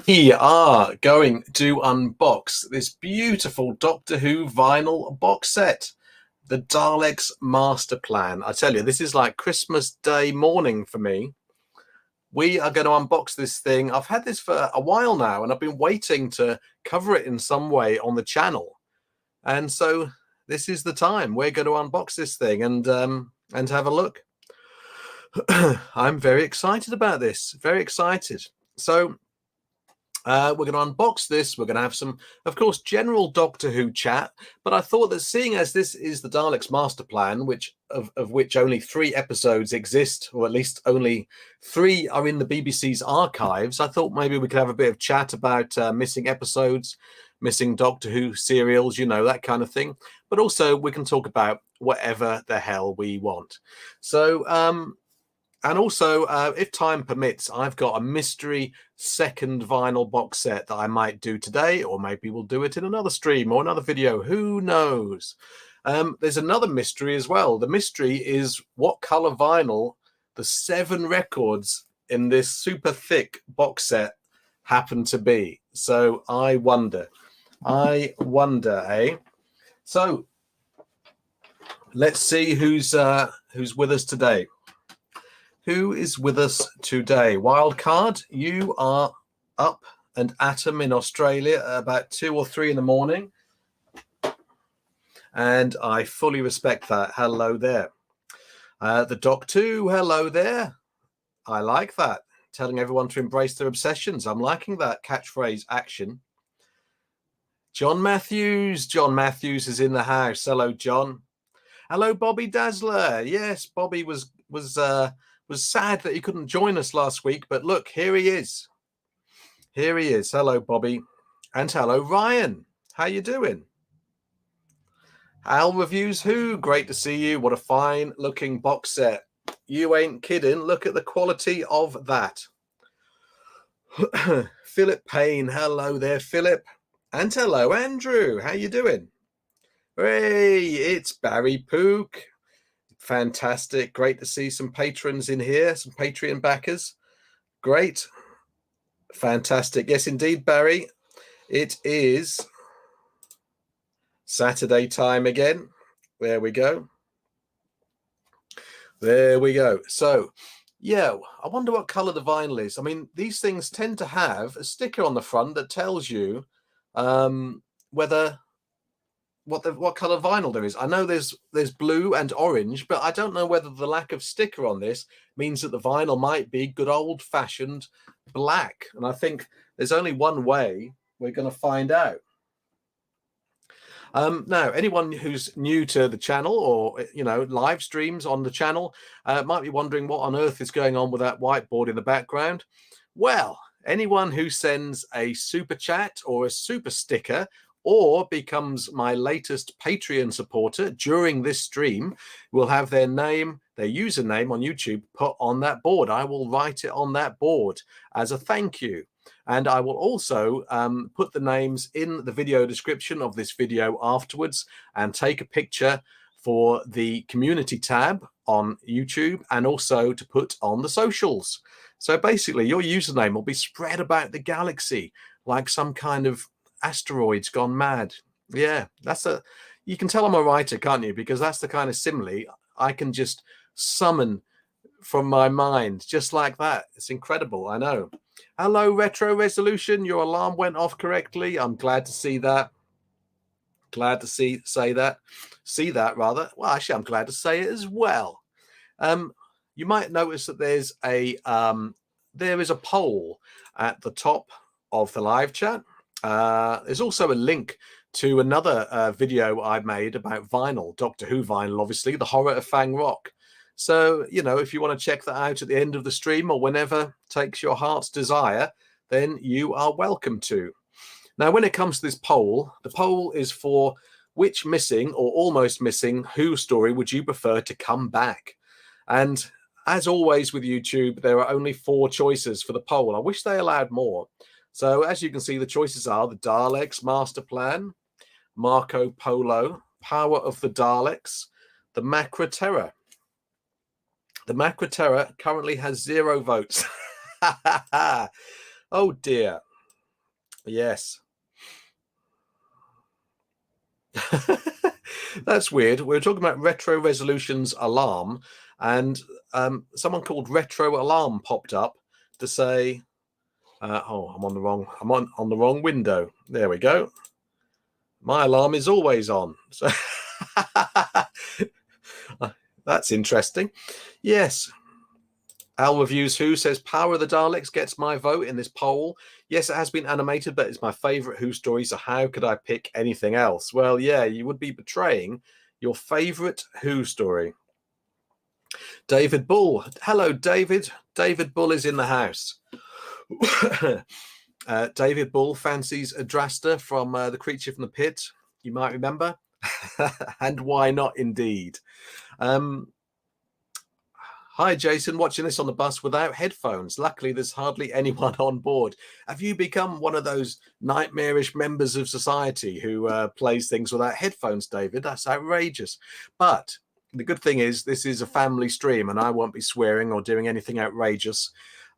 We are going to unbox this beautiful Doctor Who vinyl box set, the Daleks Master Plan. I tell you, this is like Christmas Day morning for me. We are going to unbox this thing. I've had this for a while now, and I've been waiting to cover it in some way on the channel. And so this is the time. We're going to unbox this thing and have a look. I'm very excited about this. Very excited. So we're going to unbox this. We're going to have some, of course, general Doctor Who chat. But I thought that seeing as this is the Daleks Master Plan, which of which only 3 episodes exist, or at least only 3 are in the BBC's archives, I thought maybe we could have a bit of chat about missing episodes, missing Doctor Who serials, you know, that kind of thing. But also we can talk about whatever the hell we want. So, and also, if time permits, I've got a mystery second vinyl box set that I might do today, or maybe we'll do it in another stream or another video. Who knows? There's another mystery as well. The mystery is what color vinyl the 7 records in this super thick box set happen to be. So I wonder, eh? So let's see who's with us today. Who is with us today? Wildcard, you are up and at 'em in Australia at about 2 or 3 in the morning. And I fully respect that. Hello there. The Doc 2, hello there. I like that. Telling everyone to embrace their obsessions. I'm liking that catchphrase action. John Matthews. John Matthews is in the house. Hello, John. Hello, Bobby Dazzler. Yes, Bobby was sad that he couldn't join us last week, but look, here he is. Here he is. Hello, Bobby. And hello, Ryan. How you doing? Al Reviews Who, great to see you. What a fine looking box set. You ain't kidding. Look at the quality of that. Philip Payne. Hello there, Philip. And hello, Andrew. How you doing? Hey, it's Barry Pook. Fantastic. Great to see some patrons in here, some Patreon backers. Great. Fantastic. Yes, indeed, Barry. It is Saturday time again. There we go. There we go. So, yeah, I wonder what color the vinyl is. I mean, these things tend to have a sticker on the front that tells you whether what color vinyl there is. I know there's blue and orange, but I don't know whether the lack of sticker on this means that the vinyl might be good old-fashioned black. And I think there's only one way we're going to find out. Now, anyone who's new to the channel, or live streams on the channel, might be wondering what on earth is going on with that whiteboard in the background. Well, anyone who sends a super chat or a super sticker or becomes my latest Patreon supporter during this stream will have their name, their username on YouTube put on that board. I will write it on that board as a thank you. And I will also put the names in the video description of this video afterwards and take a picture for the community tab on YouTube and also to put on the socials. So basically your username will be spread about the galaxy like some kind of asteroids gone mad. Yeah, you can tell I'm a writer, can't you? Because that's the kind of simile I can just summon from my mind just like that. It's incredible, I know. Hello, Retro Resolution. Your alarm went off correctly. I'm glad to see that. Glad to see that rather. Well, actually, I'm glad to say it as well. You might notice that there is a poll at the top of the live chat. There's also a link to another video I made about vinyl, Doctor Who vinyl, obviously, The Horror of Fang Rock. So, if you want to check that out at the end of the stream or whenever takes your heart's desire, then you are welcome to. Now, when it comes to this poll, the poll is for which missing or almost missing Who story would you prefer to come back? And as always with YouTube, there are only 4 choices for the poll. I wish they allowed more. So as you can see, the choices are the Daleks Master Plan, Marco Polo, Power of the Daleks, the Macra Terror. The Macra Terror currently has 0 votes. Oh dear. Yes. That's weird. We were talking about Retro Resolutions alarm, and someone called Retro Alarm popped up to say, "Oh, I'm on the wrong window." There we go. My alarm is always on. So that's interesting. Yes. Al Reviews Who says Power of the Daleks gets my vote in this poll. Yes, it has been animated, but it's my favorite Who story, so how could I pick anything else? Well, yeah, you would be betraying your favorite Who story. David Bull. Hello, David. David Bull is in the house. David Bull fancies Adrasta from The Creature from the Pit. You might remember. And why not, indeed. Hi, Jason, watching this on the bus without headphones. Luckily, there's hardly anyone on board. Have you become one of those nightmarish members of society who plays things without headphones, David? That's outrageous. But the good thing is this is a family stream and I won't be swearing or doing anything outrageous.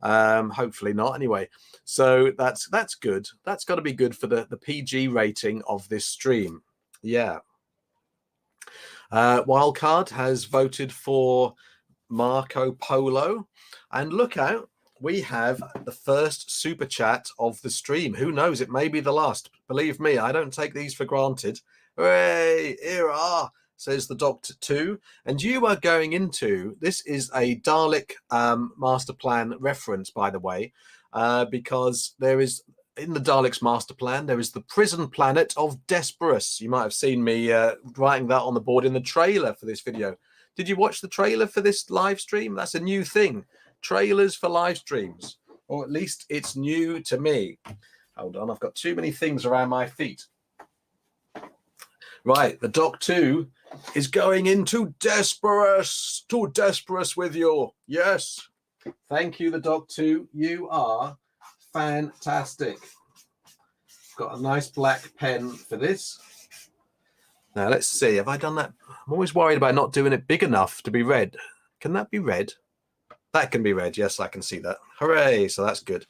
Hopefully not, anyway. So that's good. That's got to be good for the PG rating of this stream. Yeah. Wildcard has voted for Marco Polo, and look out, we have the first super chat of the stream. Who knows, it may be the last. Believe me, I don't take these for granted. Hooray, era, says the Doctor 2. And you are going into, this is a Dalek master plan reference, by the way, because there is, in the Daleks master plan, there is the prison planet of Desperus. You might have seen me writing that on the board in the trailer for this video. Did you watch the trailer for this live stream? That's a new thing. Trailers for live streams. Or at least it's new to me. Hold on, I've got too many things around my feet. Right, the Doc 2 is going into Desperus. To Desperus with you. Yes. Thank you, the Doc 2. You are fantastic. Got a nice black pen for this. Now, let's see. Have I done that? I'm always worried about not doing it big enough to be read. Can that be read? That can be read. Yes, I can see that. Hooray. So that's good.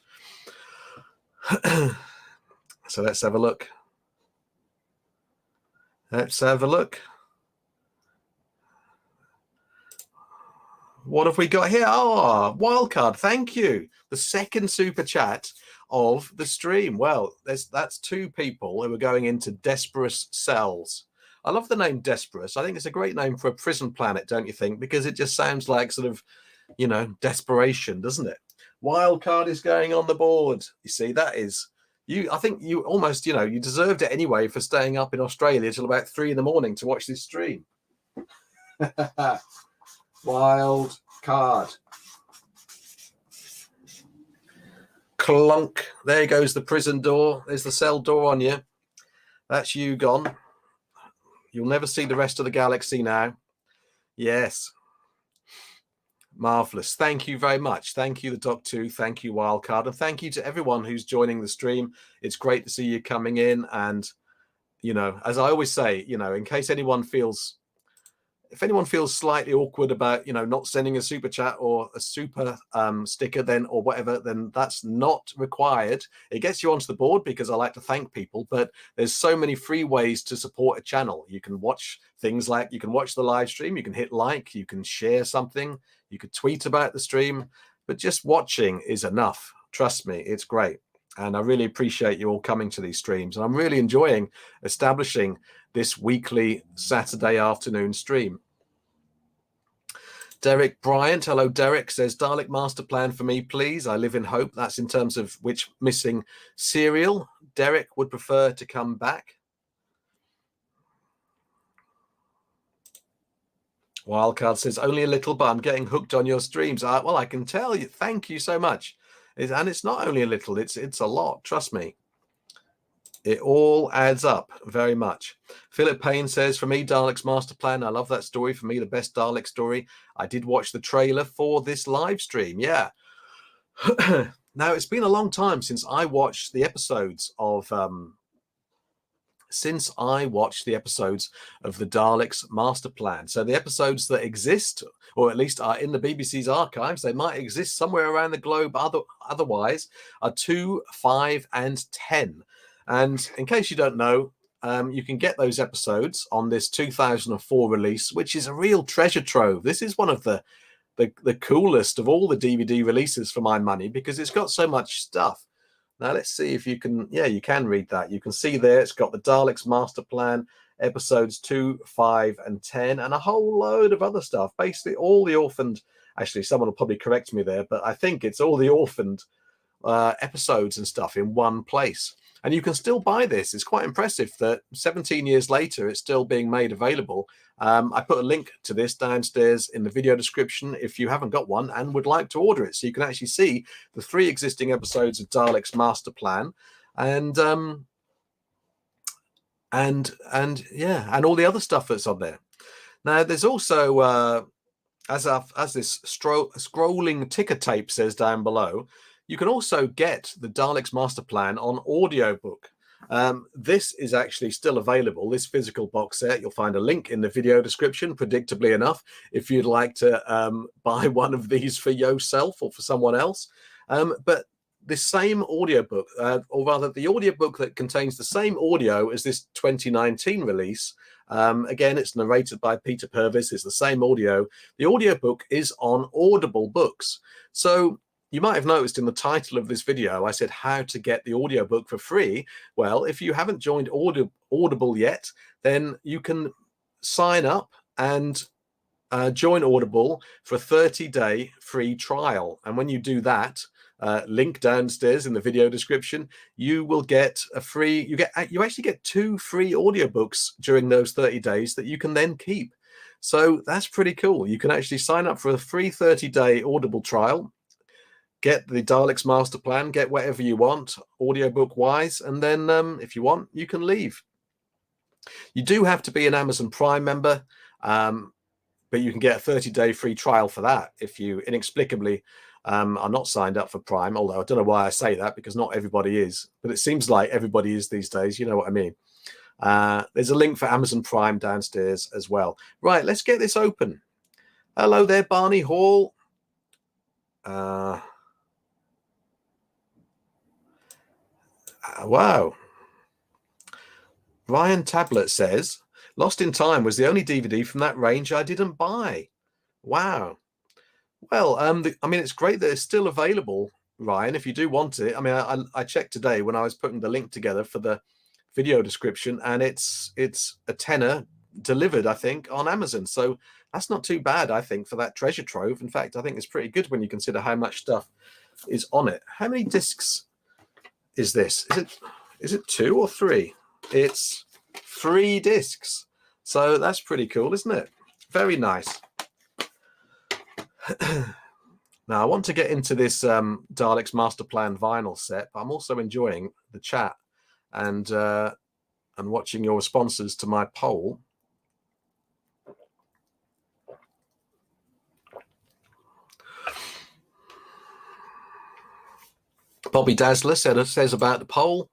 So let's have a look. Let's have a look. What have we got here? Oh, wildcard. Thank you. The second super chat of the stream. Well, that's two people who are going into Desperus cells. I love the name Desperus. I think it's a great name for a prison planet, don't you think? Because it just sounds like sort of, you know, desperation, doesn't it? Wildcard is going on the board. You see, that is, I think you almost, you know, you deserved it anyway for staying up in Australia till about 3 in the morning to watch this stream. Wild card. Clunk. There goes the prison door. There's the cell door on you. That's you gone. You'll never see the rest of the galaxy now. Yes. Marvelous. Thank you very much. Thank you, the Doc 2. Thank you, Wildcard. And thank you to everyone who's joining the stream. It's great to see you coming in. And, you know, as I always say, you know, in case anyone feels, if anyone feels slightly awkward about, you know, not sending a super chat or a super sticker then or whatever, then that's not required. It gets you onto the board because I like to thank people, but there's so many free ways to support a channel. You can watch things like, you can watch the live stream, you can hit like, you can share something, you could tweet about the stream, but just watching is enough. Trust me, it's great. And I really appreciate you all coming to these streams. And I'm really enjoying establishing this weekly Saturday afternoon stream. Derek Bryant, hello Derek, says Dalek master plan for me, please. I live in hope. That's in terms of which missing serial Derek would prefer to come back. Wildcard says only a little, but I'm getting hooked on your streams. Well, I can tell you. Thank you so much. And it's not only a little, it's a lot. Trust me. It all adds up very much. Philip Payne says, for me, Dalek's master plan. I love that story. For me, the best Dalek story. I did watch the trailer for this live stream. Yeah. Now, it's been a long time since I watched the episodes of since I watched the episodes of the Daleks Master Plan. So the episodes that exist, or at least are in the BBC's archives, they might exist somewhere around the globe otherwise, are 2, 5, and 10. And in case you don't know, you can get those episodes on this 2004 release, which is a real treasure trove. This is one of the coolest of all the DVD releases for my money, because it's got so much stuff. Now let's see if you can, yeah, you can read that. You can see there it's got the Daleks Master Plan, episodes 2, 5, and 10, and a whole load of other stuff. Basically all the orphaned, actually someone will probably correct me there, but I think it's all the orphaned episodes and stuff in one place. And you can still buy this. It's quite impressive that 17 years later, it's still being made available. I put a link to this downstairs in the video description if you haven't got one and would like to order it. So you can actually see the 3 existing episodes of Daleks Master Plan and yeah, and all the other stuff that's on there. Now, there's also, as this scrolling ticker tape says down below, you can also get the Daleks Master Plan on audiobook. This is actually still available, this physical box set. You'll find a link in the video description, predictably enough, if you'd like to buy one of these for yourself or for someone else. But the same audiobook, or rather the audiobook that contains the same audio as this 2019 release, again, it's narrated by Peter Purvis, it's the same audio. The audiobook is on Audible Books. So you might have noticed in the title of this video, I said how to get the audiobook for free. Well, if you haven't joined Audible yet, then you can sign up and join Audible for a 30-day free trial. And when you do that, link downstairs in the video description, you will get a free, you actually get 2 free audiobooks during those 30 days that you can then keep. So that's pretty cool. You can actually sign up for a free 30-day Audible trial, get the Daleks Master Plan, get whatever you want, audiobook wise, and then if you want, you can leave. You do have to be an Amazon Prime member, but you can get a 30-day free trial for that if you inexplicably are not signed up for Prime, although I don't know why I say that, because not everybody is, but it seems like everybody is these days, you know what I mean. There's a link for Amazon Prime downstairs as well. Right, let's get this open. Hello there, Barney Hall. Wow. Ryan Tablet says, Lost in Time was the only DVD from that range I didn't buy. Wow. Well, I mean, it's great that it's still available, Ryan, if you do want it. I mean, I checked today when I was putting the link together for the video description, and it's a tenner delivered, I think, on Amazon. So that's not too bad, I think, for that treasure trove. In fact, I think it's pretty good when you consider how much stuff is on it. How many discs is this? Is it 2 or 3? It's 3 discs. So that's pretty cool, isn't it? Very nice. Now, I want to get into this Daleks Master Plan vinyl set, but I'm also enjoying the chat and watching your responses to my poll. Bobby Dazzler says about the poll,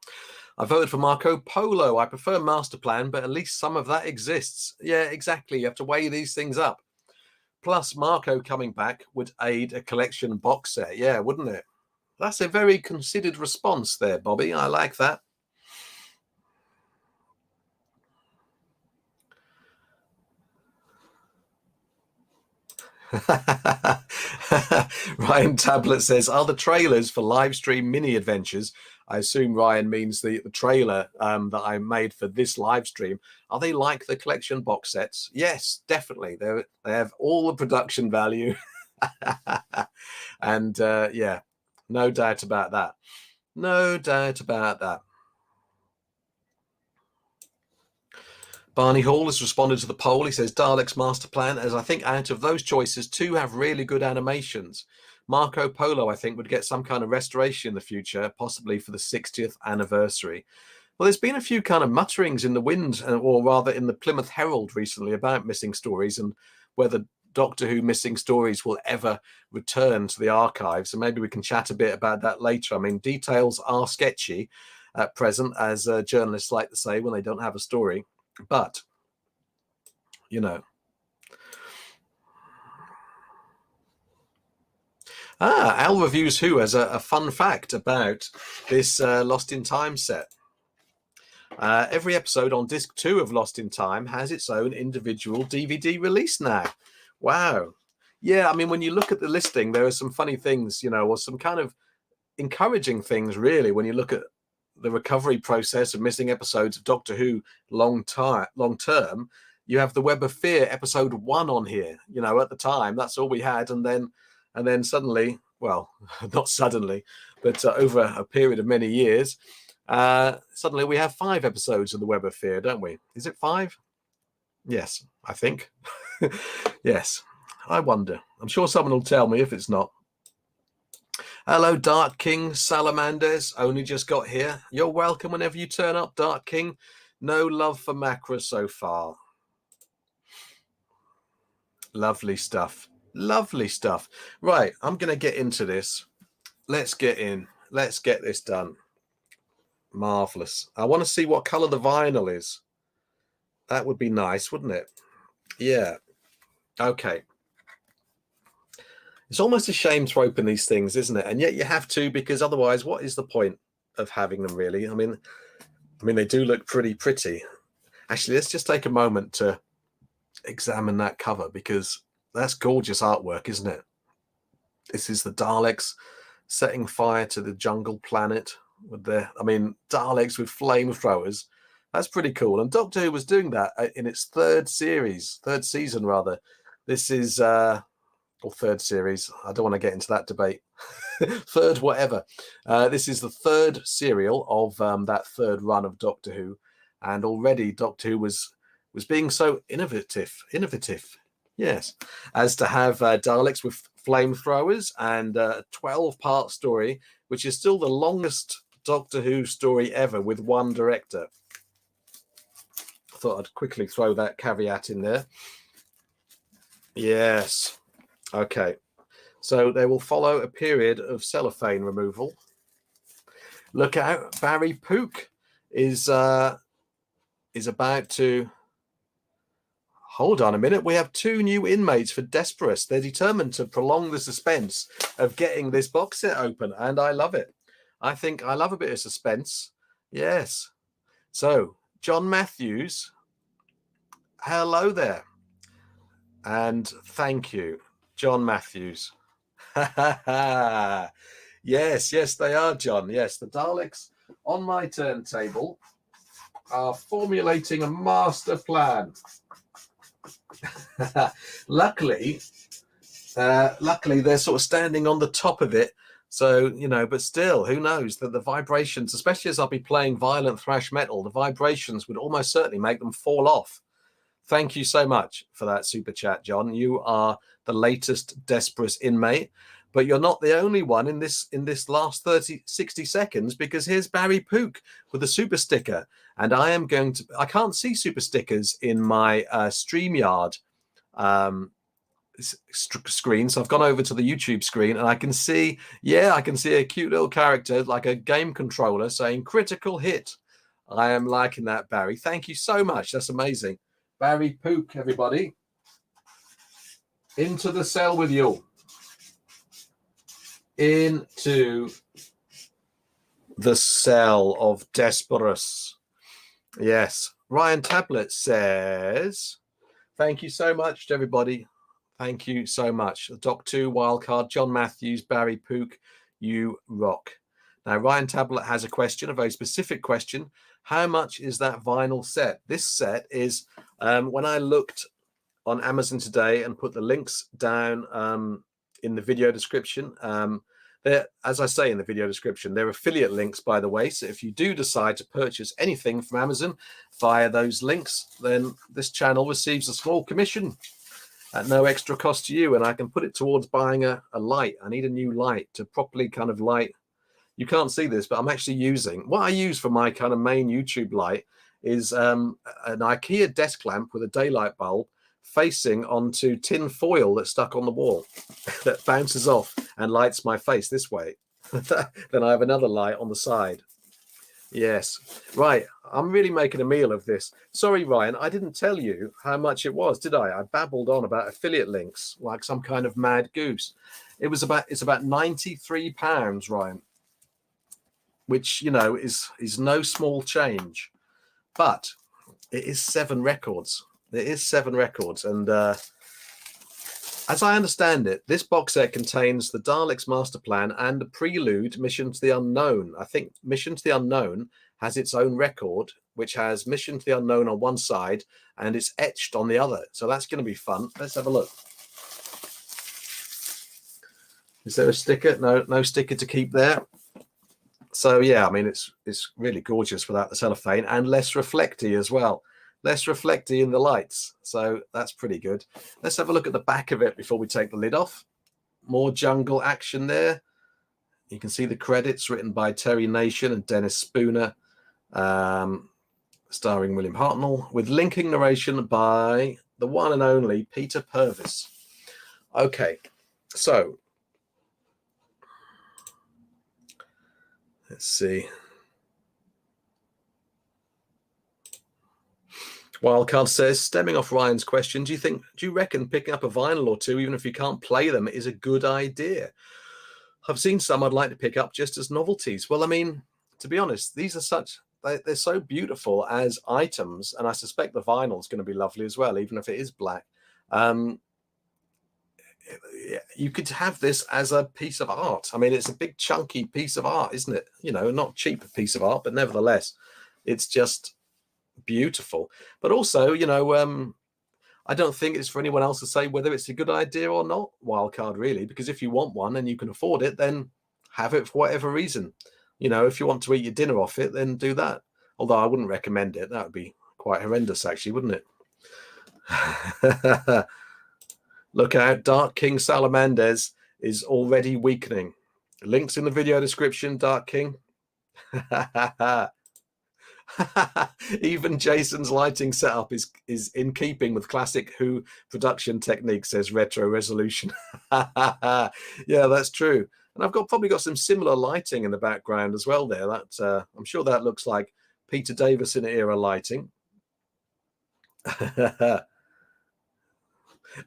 I voted for Marco Polo. I prefer Master Plan, but at least some of that exists. Yeah, exactly. You have to weigh these things up. Plus, Marco coming back would aid a collection box set. Yeah, wouldn't it? That's a very considered response there, Bobby. I like that. Ryan Tablet says, are the trailers for live stream mini adventures? I assume Ryan means the trailer that I made for this live stream. Are they like the collection box sets? Yes, definitely. They have all the production value. And yeah, no doubt about that. No doubt about that. Barney Hall has responded to the poll. He says, Daleks Master Plan, as I think out of those choices, 2 have really good animations. Marco Polo, I think, would get some kind of restoration in the future, possibly for the 60th anniversary. Well, there's been a few kind of mutterings in the wind, or rather in the Plymouth Herald recently, about missing stories and whether Doctor Who missing stories will ever return to the archives. And maybe we can chat a bit about that later. I mean, details are sketchy. at present, as journalists like to say when they don't have a story. But, you know. Al Reviews Who has a fun fact about this Lost in Time set. Every episode on disc 2 of Lost in Time has its own individual DVD release now. Wow. Yeah, I mean, when you look at the listing, there are some funny things, you know, or some kind of encouraging things, really, when you look at the recovery process of missing episodes of Doctor Who long term. You have the Web of Fear episode 1 on here. You know, at the time, that's all we had. And then suddenly, well, not suddenly, but over a period of many years, suddenly we have 5 episodes of the Web of Fear, don't we? Is it 5? Yes, I think. Yes, I wonder. I'm sure someone will tell me if it's not. Hello, Dark King Salamanders. Only just got here. You're welcome whenever you turn up, Dark King. No love for Macra so far. Lovely stuff. Lovely stuff. Right, I'm going to get into this. Let's get in. Let's get this done. Marvelous. I want to see what color the vinyl is. That would be nice, wouldn't it? Yeah. Okay. It's almost a shame to open these things, isn't it? And yet you have to, because otherwise, what is the point of having them, really? I mean, they do look pretty. Actually, let's just take a moment to examine that cover, because that's gorgeous artwork, isn't it? This is the Daleks setting fire to the jungle planet with their, I mean, Daleks with flamethrowers. That's pretty cool. And Doctor Who was doing that in its third season rather. This is or third series. I don't want to get into that debate. Third, whatever. This is the third serial of that third run of Doctor Who, and already Doctor Who was being so innovative. Yes, as to have Daleks with flamethrowers and a 12-part story, which is still the longest Doctor Who story ever with one director. I thought I'd quickly throw that caveat in there. Yes. Okay. So they will follow a period of cellophane removal. Look out, Barry Pook is about to... Hold on a minute. We have 2 new inmates for Desperus. They're determined to prolong the suspense of getting this box set open, and I love it. I think I love a bit of suspense. Yes. So, John Matthews, hello there. And thank you, John Matthews. Yes, they are, John. Yes, the Daleks on my turntable are formulating a master plan. Luckily, they're sort of standing on the top of it. So, you know, but still, who knows that the vibrations, especially as I'll be playing violent thrash metal, the vibrations would almost certainly make them fall off. Thank you so much for that super chat, John. You are the latest Desperus inmate, but you're not the only one in this last 60 seconds, because here's Barry Pook with a super sticker. And I can't see super stickers in my StreamYard screen. So I've gone over to the YouTube screen and I can see a cute little character like a game controller saying critical hit. I am liking that, Barry. Thank you so much. That's amazing. Barry Pook, everybody. Into the cell with you. Into the cell of Desperus. Yes. Ryan Tablet says, thank you so much to everybody. Thank you so much. Doc 2, Wildcard, John Matthews, Barry Pook, you rock. Now, Ryan Tablet has a question, a very specific question. How much is that vinyl set? This set is, when I looked on Amazon today and put the links down in the video description, as I say in the video description, they're affiliate links, by the way. So if you do decide to purchase anything from Amazon via those links, then this channel receives a small commission at no extra cost to you. And I can put it towards buying a light. I need a new light to properly kind of light. You can't see this, but I'm actually using, what I use for my kind of main YouTube light is an IKEA desk lamp with a daylight bulb facing onto tin foil that's stuck on the wall that bounces off and lights my face this way. Then I have another light on the side. Yes. Right. I'm really making a meal of this. Sorry, Ryan, I didn't tell you how much it was, did I? I babbled on about affiliate links like some kind of mad goose. It's about £93, Ryan, which, you know, is no small change. But it is 7 records. It is 7 records. And as I understand it, this box set contains the Daleks Master Plan and the prelude Mission to the Unknown. I think Mission to the Unknown has its own record, which has Mission to the Unknown on one side and it's etched on the other. So that's going to be fun. Let's have a look. Is there a sticker? No sticker to keep there. So yeah, I mean, it's really gorgeous without the cellophane and less reflecty as well. Less reflecty in the lights. So that's pretty good. Let's have a look at the back of it before we take the lid off. More jungle action there. You can see the credits written by Terry Nation and Dennis Spooner, starring William Hartnell, with linking narration by the one and only Peter Purvis. Okay, so let's see. Wildcard says, stemming off Ryan's question, do you reckon picking up a vinyl or two, even if you can't play them, is a good idea? I've seen some I'd like to pick up just as novelties. Well, I mean, to be honest, these are they're so beautiful as items, and I suspect the vinyl is going to be lovely as well, even if it is black. You could have this as a piece of art. I mean, it's a big chunky piece of art, isn't it? You know, not cheap piece of art, but nevertheless, it's just beautiful. But also, you know, I don't think it's for anyone else to say whether it's a good idea or not, Wildcard, really, because if you want one and you can afford it, then have it for whatever reason. You know, if you want to eat your dinner off it, then do that. Although I wouldn't recommend it. That would be quite horrendous, actually, wouldn't it? Look out, Dark King Salamandez is already weakening. Links in the video description, Dark King. Even Jason's lighting setup is in keeping with classic Who production technique, says Retro Resolution. Yeah, that's true. And I've probably got some similar lighting in the background as well there. That I'm sure that looks like Peter Davison era lighting.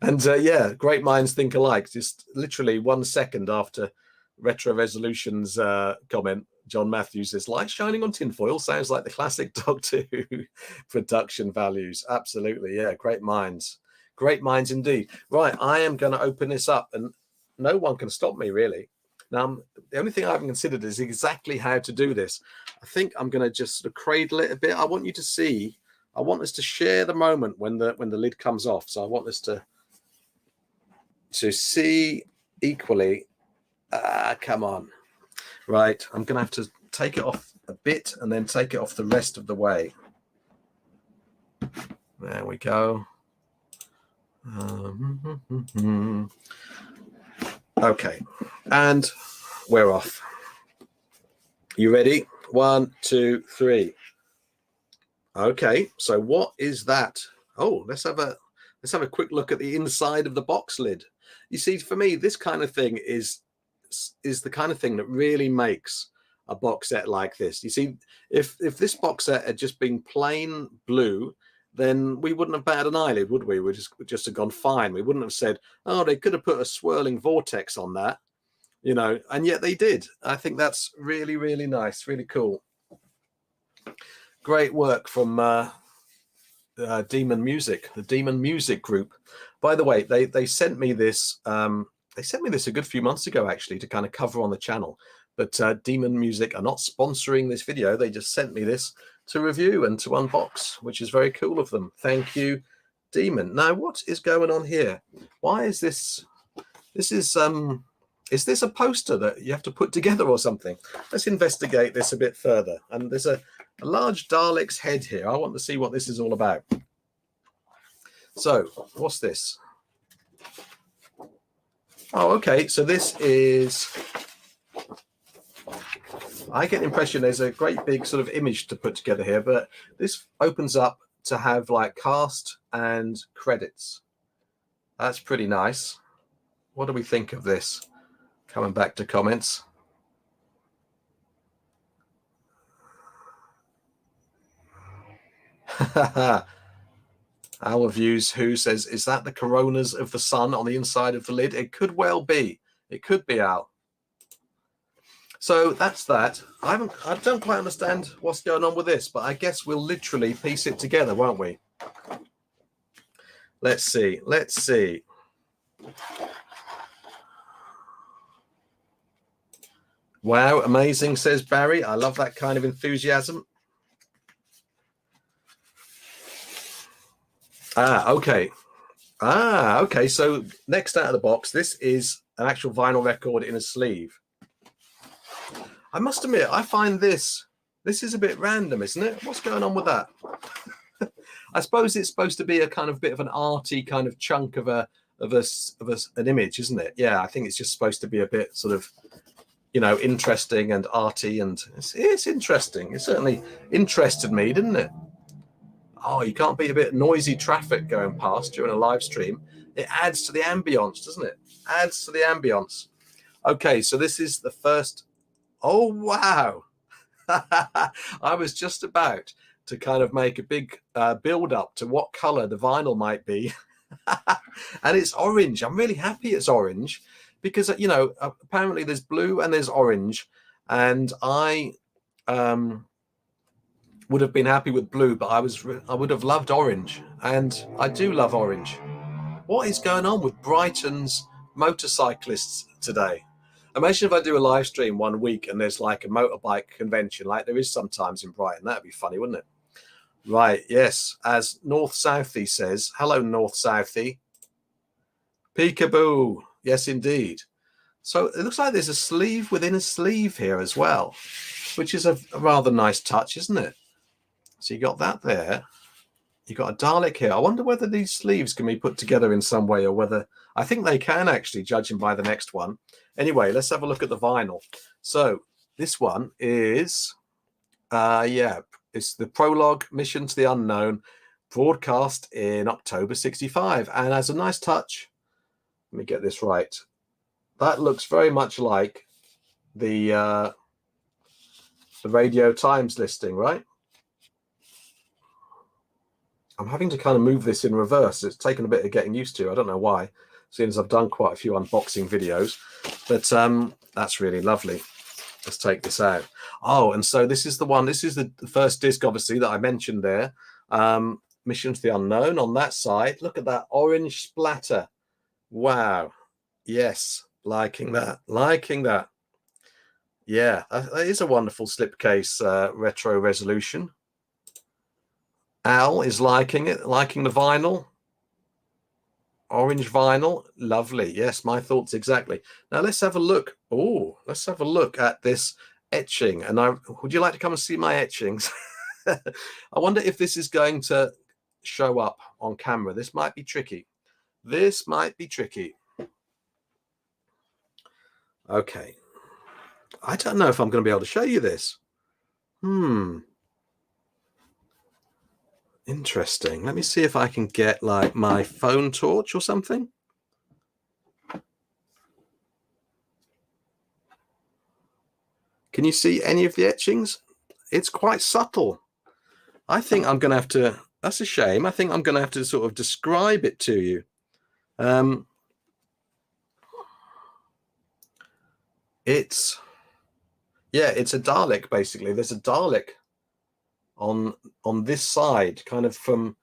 And yeah, great minds think alike. Just literally 1 second after Retro Resolution's comment, John Matthews says, light shining on tinfoil sounds like the classic Doctor Who production values. Absolutely, yeah, great minds. Great minds indeed. Right, I am going to open this up and no one can stop me, really. Now, the only thing I haven't considered is exactly how to do this. I think I'm going to just sort of cradle it a bit. I want you to see, I want us to share the moment when the lid comes off. So I want us to see equally. Come on. Right, I'm going to have to take it off a bit and then take it off the rest of the way. There we go. Okay, and we're off. You ready? 1, 2, 3. Okay, so what is that? Oh, let's have a quick look at the inside of the box lid. You see, for me, this kind of thing is the kind of thing that really makes a box set like this. You see, if this box set had just been plain blue, then we wouldn't have batted an eyelid, would we? We'd just have gone fine. We wouldn't have said, oh, they could have put a swirling vortex on that, you know, and yet they did. I think that's really, really nice, really cool. Great work from Demon Music, the Demon Music group. By the way, they sent me this. They sent me this a good few months ago, actually, to kind of cover on the channel. But Demon Music are not sponsoring this video. They just sent me this to review and to unbox, which is very cool of them. Thank you, Demon. Now, what is going on here? Why is this? This is this a poster that you have to put together or something? Let's investigate this a bit further. And there's a large Dalek's head here. I want to see what this is all about. So, what's this? Oh, okay. So this is, I get the impression there's a great big sort of image to put together here, but this opens up to have like cast and credits. That's pretty nice. What do we think of this? Coming back to comments. Our Views Who says, is that the coronas of the sun on the inside of the lid? It could well be. It could be, Al. So that's that. I don't quite understand what's going on with this, but I guess we'll literally piece it together, won't we? Let's see. Let's see. Wow, amazing, says Barry. I love that kind of enthusiasm. Okay. Okay. So next out of the box, this is an actual vinyl record in a sleeve. I must admit, I find this is a bit random, isn't it? What's going on with that? I suppose it's supposed to be a kind of bit of an arty kind of chunk of an image, isn't it? Yeah, I think it's just supposed to be a bit sort of, you know, interesting and arty, and it's interesting. It certainly interested me, didn't it? Oh, you can't beat a bit of noisy traffic going past during a live stream. It adds to the ambience, doesn't it? Adds to the ambience. Okay, so this is the first. Oh, wow. I was just about to kind of make a big build up to what color the vinyl might be. And it's orange. I'm really happy it's orange because, you know, apparently there's blue and there's orange. And I would have been happy with blue, but I would have loved orange. And I do love orange. What is going on with Brighton's motorcyclists today? Imagine if I do a live stream one week and there's like a motorbike convention like there is sometimes in Brighton. That'd be funny, wouldn't it? Right, yes. As North Southie says, hello, North Southie. Peekaboo. Yes, indeed. So it looks like there's a sleeve within a sleeve here as well, which is a rather nice touch, isn't it? So you got that there. You got a Dalek here. I wonder whether these sleeves can be put together in some way, or whether I think they can actually, judging by the next one. Anyway, let's have a look at the vinyl. So this one is, it's the prologue, Mission to the Unknown, broadcast in October 65. And as a nice touch, let me get this right. That looks very much like the Radio Times listing, right? I'm having to kind of move this in reverse. It's taken a bit of getting used to. I don't know why, seeing as I've done quite a few unboxing videos. But that's really lovely. Let's take this out. Oh, and so this is the one. This is the first disc, obviously, that I mentioned there. Mission to the Unknown on that side. Look at that orange splatter. Wow. Yes, liking that. Liking that. Yeah, that is a wonderful slipcase retro resolution. Al is liking it, liking the vinyl. Orange vinyl, lovely. Yes, my thoughts exactly. Now let's have a look. Oh, let's have a look at this etching. And would you like to come and see my etchings? I wonder if this is going to show up on camera. This might be tricky. This might be tricky. Okay. I don't know if I'm going to be able to show you this. Interesting. Let me see if I can get like my phone torch or something. Can you see any of the etchings? It's quite subtle. I think I'm going to have to, that's a shame. I think I'm going to have to sort of describe it to you. It's a Dalek, basically. There's a Dalek on this side, kind of from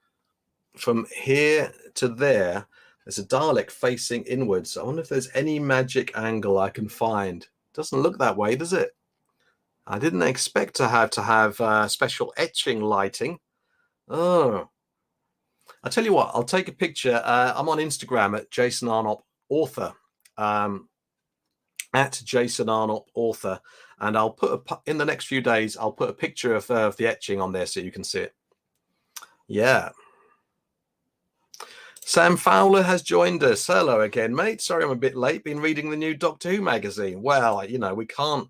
here to there. There's a Dalek facing inwards. I wonder if there's any magic angle I can find. Doesn't look that way, does it? I didn't expect to have special etching lighting. Oh, I'll tell you what, I'll take a picture. I'm on Instagram at Jason Arnott Author, at Jason Arnott Author, and I'll put in the next few days, I'll put a picture of the etching on there so you can see it. Yeah. Sam Fowler has joined us. Hello again, mate. Sorry I'm a bit late. Been reading the new Doctor Who magazine. Well, you know, we can't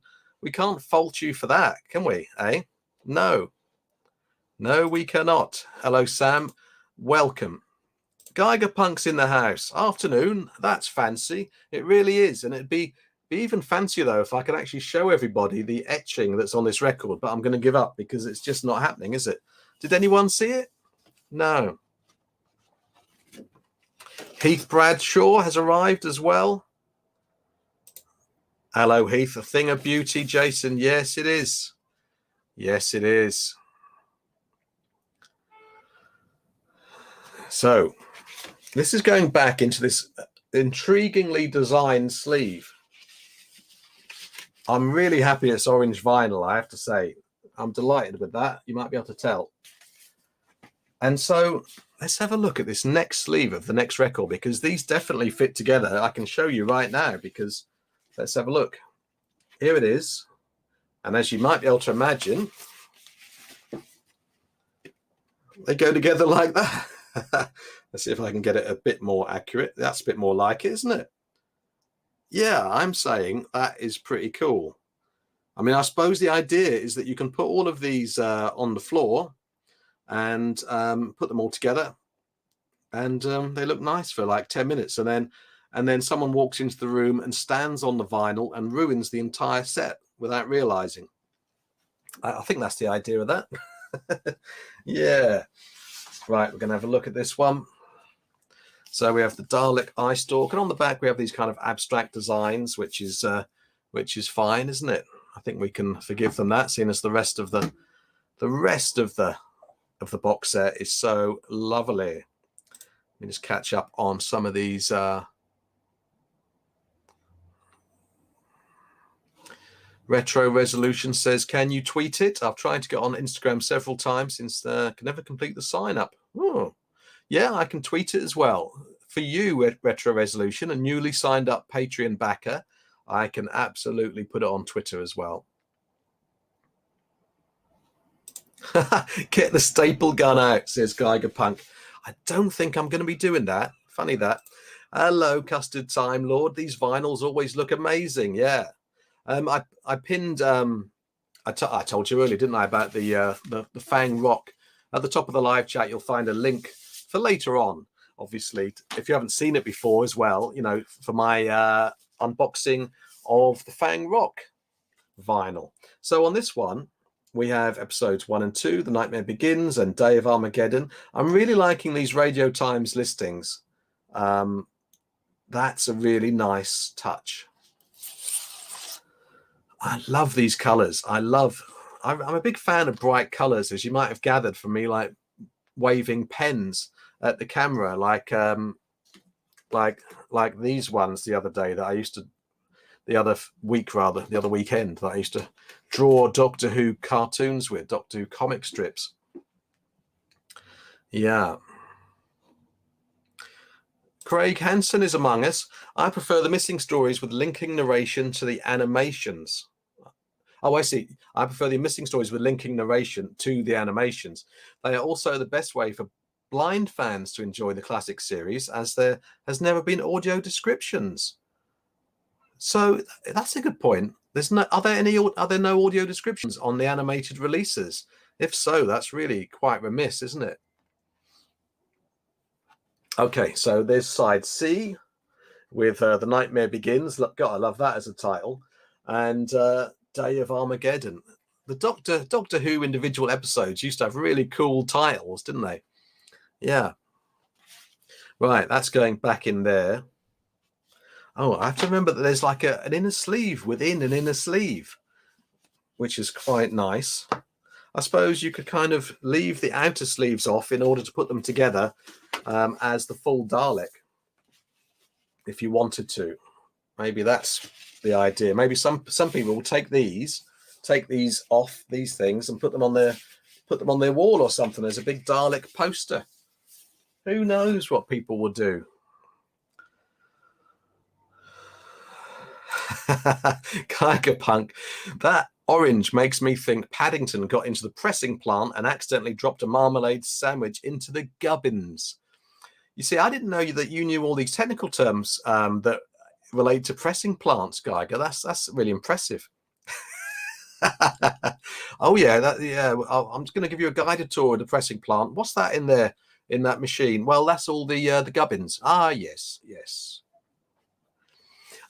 fault you for that, can we? Eh? No, we cannot. Hello, Sam. Welcome. Geiger Punk's in the house. Afternoon. That's fancy. It really is. And it'd be even fancier, though, if I could actually show everybody the etching that's on this record. But I'm going to give up because it's just not happening, is it? Did anyone see it? No. Heath Bradshaw has arrived as well. Hello, Heath. A thing of beauty, Jason. Yes, it is. Yes, it is. So this is going back into this intriguingly designed sleeve. I'm really happy it's orange vinyl, I have to say. I'm delighted with that. You might be able to tell. And so let's have a look at this next sleeve of the next record, because these definitely fit together. I can show you right now, because let's have a look. Here it is. And as you might be able to imagine, they go together like that. Let's see if I can get it a bit more accurate. That's a bit more like it, isn't it? Yeah, I'm saying that is pretty cool. I mean, I suppose the idea is that you can put all of these on the floor and put them all together, and they look nice for like 10 minutes, and then someone walks into the room and stands on the vinyl and ruins the entire set without realizing. I think that's the idea of that. Yeah. Right, we're going to have a look at this one. So we have the Dalek eye stalk, and on the back we have these kind of abstract designs, which is fine, isn't it? I think we can forgive them that, seeing as the rest of the box set is so lovely. Let me just catch up on some of these. Retro Resolution says, can you tweet it? I've tried to get on Instagram several times since can never complete the sign up. Oh, yeah, I can tweet it as well. For you, Retro Resolution, a newly signed up Patreon backer, I can absolutely put it on Twitter as well. Get the staple gun out, says Geiger Punk. I don't think I'm going to be doing that. Funny that. Hello, Custard Time Lord. These vinyls always look amazing. Yeah. I pinned. I told you earlier, didn't I, about the Fang Rock. At the top of the live chat, you'll find a link for later on. Obviously, if you haven't seen it before as well, you know, for my unboxing of the Fang Rock vinyl. So on this one, we have episodes 1 and 2, The Nightmare Begins and Day of Armageddon. I'm really liking these Radio Times listings. That's a really nice touch. I love these colors. I'm a big fan of bright colors, as you might have gathered from me, like waving pens at the camera, like these ones the other day that I used to, the other weekend that I used to draw Doctor Who cartoons with, Doctor Who comic strips. Yeah. Craig Hansen is among us. I prefer the missing stories with linking narration to the animations. Oh, I see. I prefer the missing stories with linking narration to the animations. They are also the best way for blind fans to enjoy the classic series, as there has never been audio descriptions. So that's a good point. Are there no audio descriptions on the animated releases? If so, that's really quite remiss, isn't it? Okay, so there's side C with The Nightmare Begins. God, I love that as a title. And Day of Armageddon. The Doctor Who individual episodes used to have really cool titles, didn't they? Yeah. Right, that's going back in there. Oh, I have to remember that there's like an inner sleeve within an inner sleeve, which is quite nice. I suppose you could kind of leave the outer sleeves off in order to put them together as the full Dalek, if you wanted to. Maybe that's the idea. Maybe some people will take these off, these things, and put them on their wall or something as a big Dalek poster. Who knows what people will do? Geiger Punk. That orange makes me think Paddington got into the pressing plant and accidentally dropped a marmalade sandwich into the gubbins. You see, I didn't know that you knew all these technical terms that relate to pressing plants, Geiger. That's really impressive. Oh yeah, I'm just going to give you a guided tour of the pressing plant. What's that in there in that machine? Well, that's all the gubbins. Ah, yes.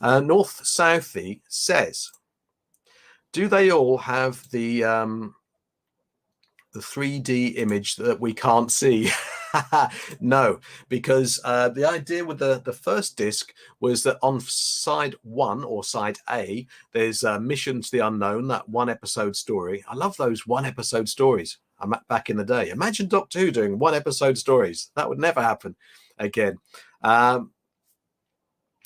North Southie says, do they all have the the 3D image that we can't see. No, because the idea with the first disc was that on side 1 or side A, there's Mission to the Unknown, that 1-episode story. I love those 1-episode stories. I'm back in the day. Imagine Doctor Who doing 1-episode stories. That would never happen again.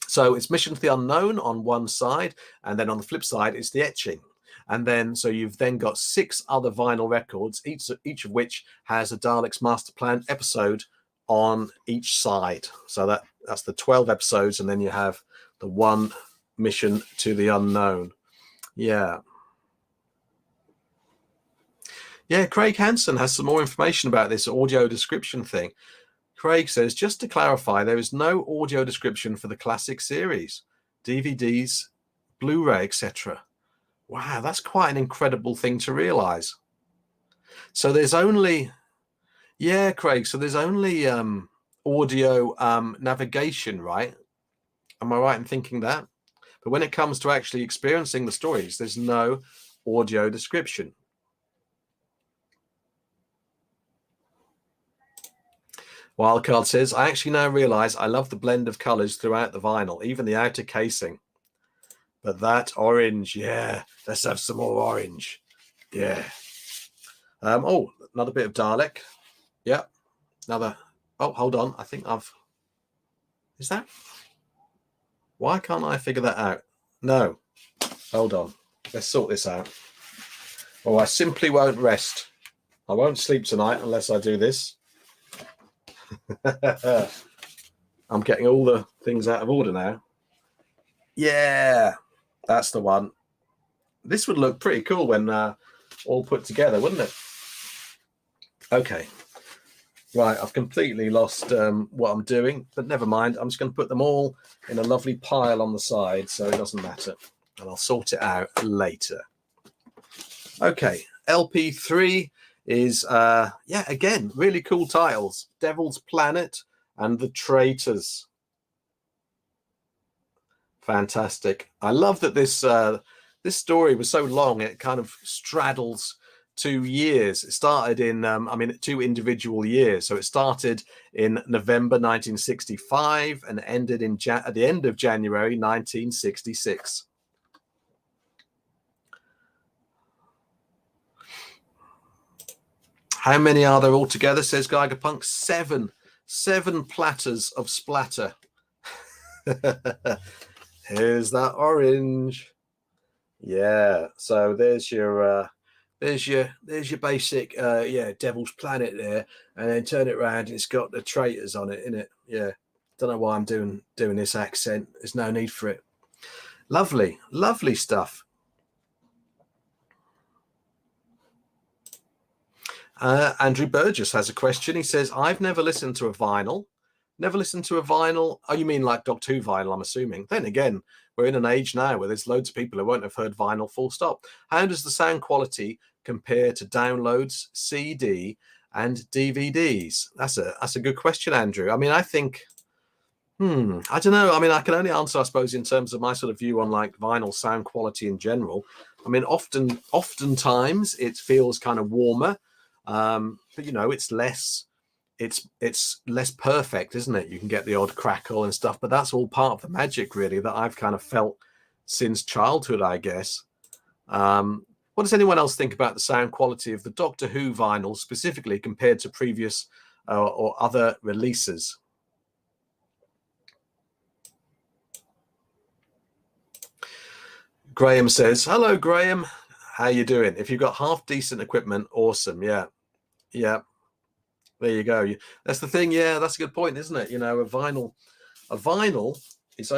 So it's Mission to the Unknown on one side, and then on the flip side, it's the etching. And then, so you've then got 6 other vinyl records, each of which has a Daleks Master Plan episode on each side. So that's the 12 episodes, and then you have the 1 Mission to the Unknown. Yeah. Yeah, Craig Hansen has some more information about this audio description thing. Craig says, just to clarify, there is no audio description for the classic series, DVDs, Blu-ray, etc. Wow, that's quite an incredible thing to realize. So there's only, yeah, Craig, so there's only audio navigation, right? Am I right in thinking that? But when it comes to actually experiencing the stories, there's no audio description. Wildcard says, I actually now realize I love the blend of colors throughout the vinyl, even the outer casing. But that orange, yeah, let's have some more orange. Yeah. Oh, another bit of Dalek. Yeah. Another. Oh, hold on. I think is that? Why can't I figure that out? No. Hold on. Let's sort this out. Oh, I simply won't rest. I won't sleep tonight unless I do this. I'm getting all the things out of order now. Yeah, that's the one. This would look pretty cool when all put together, wouldn't it? Okay. Right, I've completely lost what I'm doing, but never mind. I'm just going to put them all in a lovely pile on the side, so it doesn't matter. And I'll sort it out later. Okay, LP3 is, yeah, again, really cool titles. Devil's Planet and The Traitors. Fantastic. I love that this story was so long, it kind of straddles 2 years. It started in, 2 individual years. So it started in November 1965 and ended in at the end of January 1966. How many are there altogether, says Geigerpunk? 7. 7 platters of splatter. Here's that orange. Yeah, so there's your basic Devil's Planet there, and then turn it around, it's got the Traitors on it, innit? Yeah. Don't know why I'm doing this accent. There's no need for it. Lovely, lovely stuff. Andrew Burgess has a question. He says, I've never listened to a vinyl. Never listened to a vinyl. Oh, you mean like Doctor Who vinyl, I'm assuming. Then again, we're in an age now where there's loads of people who won't have heard vinyl full stop. How does the sound quality compare to downloads, CD and DVDs? That's a good question, Andrew. I mean, I think, I don't know. I mean, I can only answer, I suppose, in terms of my sort of view on like vinyl sound quality in general. I mean, oftentimes it feels kind of warmer, but you know, it's less perfect, isn't it? You can get the odd crackle and stuff, but that's all part of the magic, really, that I've kind of felt since childhood, I guess. What does anyone else think about the sound quality of the Doctor Who vinyl specifically compared to previous or other releases? Graham says, hello, Graham. How you doing? If you've got half decent equipment, awesome. Yeah. Yeah. There you go. That's the thing. Yeah, that's a good point, isn't it? You know, a vinyl is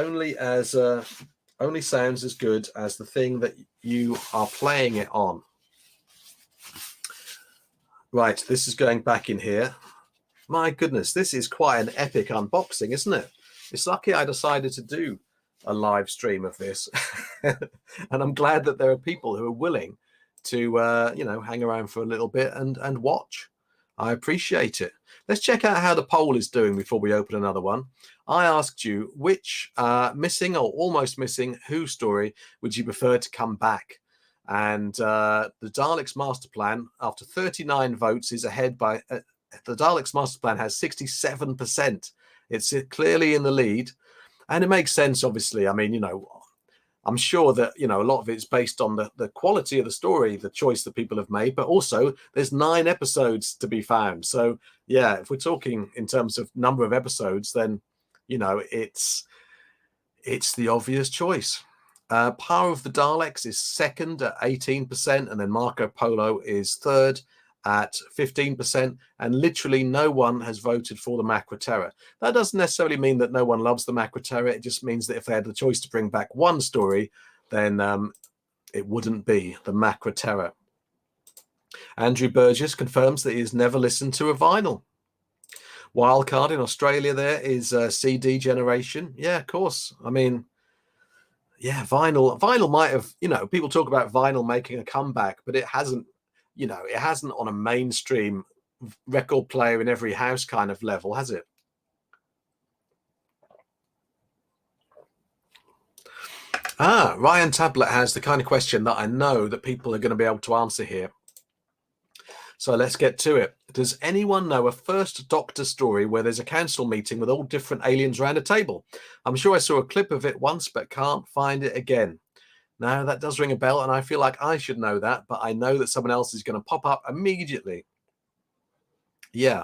only sounds as good as the thing that you are playing it on. Right, this is going back in here. My goodness, this is quite an epic unboxing, isn't it? It's lucky I decided to do a live stream of this. And I'm glad that there are people who are willing to, hang around for a little bit and watch. I appreciate it. Let's check out how the poll is doing before we open another one. I asked you which missing or almost missing Who story would you prefer to come back? And the Daleks Master Plan, after 39 votes, is ahead by... the Daleks Master Plan has 67%. It's clearly in the lead. And it makes sense, obviously. I mean, you know, I'm sure that, you know, a lot of it's based on the quality of the story, the choice that people have made, but also there's 9 episodes to be found. So, yeah, if we're talking in terms of number of episodes, then, you know, it's the obvious choice. Power of the Daleks is second at 18%, and then Marco Polo is third at 15%, and literally no one has voted for the Macra Terror. That doesn't necessarily mean that no one loves the Macra Terror. It just means that if they had the choice to bring back one story, then it wouldn't be the Macra Terror. Andrew Burgess confirms that he has never listened to a vinyl. Wildcard in Australia there is CD generation. Yeah, of course. I mean, yeah, vinyl might have, you know, people talk about vinyl making a comeback, but it hasn't, you know, it hasn't on a mainstream record player in every house kind of level, has it? Ryan Tablet has the kind of question that I know that people are going to be able to answer here. So let's get to it. Does anyone know a First Doctor story where there's a council meeting with all different aliens around a table? I'm sure I saw a clip of it once, but can't find it again. Now, that does ring a bell, and I feel like I should know that, but I know that someone else is going to pop up immediately. Yeah.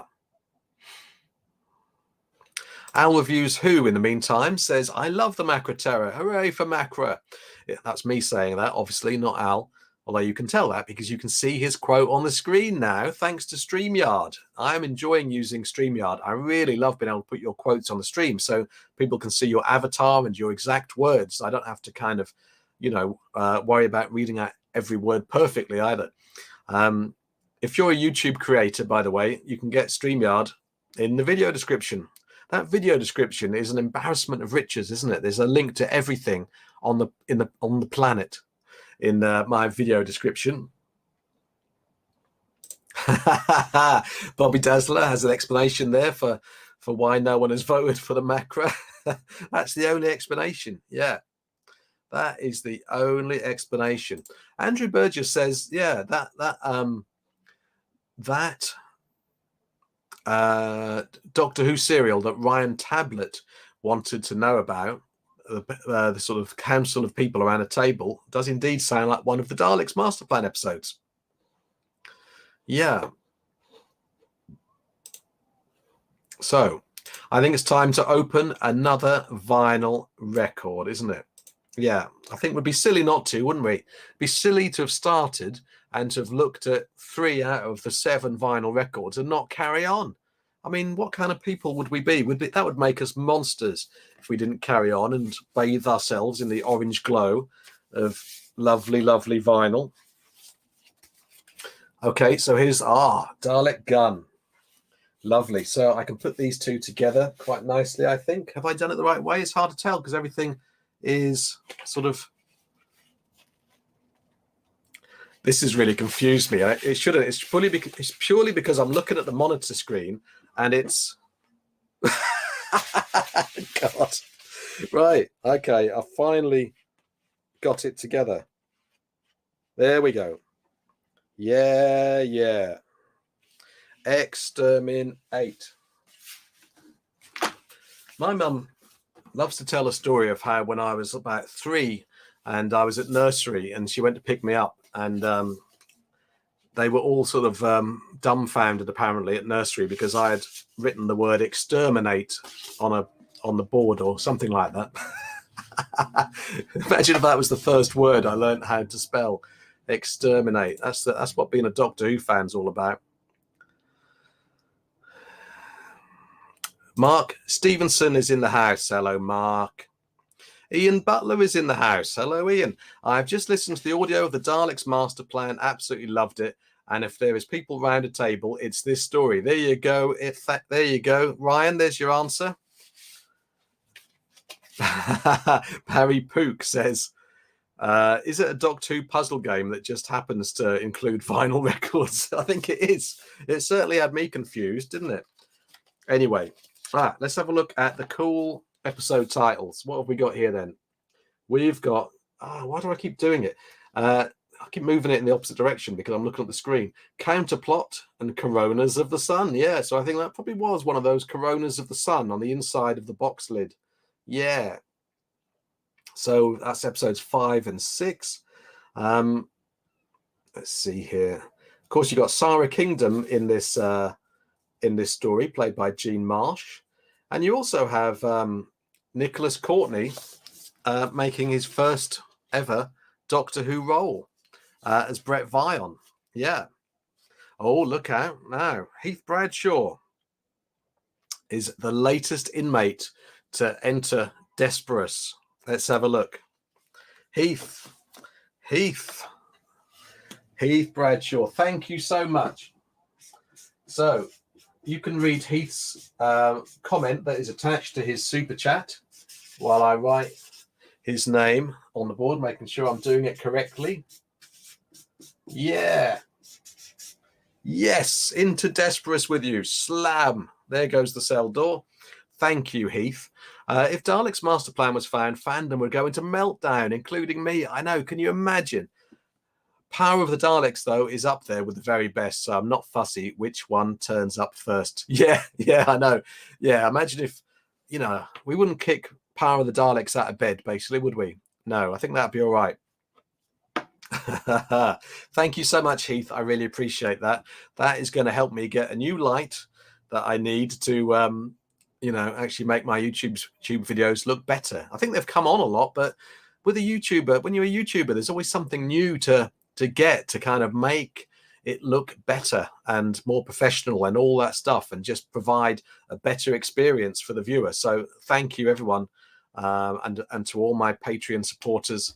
Al Reviews Who, in the meantime, says, I love the Macra Terror. Hooray for Macra. Yeah, that's me saying that, obviously, not Al. Although you can tell that because you can see his quote on the screen now, thanks to StreamYard. I'm enjoying using StreamYard. I really love being able to put your quotes on the stream so people can see your avatar and your exact words. I don't have to kind of, you know, worry about reading out every word perfectly either. If you're a YouTube creator, by the way, you can get StreamYard in the video description. That video description is an embarrassment of riches, isn't it? There's a link to everything on the planet in my video description. Bobby Dazzler has an explanation there for why no one has voted for the Macra. That's the only explanation. Yeah, that is the only explanation. Andrew Burgess says, yeah, that Doctor Who serial that Ryan Tablet wanted to know about, the sort of council of people around a table, does indeed sound like one of the Daleks Master Plan episodes. Yeah. So I think it's time to open another vinyl record, isn't it? Yeah, I think we'd be silly not to, wouldn't we? It'd be silly to have started and to have looked at 3 out of the 7 vinyl records and not carry on. I mean, what kind of people would we be? That would make us monsters if we didn't carry on and bathe ourselves in the orange glow of lovely, lovely vinyl. Okay, so here's Dalek Gun. Lovely. So I can put these two together quite nicely, I think. Have I done it the right way? It's hard to tell because everything is sort of... This has really confused me. It shouldn't. It's purely because I'm looking at the monitor screen and it's... God. Right. Okay. I finally got it together. There we go. Yeah. Exterminate. My mum loves to tell a story of how when I was about 3 and I was at nursery and she went to pick me up, and they were all sort of dumbfounded apparently at nursery because I had written the word exterminate on the board or something like that. Imagine if that was the first word I learned how to spell. Exterminate. That's what being a Doctor Who fan's all about. Mark Stevenson is in the house. Hello, Mark. Ian Butler is in the house. Hello, Ian. I've just listened to the audio of the Daleks Master Plan. Absolutely loved it. And if there is people round a table, it's this story. There you go. There you go. Ryan, there's your answer. Barry Pook says, is it a Doctor Who puzzle game that just happens to include vinyl records? I think it is. It certainly had me confused, didn't it? Anyway, let's have a look at the cool episode titles. What have we got here then? We've got... why do I keep doing it? I keep moving it in the opposite direction because I'm looking at the screen. Counterplot and Coronas of the Sun. Yeah, so I think that probably was one of those Coronas of the Sun on the inside of the box lid. Yeah. So that's episodes 5 and 6. Let's see here. Of course, you got Sarah Kingdom in this story, played by Jean Marsh, and you also have Nicholas Courtney making his first ever Doctor Who role as Brett Vion. Yeah. Oh, look out now! Heath Bradshaw is the latest inmate to enter Desperous. Let's have a look. Heath Bradshaw, thank you so much. So you can read Heath's comment that is attached to his super chat while I write his name on the board, making sure I'm doing it correctly. Yeah. Yes, into Desperous with you. Slam. There goes the cell door. Thank you, Heath. If Daleks' master plan was found, fandom would go into meltdown, including me. I know. Can you imagine? Power of the Daleks, though, is up there with the very best, so I'm not fussy which one turns up first. Yeah, I know. Yeah, imagine if, we wouldn't kick Power of the Daleks out of bed, basically, would we? No, I think that'd be all right. Thank you so much, Heath. I really appreciate that. That is going to help me get a new light that I need to, actually make my YouTube videos look better. I think they've come on a lot, but with a YouTuber, when you're a YouTuber, there's always something new to get to kind of make it look better and more professional and all that stuff, and just provide a better experience for the viewer. So thank you, everyone, and to all my Patreon supporters.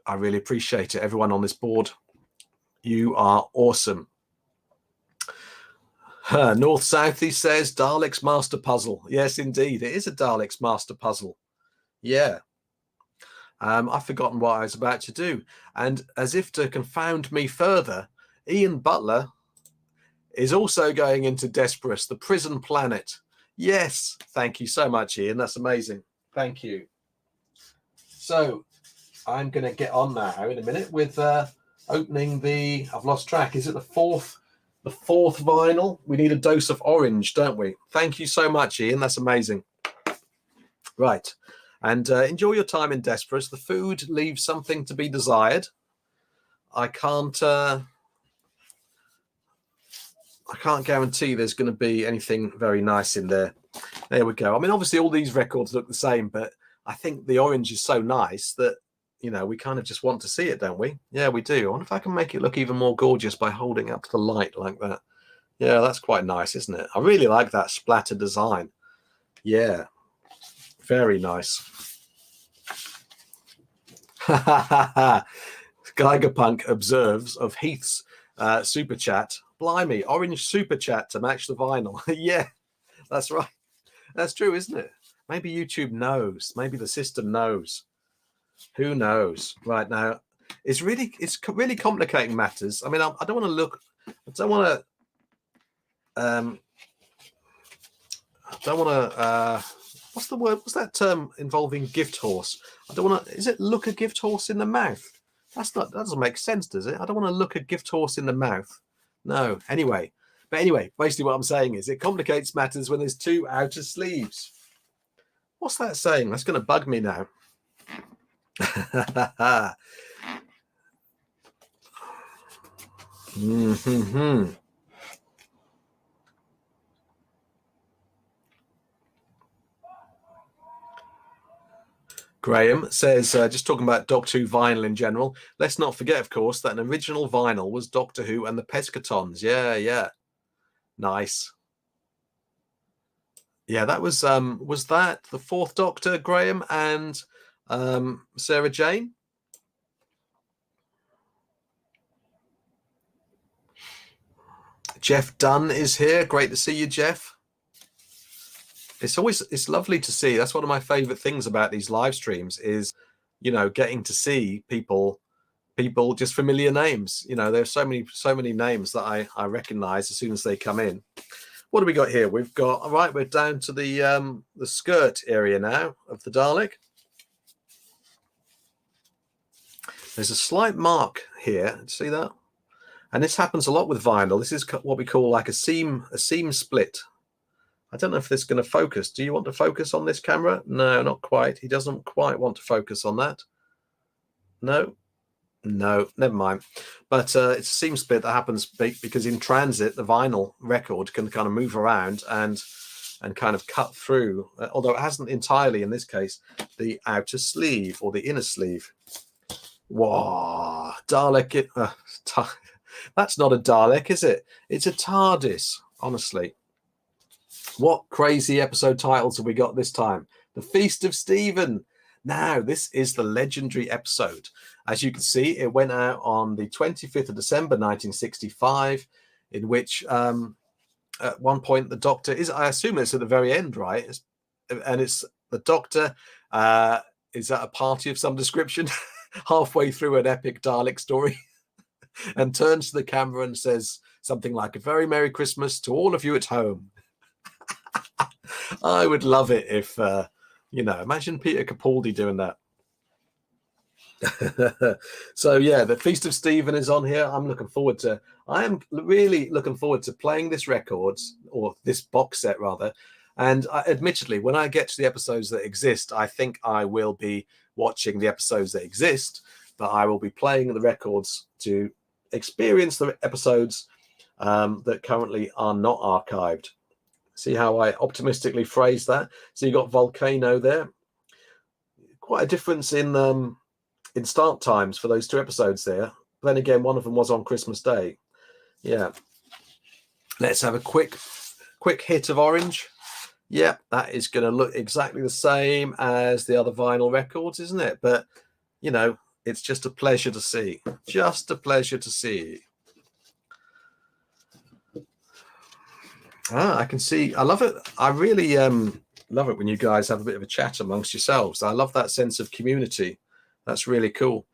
I really appreciate it. Everyone on this board, you are awesome. North South, he says, Daleks Master Puzzle. Yes, indeed. It is a Daleks Master Puzzle. Yeah. I've forgotten what I was about to do. And as if to confound me further, Ian Butler is also going into Desperous, the prison planet. Yes. Thank you so much, Ian. That's amazing. Thank you. So I'm going to get on now in a minute with opening the, I've lost track. Is it the fourth vinyl? We need a dose of orange, don't we? Thank you so much, Ian. That's amazing. Right. And enjoy your time in Desperous. The food leaves something to be desired. I can't guarantee there's going to be anything very nice in there. There we go. I mean, obviously all these records look the same, but I think the orange is so nice that, we kind of just want to see it, don't we? Yeah, we do. I wonder if I can make it look even more gorgeous by holding up to the light like that. Yeah, that's quite nice, isn't it? I really like that splatter design. Yeah, very nice. Geigerpunk observes of Heath's super chat. Blimey, orange super chat to match the vinyl. Yeah, that's right. That's true, isn't it? Maybe YouTube knows. Maybe the system knows. Who knows? Right now, it's really complicating matters. I mean, I don't want to look. I don't want to. What's the word? What's that term involving gift horse? I don't want to. Is it look a gift horse in the mouth? That doesn't make sense, does it? I don't want to look a gift horse in the mouth. No. Anyway, basically what I'm saying is it complicates matters when there's two outer sleeves. What's that saying? That's going to bug me now. Graham says, just talking about Doctor Who vinyl in general, let's not forget, of course, that an original vinyl was Doctor Who and the Pescatons. Yeah. Nice. Yeah, that was that the Fourth Doctor, Graham, and Sarah Jane? Jeff Dunn is here. Great to see you, Jeff. It's lovely to see. That's one of my favorite things about these live streams is, getting to see people just familiar names. There's so many names that I recognize as soon as they come in. What do we got here? We've got, all right, we're down to the skirt area now of the Dalek. There's a slight mark here. See that? And this happens a lot with vinyl. This is what we call like a seam split. I don't know if this is going to focus. Do you want to focus on this camera? No, not quite. He doesn't quite want to focus on that. No, never mind. But it's a seam split that happens because in transit, the vinyl record can kind of move around and kind of cut through, although it hasn't entirely in this case, the outer sleeve or the inner sleeve. Wow, Dalek. That's not a Dalek, is it? It's a TARDIS, honestly. What crazy episode titles have we got this time? The Feast of Stephen. Now, this is the legendary episode. As you can see, it went out on the 25th of December, 1965, in which at one point the Doctor is, I assume it's at the very end, right? And it's the Doctor is at a party of some description, halfway through an epic Dalek story, and turns to the camera and says something like, "A very Merry Christmas to all of you at home." I would love it if, imagine Peter Capaldi doing that. So yeah, the Feast of Stephen is on here. I am really looking forward to playing this records, or this box set rather. And admittedly, when I get to the episodes that exist, I think I will be watching the episodes that exist, but I will be playing the records to experience the episodes that currently are not archived. See how I optimistically phrase that? So you got Volcano there. Quite a difference in start times for those two episodes there. But then again, one of them was on Christmas Day. Yeah. Let's have a quick hit of orange. Yep, that is going to look exactly the same as the other vinyl records, isn't it? But, it's just a pleasure to see. Just a pleasure to see. I can see. I love it. I really love it when you guys have a bit of a chat amongst yourselves. I love that sense of community. That's really cool.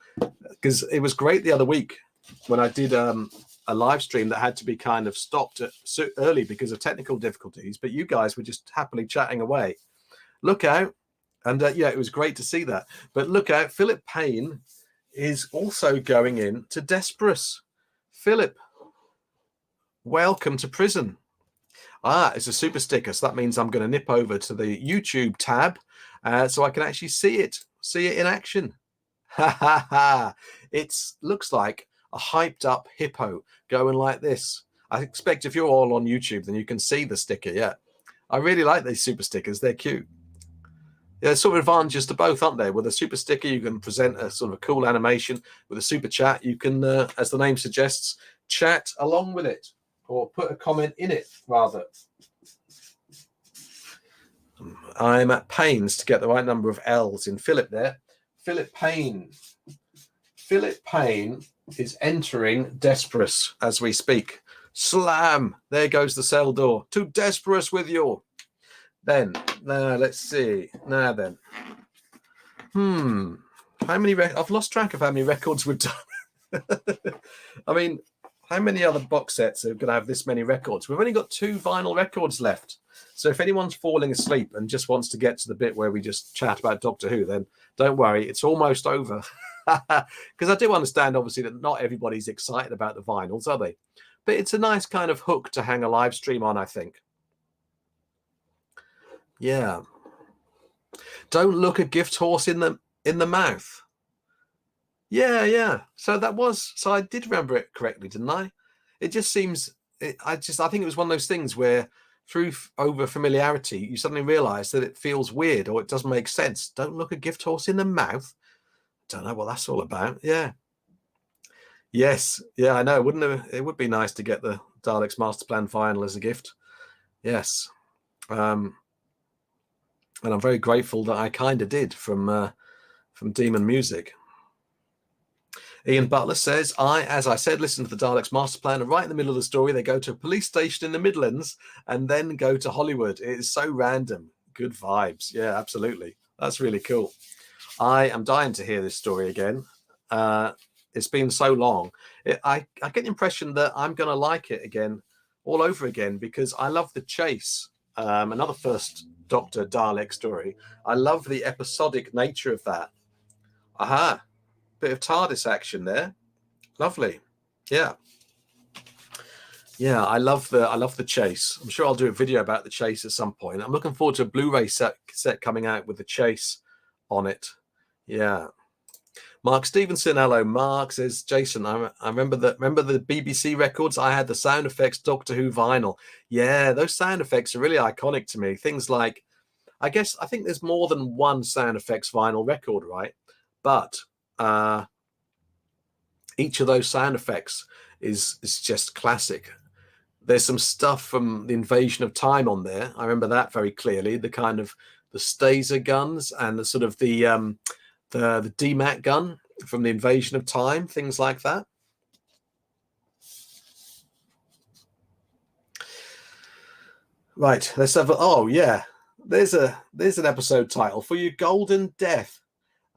Because it was great the other week when I did a live stream that had to be kind of stopped so early because of technical difficulties. But you guys were just happily chatting away. Look out. And it was great to see that. But look out. Philip Payne is also going in to Desperous. Philip, welcome to prison. It's a super sticker, so that means I'm going to nip over to the YouTube tab so I can actually see it in action. It looks like a hyped up hippo going like this. I expect if you're all on YouTube, then you can see the sticker. Yeah, I really like these super stickers. They're cute. Yeah, there's sort of advantages to both, aren't there? With a super sticker, you can present a sort of a cool animation. With a super chat, you can, as the name suggests, chat along with it. Or put a comment in it, rather. I'm at pains to get the right number of L's in Philip there. Philip Payne. Philip Payne is entering Desperous as we speak. Slam! There goes the cell door. To Desperous with you. Then, let's see. Now then. How many? I've lost track of how many records we've done. I mean, how many other box sets are going to have this many records? We've only got 2 vinyl records left. So if anyone's falling asleep and just wants to get to the bit where we just chat about Doctor Who, then don't worry, it's almost over. Because I do understand, obviously, that not everybody's excited about the vinyls, are they? But it's a nice kind of hook to hang a live stream on, I think. Yeah. Don't look a gift horse in the mouth. Yeah. So I did remember it correctly, didn't I? It just seems, I think it was one of those things where through over familiarity, you suddenly realize that it feels weird or it doesn't make sense. Don't look a gift horse in the mouth. Don't know what that's all about. Yeah. Yes. Yeah, I know. It would be nice to get the Daleks Master Plan vinyl as a gift. Yes. And I'm very grateful that I kind of did from Demon Music. Ian Butler says, as I said, listen to the Daleks Master Plan, and right in the middle of the story, they go to a police station in the Midlands and then go to Hollywood. It is so random. Good vibes. Yeah, absolutely. That's really cool. I am dying to hear this story again. It's been so long. I get the impression that I'm going to like it again, all over again, because I love the chase. Another first Doctor Dalek story. I love the episodic nature of that. Aha. Bit of TARDIS action there. Lovely. Yeah. Yeah, I love the chase. I'm sure I'll do a video about the chase at some point. I'm looking forward to a Blu-ray set coming out with the chase on it. Yeah. Mark Stevenson, hello. Mark says, Jason, I remember the BBC records. I had the sound effects Doctor Who vinyl. Yeah, those sound effects are really iconic to me. Things like, I think there's more than one sound effects vinyl record, right? But each of those sound effects is just classic. There's some stuff from the Invasion of Time on there. I remember that very clearly. The kind of the Staser guns and the sort of the DMAC gun from the Invasion of Time, things like that. Right, let's have a, oh yeah, there's an episode title for you: Golden Death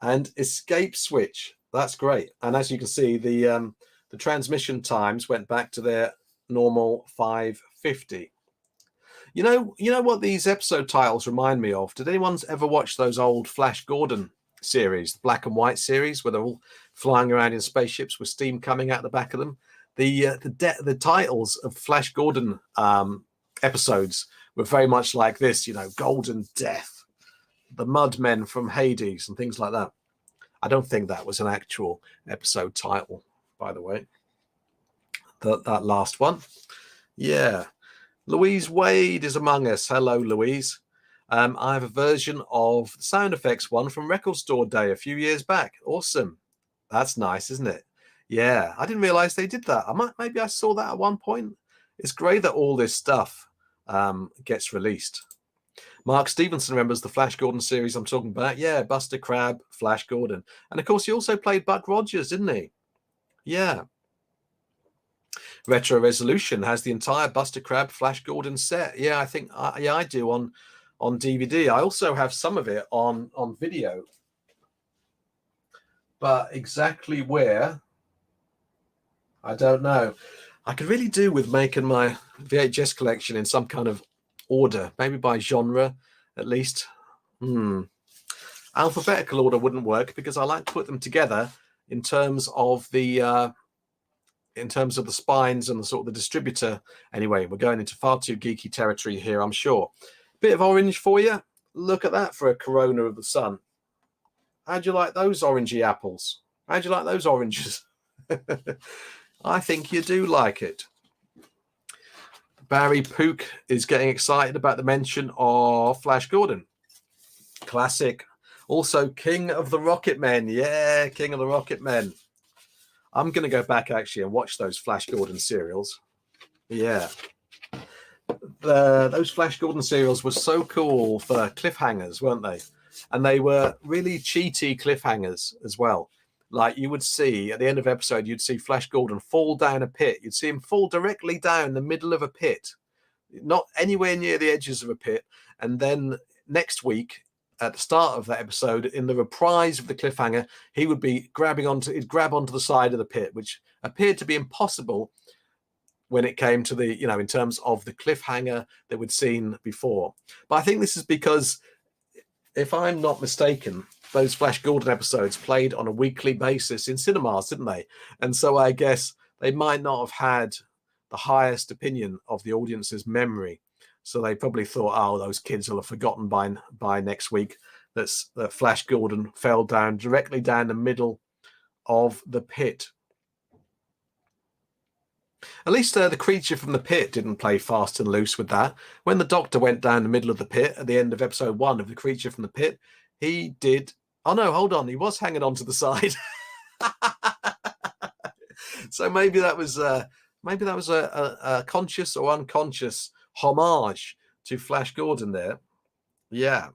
and Escape Switch. That's great. And as you can see, the transmission times went back to their normal 5:50. You know what these episode titles remind me of? Did anyone ever watch those old Flash Gordon series, the black and white series, where they're all flying around in spaceships with steam coming out the back of them? The titles of Flash Gordon episodes were very much like this, you know, Golden Death, the Mudmen from Hades, and things like that. I don't think that was an actual episode title, by the way. That last one. Yeah. Louise Wade is among us. Hello, Louise. I have a version of the sound effects one from Record Store Day a few years back. Awesome. That's nice, isn't it? Yeah, I didn't realize they did that. Maybe I saw that at one point. It's great that all this stuff gets released. Mark Stevenson remembers the Flash Gordon series I'm talking about. Yeah, Buster Crabbe, Flash Gordon. And of course, he also played Buck Rogers, didn't he? Yeah. Retro Resolution has the entire Buster Crabbe Flash Gordon set. Yeah, I think I do on DVD. I also have some of it on video. But exactly where, I don't know. I could really do with making my VHS collection in some kind of order, maybe by genre at least. Alphabetical order wouldn't work because I like to put them together in terms of the spines and the sort of the distributor. Anyway, we're going into far too geeky territory here, I'm sure. Bit of orange for you. Look at that for a corona of the sun. How'd you like those orangey apples? How'd you like those oranges? I think you do like it. Barry Pook is getting excited about the mention of Flash Gordon. Classic. Also, King of the Rocket Men. Yeah, King of the Rocket Men. I'm going to go back actually and watch those Flash Gordon serials. Yeah. Those Flash Gordon serials were so cool for cliffhangers, weren't they? And they were really cheaty cliffhangers as well. Like you would see at the end of episode, you'd see Flash Gordon fall down a pit. You'd see him fall directly down the middle of a pit, not anywhere near the edges of a pit. And then next week, at the start of that episode, in the reprise of the cliffhanger, he would be grab onto the side of the pit, which appeared to be impossible when it came to the, in terms of the cliffhanger that we'd seen before. But I think this is because, if I'm not mistaken, those Flash Gordon episodes played on a weekly basis in cinemas, didn't they? And so I guess they might not have had the highest opinion of the audience's memory. So they probably thought, oh, those kids will have forgotten by next week that Flash Gordon fell down directly down the middle of the pit. At least the creature from the pit didn't play fast and loose with that. When the Doctor went down the middle of the pit at the end of episode 1 of the creature from the pit, he did. Oh no, hold on. He was hanging on to the side. So maybe that was a conscious or unconscious homage to Flash Gordon there. Yeah.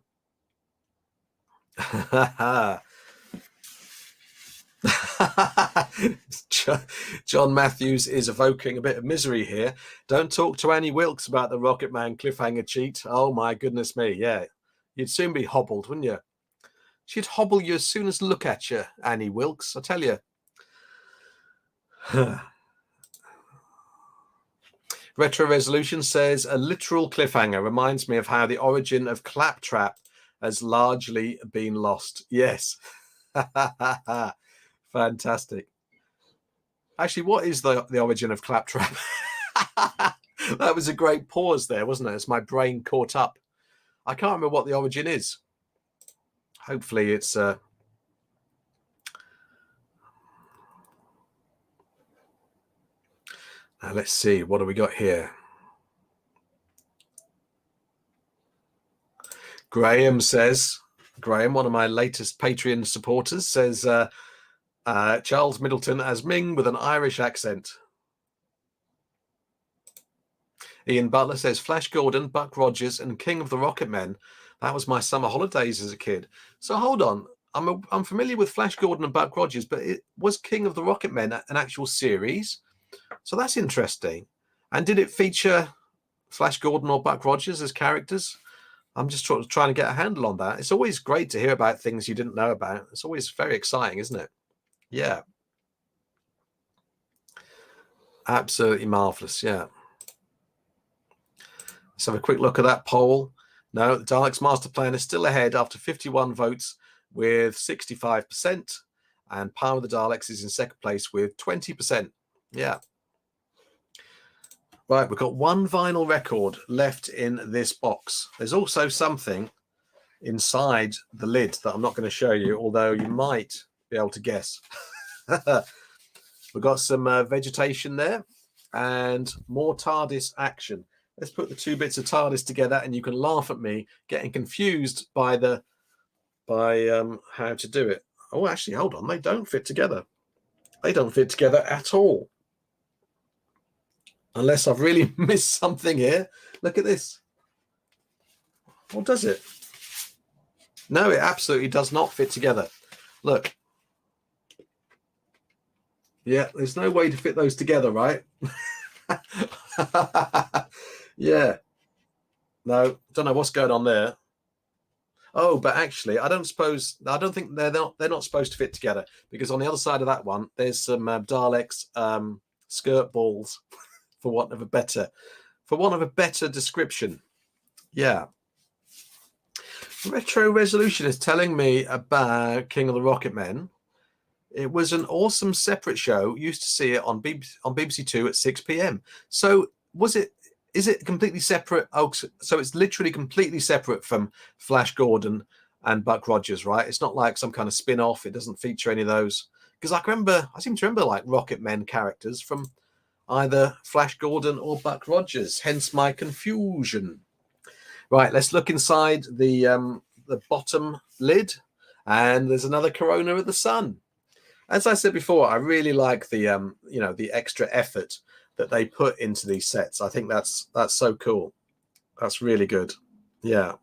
John Matthews is evoking a bit of misery here. Don't talk to Annie Wilkes about the Rocket Man cliffhanger cheat. Oh my goodness me. Yeah. You'd soon be hobbled, wouldn't you? She'd hobble you as soon as look at you, Annie Wilkes, I tell you. Retro Resolution says a literal cliffhanger reminds me of how the origin of Claptrap has largely been lost. Yes. Fantastic. Actually, what is the origin of Claptrap? That was a great pause there, wasn't it? As my brain caught up. I can't remember what the origin is. Hopefully it's now let's see, what do we got here? Graham says, Graham, one of my latest Patreon supporters, says Charles Middleton as Ming with an Irish accent. Ian Butler says Flash Gordon, Buck Rogers, and King of the Rocket Men. That was my summer holidays as a kid. So hold on, I'm familiar with Flash Gordon and Buck Rogers, but it was King of the Rocket Men an actual series? So that's interesting. And did it feature Flash Gordon or Buck Rogers as characters? I'm just trying to get a handle on that. It's always great to hear about things you didn't know about. It's always very exciting, isn't it? Yeah. Absolutely marvelous. Yeah. Let's have a quick look at that poll. No, the Daleks master plan is still ahead after 51 votes with 65%. And Power of the Daleks is in second place with 20%. Yeah. Right, we've got one vinyl record left in this box. There's also something inside the lid that I'm not going to show you, although you might be able to guess. We've got some vegetation there and more TARDIS action. Let's put the two bits of TARDIS together, and you can laugh at me getting confused by how to do it. Oh, actually, hold on. They don't fit together. They don't fit together at all. Unless I've really missed something here. Look at this. What does it? No, it absolutely does not fit together. Look. Yeah, there's no way to fit those together, right? Yeah. No, don't know what's going on there. Oh, but actually, I don't think they're not supposed to fit together, because on the other side of that one, there's some Daleks skirt balls, for want of a better description. Yeah. Retro Resolution is telling me about King of the Rocket Men. It was an awesome separate show. Used to see it on BBC Two at 6 p.m. So is it completely separate? Oh, so it's literally completely separate from Flash Gordon and Buck Rogers, right? It's not like some kind of spin-off. It doesn't feature any of those. Because I seem to remember like Rocket Men characters from either Flash Gordon or Buck Rogers, hence my confusion. Right, let's look inside the bottom lid, and there's another Corona of the Sun. As I said before, I really like the the extra effort that they put into these sets. I think that's so cool. That's really good. Yeah.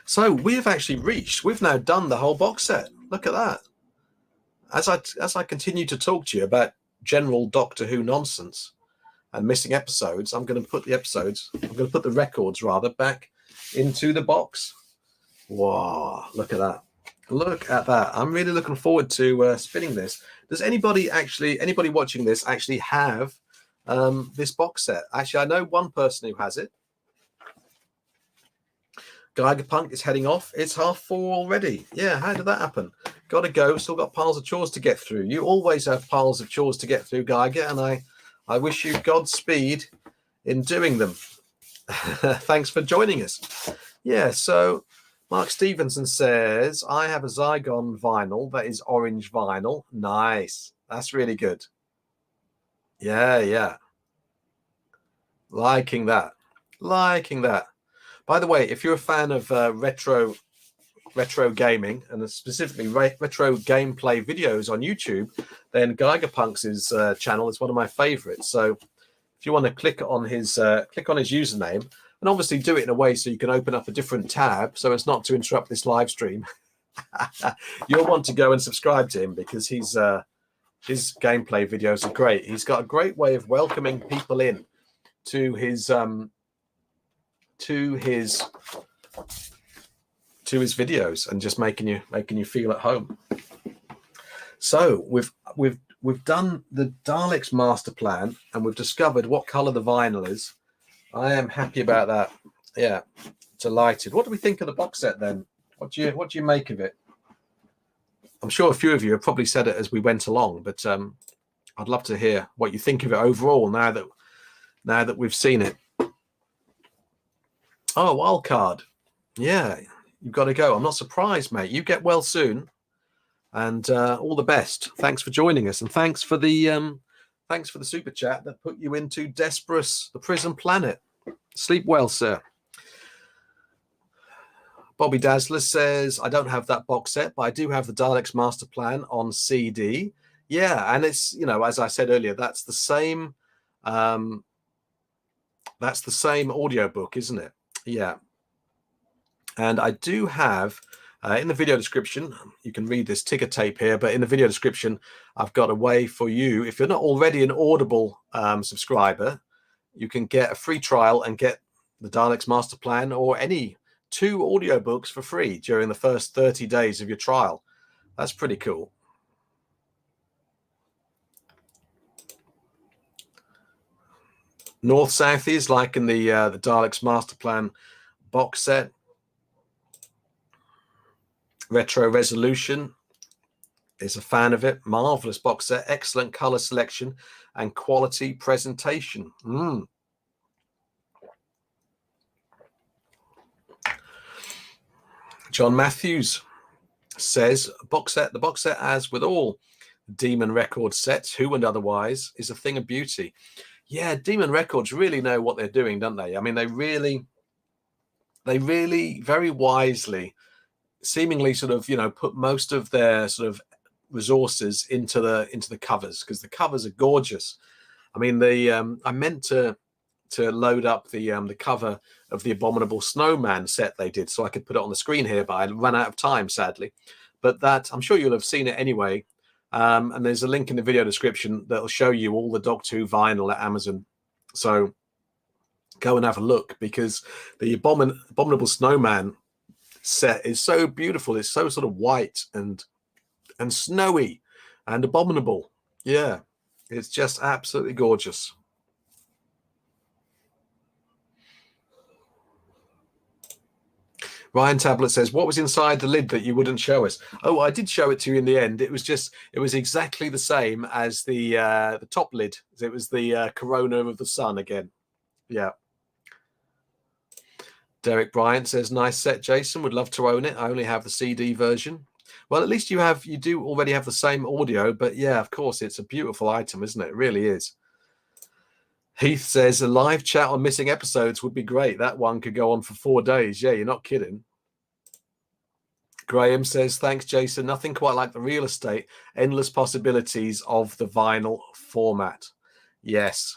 So we've now done the whole box set. Look at that. As I continue to talk to you about general Doctor Who nonsense and missing episodes, I'm going to put the records rather back into the box. Wow, look at that. Look at that. I'm really looking forward to spinning this. Does anybody watching this actually have this box set? Actually, I know one person who has it. Geigerpunk is heading off. It's 4:30 already. Yeah, how did that happen? Got to go. Still got piles of chores to get through. You always have piles of chores to get through, Geiger, and I wish you Godspeed in doing them. Thanks for joining us. Yeah, so Mark Stevenson says, I have a Zygon vinyl that is orange vinyl. Nice. That's really good. Yeah. Liking that. By the way, if you're a fan of retro gaming, and specifically retro gameplay videos on YouTube, then Geigerpunk's channel is one of my favorites. So if you want to click on his username, and obviously do it in a way so you can open up a different tab so as not to interrupt this live stream, you'll want to go and subscribe to him, because his gameplay videos are great. He's got a great way of welcoming people in to his videos and just making you feel at home. So we've done the Daleks master plan, and we've discovered what color the vinyl is. I am happy about that. Yeah, delighted. What do we think of the box set then? What do you make of it? I'm sure a few of you have probably said it as we went along, but I'd love to hear what you think of it overall now that we've seen it. Oh, wild card. Yeah, you've got to go. I'm not surprised, mate. You get well soon, and all the best. Thanks for joining us, and thanks for the super chat that put you into Desperous, the Prison Planet. Sleep well, sir. Bobby Dazzler says, I don't have that box set, but I do have the Daleks Master Plan on CD. Yeah, and it's, you know, as I said earlier, that's the same audiobook, isn't it? Yeah. And I do have in the video description, you can read this ticker tape here, but in the video description, I've got a way for you. If you're not already an Audible subscriber, you can get a free trial and get the Daleks Master Plan or any 2 audiobooks for free during the first 30 days of your trial. That's pretty cool. North-South is like in the Daleks Master Plan box set. Retro Resolution is a fan of it. Marvelous box set, excellent color selection and quality presentation. John Matthews says, the box set, as with all Demon Records sets, Who and otherwise, is a thing of beauty. Yeah, Demon Records really know what they're doing, don't they? I mean, they really very wisely, seemingly sort of, you know, put most of their sort of resources into the covers, because the covers are gorgeous. I mean, I meant to load up the cover of the Abominable Snowman set they did so I could put it on the screen here, but I ran out of time, sadly. But that, I'm sure you'll have seen it anyway. And there's a link in the video description that'll show you all the Doctor Who vinyl at Amazon. So go and have a look, because the Abominable Snowman set is so beautiful. It's so sort of white and snowy and abominable. Yeah, it's just absolutely gorgeous. Ryan Tablet says, what was inside the lid that you wouldn't show us? Oh, I did show it to you in the end. It was exactly the same as the top lid. It was the Corona of the Sun again. Yeah. Derek Bryant says, nice set, Jason. Would love to own it. I only have the CD version. Well, at least you do already have the same audio, but yeah, of course, it's a beautiful item, isn't it? It really is. Heath says, a live chat on missing episodes would be great. That one could go on for 4 days. Yeah, you're not kidding. Graham says, thanks, Jason. Nothing quite like the real estate. Endless possibilities of the vinyl format. Yes.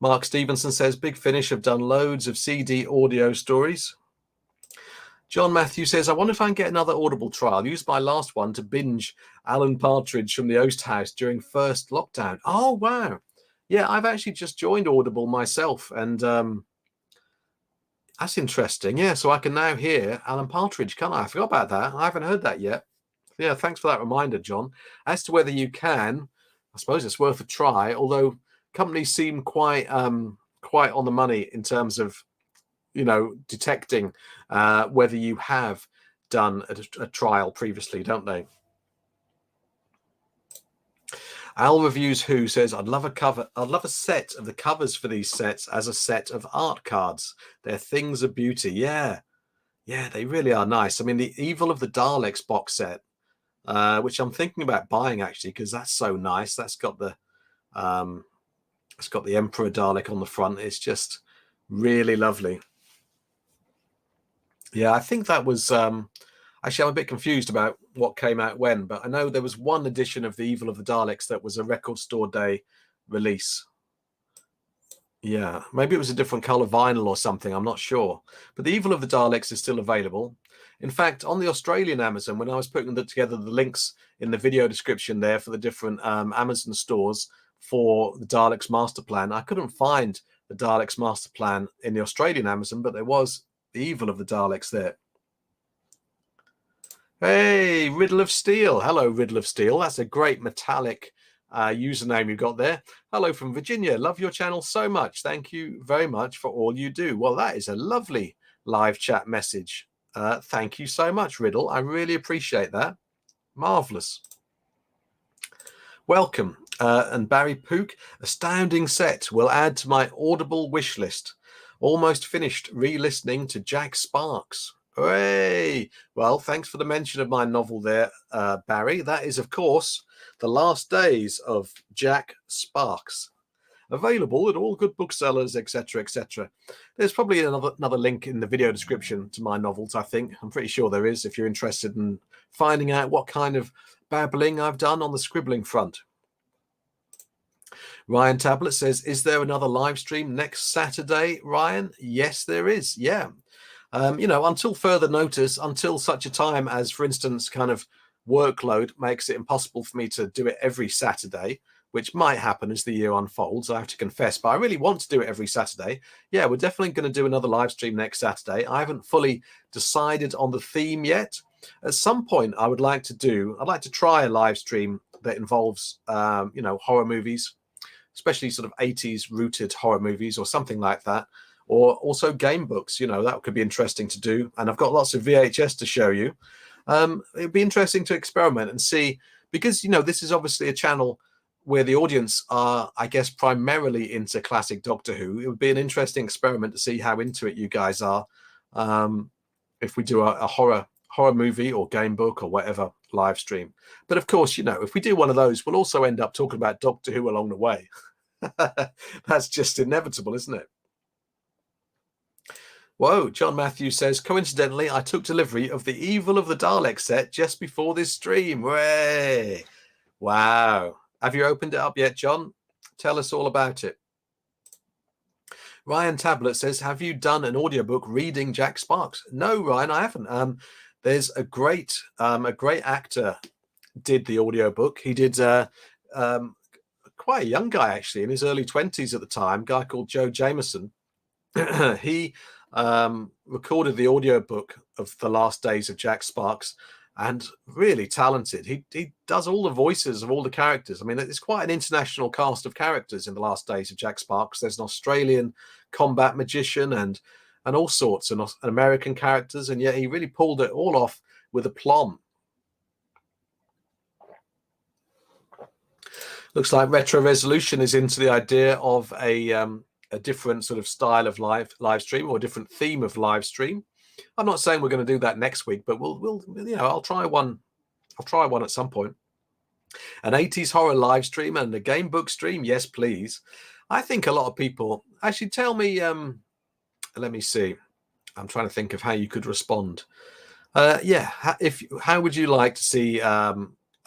Mark Stevenson says, big finish. Have done loads of CD audio stories. John Matthew says, I wonder if I can get another Audible trial. Used my last one to binge Alan Partridge from the Oast House during first lockdown. Oh, wow. Yeah, I've actually just joined Audible myself, and that's interesting. Yeah, so I can now hear Alan Partridge, can't I? I forgot about that. I haven't heard that yet. Yeah, thanks for that reminder, John. As to whether you can, I suppose it's worth a try, although companies seem quite on the money in terms of, you know, detecting whether you have done a trial previously, don't they? Al Reviews Who says, I'd love a set of the covers for these sets as a set of art cards. They're things of beauty. Yeah, they really are nice. I mean, the Evil of the Daleks box set, which I'm thinking about buying actually, because that's so nice. That's got the Emperor Dalek on the front. It's just really lovely. Yeah, I think that was actually, I'm a bit confused about what came out when, but I know there was one edition of the Evil of the Daleks that was a Record Store Day release. Yeah, maybe it was a different color vinyl or something. I'm not sure. But the Evil of the Daleks is still available. In fact, on the Australian Amazon, when I was putting together the links in the video description there for the different Amazon stores for the Daleks Master Plan, I couldn't find the Daleks Master Plan in the Australian Amazon, but there was the Evil of the Daleks there. Hey, Riddle of Steel. Hello, Riddle of Steel. That's a great metallic username you got there. Hello from Virginia. Love your channel so much. Thank you very much for all you do. Well, that is a lovely live chat message. Thank you so much, Riddle. I really appreciate that. Marvelous. Welcome. And Barry Pook, astounding set, will add to my Audible wish list. Almost finished re-listening to Jack Sparks. Hooray! Well, thanks for the mention of my novel there, Barry. That is, of course, The Last Days of Jack Sparks. Available at all good booksellers, etc., etc. There's probably another link in the video description to my novels, I think. I'm pretty sure there is, if you're interested in finding out what kind of babbling I've done on the scribbling front. Ryan Tablet says, is there another live stream next Saturday, Ryan? Yes, there is. Yeah. Until further notice, until such a time as, for instance, kind of workload makes it impossible for me to do it every Saturday, which might happen as the year unfolds, I have to confess, but I really want to do it every Saturday. Yeah, we're definitely going to do another live stream next Saturday. I haven't fully decided on the theme yet. At some point, I'd like to try a live stream that involves, horror movies, especially sort of 80s rooted horror movies or something like that, or also game books. That could be interesting to do. And I've got lots of VHS to show you. It'd be interesting to experiment and see, because, this is obviously a channel where the audience are, I guess, primarily into classic Doctor Who. It would be an interesting experiment to see how into it you guys are. If we do a horror movie or game book or whatever live stream. But of course, if we do one of those, we'll also end up talking about Doctor Who along the way. That's just inevitable, isn't it? Whoa, John Matthews says, coincidentally, I took delivery of the Evil of the Daleks set just before this stream. Hooray! Wow. Have you opened it up yet, John? Tell us all about it. Ryan Tablet says, have you done an audiobook reading Jack Sparks? No, Ryan, I haven't. There's a great actor did the audiobook. He did quite a young guy, actually, in his early 20s at the time, a guy called Joe Jameson. He recorded the audiobook of The Last Days of Jack Sparks, and really talented. He does all the voices of all the characters. I mean, it's quite an international cast of characters in The Last Days of Jack Sparks. There's an Australian combat magician and all sorts, and American characters, and yet he really pulled it all off with aplomb. Looks like Retro Resolution is into the idea of a different sort of style of live stream, or a different theme of live stream. I'm not saying we're going to do that next week, but we'll I'll try one. I'll try one at some point. An 80s horror live stream and a game book stream, yes, please. I think a lot of people actually tell me. Let me see. I'm trying to think of how you could respond. How would you like to see a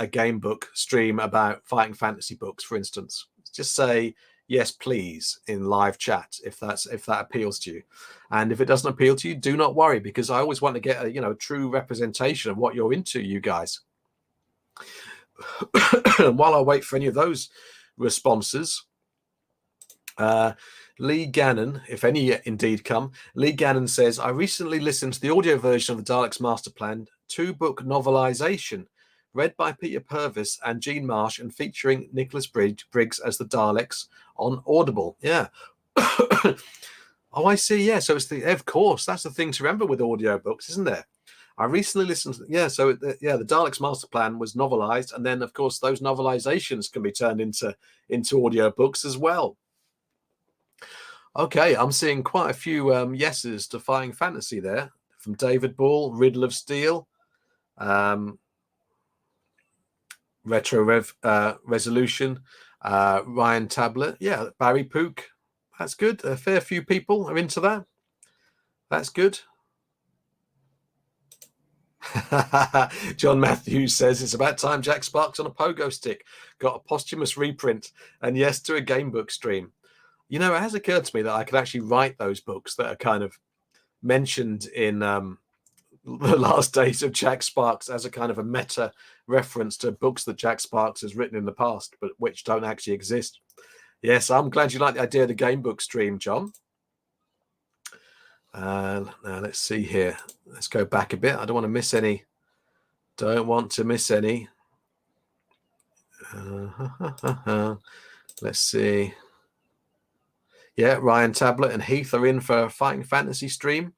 game book stream about fighting fantasy books, for instance? Just say yes, please, in live chat if that appeals to you. And if it doesn't appeal to you, do not worry, because I always want to get a true representation of what you're into, you guys. And while I wait for any of those responses, Lee Gannon, if any indeed come, Lee Gannon says, I recently listened to the audio version of the Daleks Master Plan 2-book novelization, read by Peter Purvis and Gene Marsh and featuring Nicholas Briggs as the Daleks on Audible. Yeah. Oh, I see. Yeah. So it's of course, that's the thing to remember with audiobooks, isn't there? I recently listened to, the Daleks Master Plan was novelized. And then, of course, those novelizations can be turned into audiobooks as well. Okay. I'm seeing quite a few yeses to Fighting Fantasy there from David Ball, Riddle of Steel, Retro Resolution, Ryan Tablet. Yeah, Barry Pook. That's good. A fair few people are into that. That's good. John Matthews says it's about time Jack Sparks on a pogo stick got a posthumous reprint, and yes to a game book stream. It has occurred to me that I could actually write those books that are kind of mentioned in The Last Days of Jack Sparks as a kind of a meta reference to books that Jack Sparks has written in the past, but which don't actually exist. Yes, I'm glad you like the idea of the game book stream, John. Now let's see here. Let's go back a bit. I don't want to miss any. Let's see. Yeah, Ryan Tablet and Heath are in for a Fighting Fantasy stream.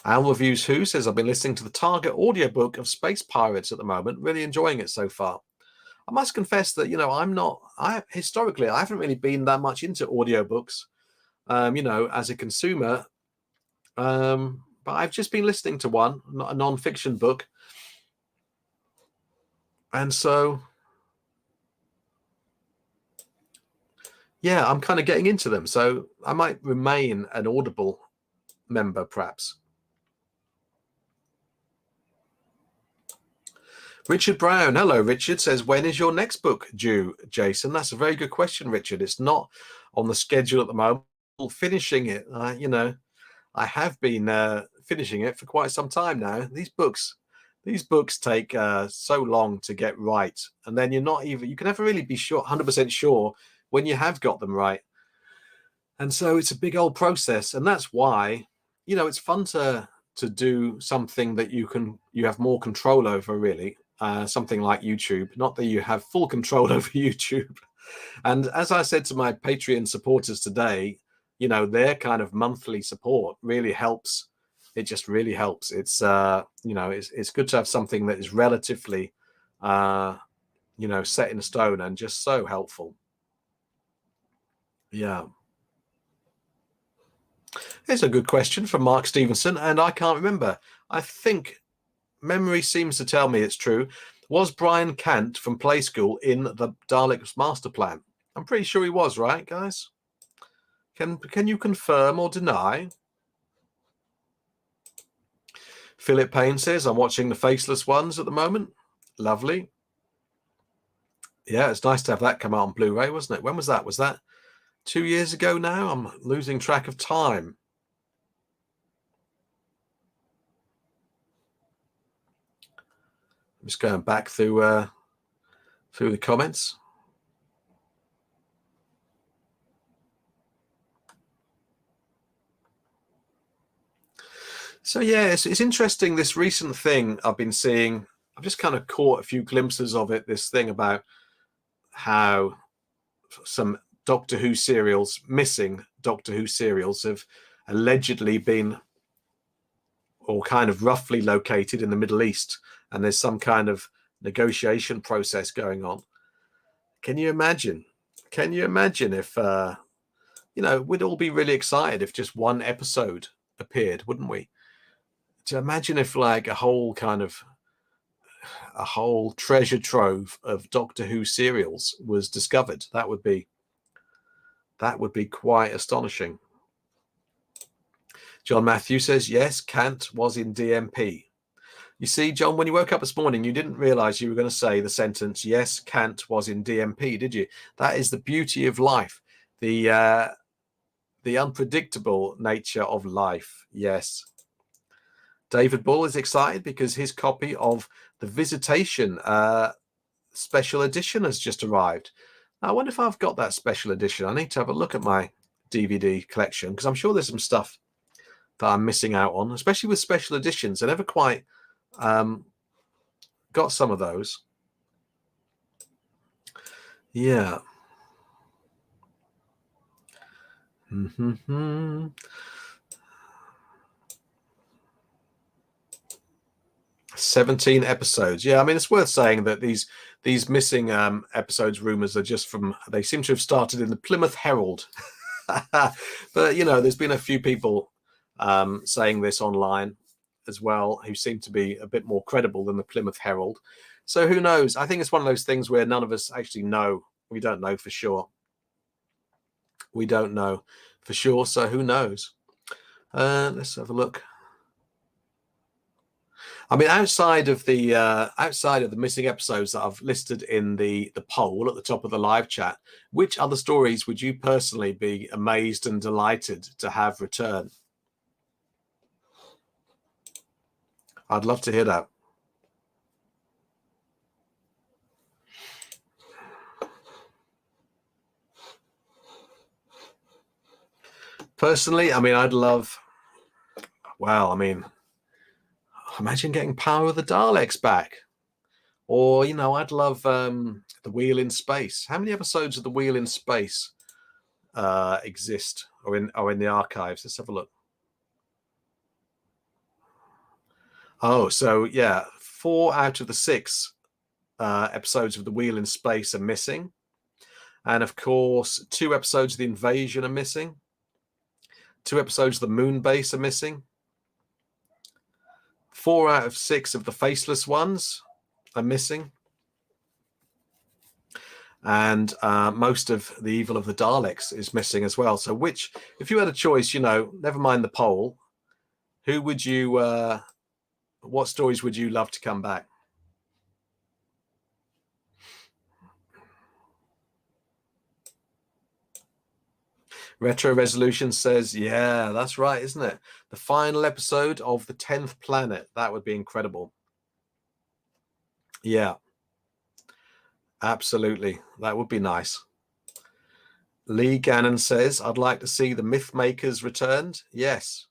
Al Reviews Who says, I've been listening to the Target audiobook of Space Pirates at the moment, really enjoying it so far. I must confess that, historically, I haven't really been that much into audiobooks, as a consumer. But I've just been listening to one, a non-fiction book. And so, yeah, I'm kind of getting into them. So I might remain an Audible member, perhaps. Richard Brown, hello, Richard, says, when is your next book due, Jason? That's a very good question, Richard. It's not on the schedule at the moment. Finishing it, I have been finishing it for quite some time now. These books take so long to get right, and then you can never really be sure, 100% sure when you have got them right. And so it's a big old process, and that's why, it's fun to do something that you have more control over, really. Something like YouTube, not that you have full control over YouTube. And as I said to my Patreon supporters today, their kind of monthly support really helps. It just really helps. It's it's good to have something that is relatively set in stone and just so helpful. Yeah. Here's a good question from Mark Stevenson, and I can't remember. I think memory seems to tell me it's true. Was Brian Cant from Play School in the Daleks master plan? I'm pretty sure he was, right, guys? Can you confirm or deny? Philip Payne says, I'm watching The Faceless Ones at the moment. Lovely. Yeah, it's nice to have that come out on Blu-ray, wasn't it? When was that? Was that 2 years ago now? I'm losing track of time. I'm just going back through the comments. So yeah, it's interesting, this recent thing I've been seeing. I've just kind of caught a few glimpses of it, this thing about how some Doctor Who serials, missing Doctor Who serials, have allegedly been, or kind of roughly located, in the Middle East, and there's some kind of negotiation process going on. Can you imagine? Can you imagine if, we'd all be really excited if just one episode appeared, wouldn't we? To imagine if like a whole treasure trove of Doctor Who serials was discovered. That would be quite astonishing. John Matthew says, yes, Kant was in DMP. You see, John, when you woke up this morning, you didn't realize you were going to say the sentence, yes, Kant was in DMP, did you? That is the beauty of life. The unpredictable nature of life. Yes. David Bull is excited because his copy of The Visitation special edition has just arrived. I wonder if I've got that special edition. I need to have a look at my DVD collection, because I'm sure there's some stuff that I'm missing out on, especially with special editions. I never quite got some of those. Yeah. 17 episodes. Yeah, I mean, it's worth saying that these missing episodes rumors are just from, they seem to have started in the Plymouth Herald. But there's been a few people saying this online as well, who seem to be a bit more credible than the Plymouth Herald. So who knows? I think it's one of those things where none of us actually know. We don't know for sure. We don't know for sure. So who knows? Let's have a look. I mean, outside of the missing episodes that I've listed in the poll at the top of the live chat, which other stories would you personally be amazed and delighted to have return? I'd love to hear that. Personally, I mean, I'd love, well, I mean, imagine getting Power of the Daleks back. Or, I'd love The Wheel in Space. How many episodes of The Wheel in Space exist or in the archives? Let's have a look. Oh, so yeah, 4 out of the 6 episodes of The Wheel in Space are missing. And of course, 2 episodes of The Invasion are missing. 2 episodes of The Moon Base are missing. 4 out of 6 of The Faceless Ones are missing. And most of The Evil of the Daleks is missing as well. So which, if you had a choice, never mind the poll, who would you, what stories would you love to come back? Retro Resolution says, yeah, that's right, isn't it? The final episode of the 10th Planet. That would be incredible. Yeah, absolutely. That would be nice. Lee Gannon says, I'd like to see the Mythmakers returned. Yes.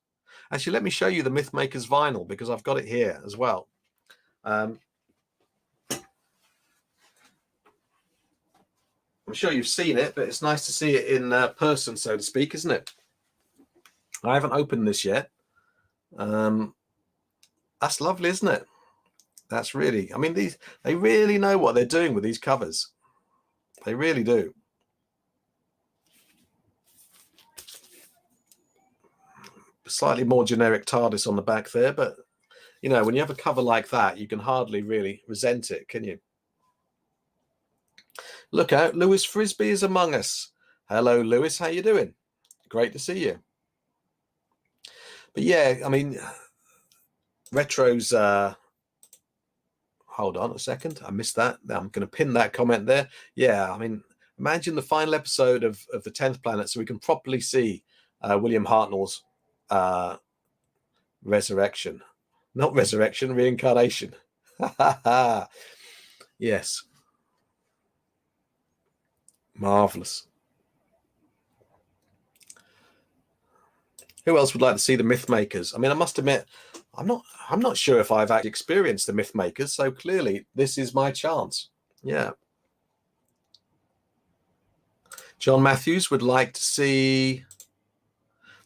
Actually, let me show you the Mythmakers vinyl because I've got it here as well. I'm sure you've seen it, but it's nice to see it in person, so to speak, isn't it? I haven't opened this yet. That's lovely, isn't it? That's really, I mean, they really know what they're doing with these covers. They really do. Slightly more generic TARDIS on the back there, but when you have a cover like that, you can hardly really resent it, can you? Look out, Lewis Frisbee is among us. Hello, Lewis, how you doing? Great to see you. But yeah, I mean, Retro's, hold on a second, I missed that. I'm going to pin that comment there. Yeah, I mean, imagine the final episode of the 10th Planet so we can properly see William Hartnell's resurrection. Not resurrection, reincarnation. Yes. Marvelous. Who else would like to see the Mythmakers? I mean, I must admit, I'm not sure if I've actually experienced the Mythmakers, so clearly this is my chance. Yeah. John Matthews would like to see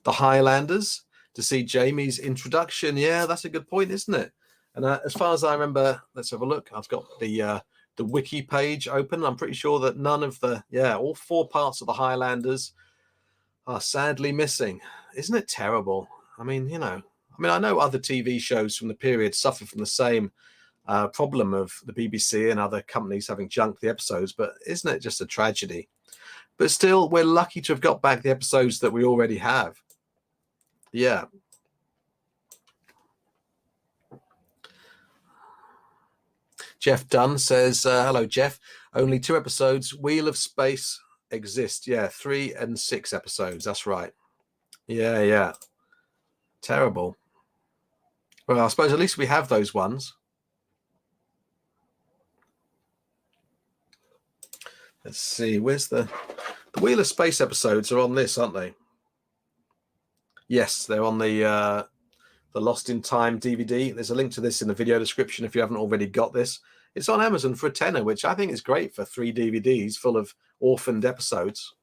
the Highlanders, to see Jamie's introduction. Yeah, that's a good point, isn't it? And as far as I remember, let's have a look. I've got the wiki page open. I'm pretty sure that none of all 4 parts of the Highlanders are sadly missing. Isn't it terrible? I mean, I know other TV shows from the period suffer from the same problem of the BBC and other companies having junked the episodes, but isn't it just a tragedy? But still, we're lucky to have got back the episodes that we already have. Yeah. Jeff Dunn says, hello, Jeff. Only 2 episodes. Wheel of Space exist. Yeah, 3 and 6 episodes. That's right. Yeah. Terrible. Well, I suppose at least we have those ones. Let's see. Where's the Wheel of Space episodes are on this, aren't they? Yes, they're on the Lost in Time DVD. There's a link to this in the video description if you haven't already got this. It's on Amazon for £10, which I think is great for 3 DVDs full of orphaned episodes.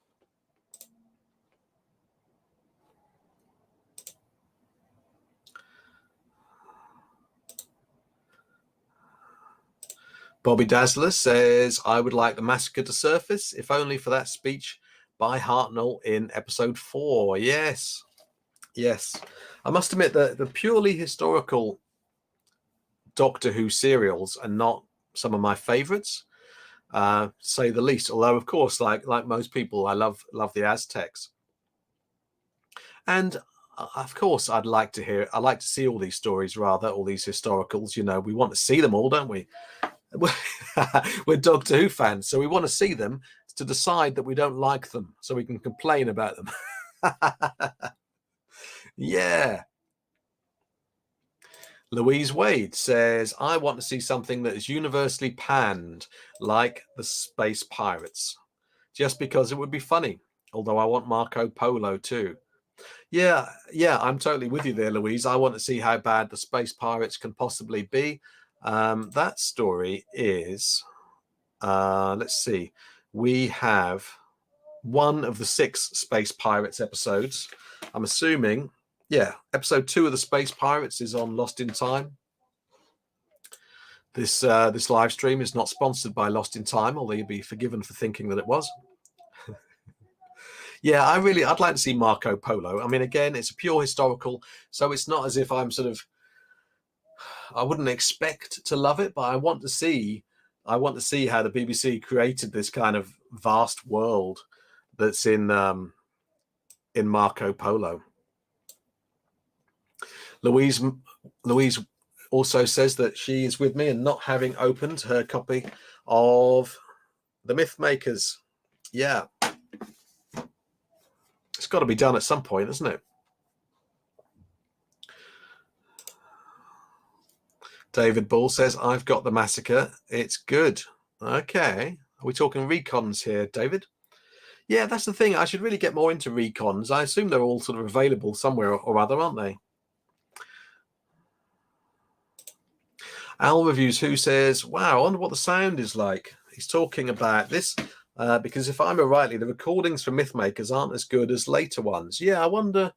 Bobby Dazzler says, I would like the massacre to surface, if only for that speech by Hartnell in episode 4. Yes. I must admit that the purely historical Doctor Who serials are not some of my favorites, say the least. Although, of course, like most people, I love the Aztecs. And of course, I'd like to see all these stories, rather, all these historicals. We want to see them all, don't we? We're Doctor Who fans, so we want to see them to decide that we don't like them, so we can complain about them. Yeah. Louise Wade says, I want to see something that is universally panned, like the Space Pirates, just because it would be funny. Although I want Marco Polo too. Yeah, I'm totally with you there, Louise. I want to see how bad the Space Pirates can possibly be. That story is, let's see, we have one of the 6 Space Pirates episodes. I'm assuming, yeah, episode 2 of the Space Pirates is on Lost in Time. This live stream is not sponsored by Lost in Time, although you'll be forgiven for thinking that it was. Yeah, I'd like to see Marco Polo. I mean, again, it's a pure historical, so it's not as if I wouldn't expect to love it, but I want to see how the BBC created this kind of vast world that's in Marco Polo. Louise also says that she is with me and not having opened her copy of The Mythmakers. Yeah. It's got to be done at some point, isn't it? David Ball says, I've got The Massacre. It's good. Okay. Are we talking recons here, David? Yeah, that's the thing. I should really get more into recons. I assume they're all sort of available somewhere or other, aren't they? Al Reviews Who says, wow, I wonder what the sound is like. He's talking about this because if I remember rightly, the recordings for Mythmakers aren't as good as later ones. Yeah, I wonder.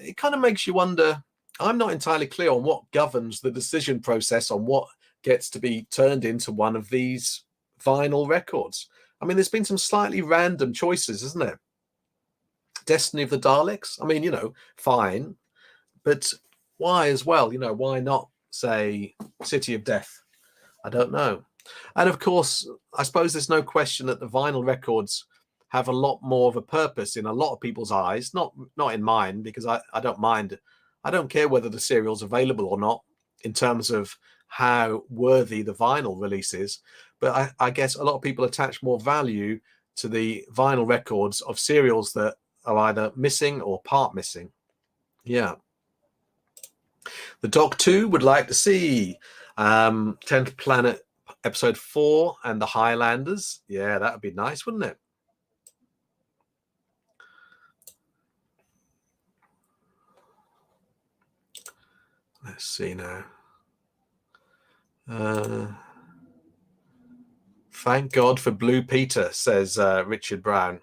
It kind of makes you wonder. I'm not entirely clear on what governs the decision process on what gets to be turned into one of these vinyl records. I mean, there's been some slightly random choices, isn't there? Destiny of the Daleks. I mean, you know, fine. But why as well? You know, why not say City of Death? I don't know. And of course, I suppose there's no question that the vinyl records have a lot more of a purpose in a lot of people's eyes, not in mine, because I don't mind. I don't care whether the serial's available or not in terms of how worthy the vinyl release is. But I guess a lot of people attach more value to the vinyl records of serials that are either missing or part missing. Yeah. The Doc 2 would like to see 10th Planet Episode 4 and the Highlanders. Yeah, that would be nice, wouldn't it? Let's see now. Thank God for Blue Peter, says Richard Brown.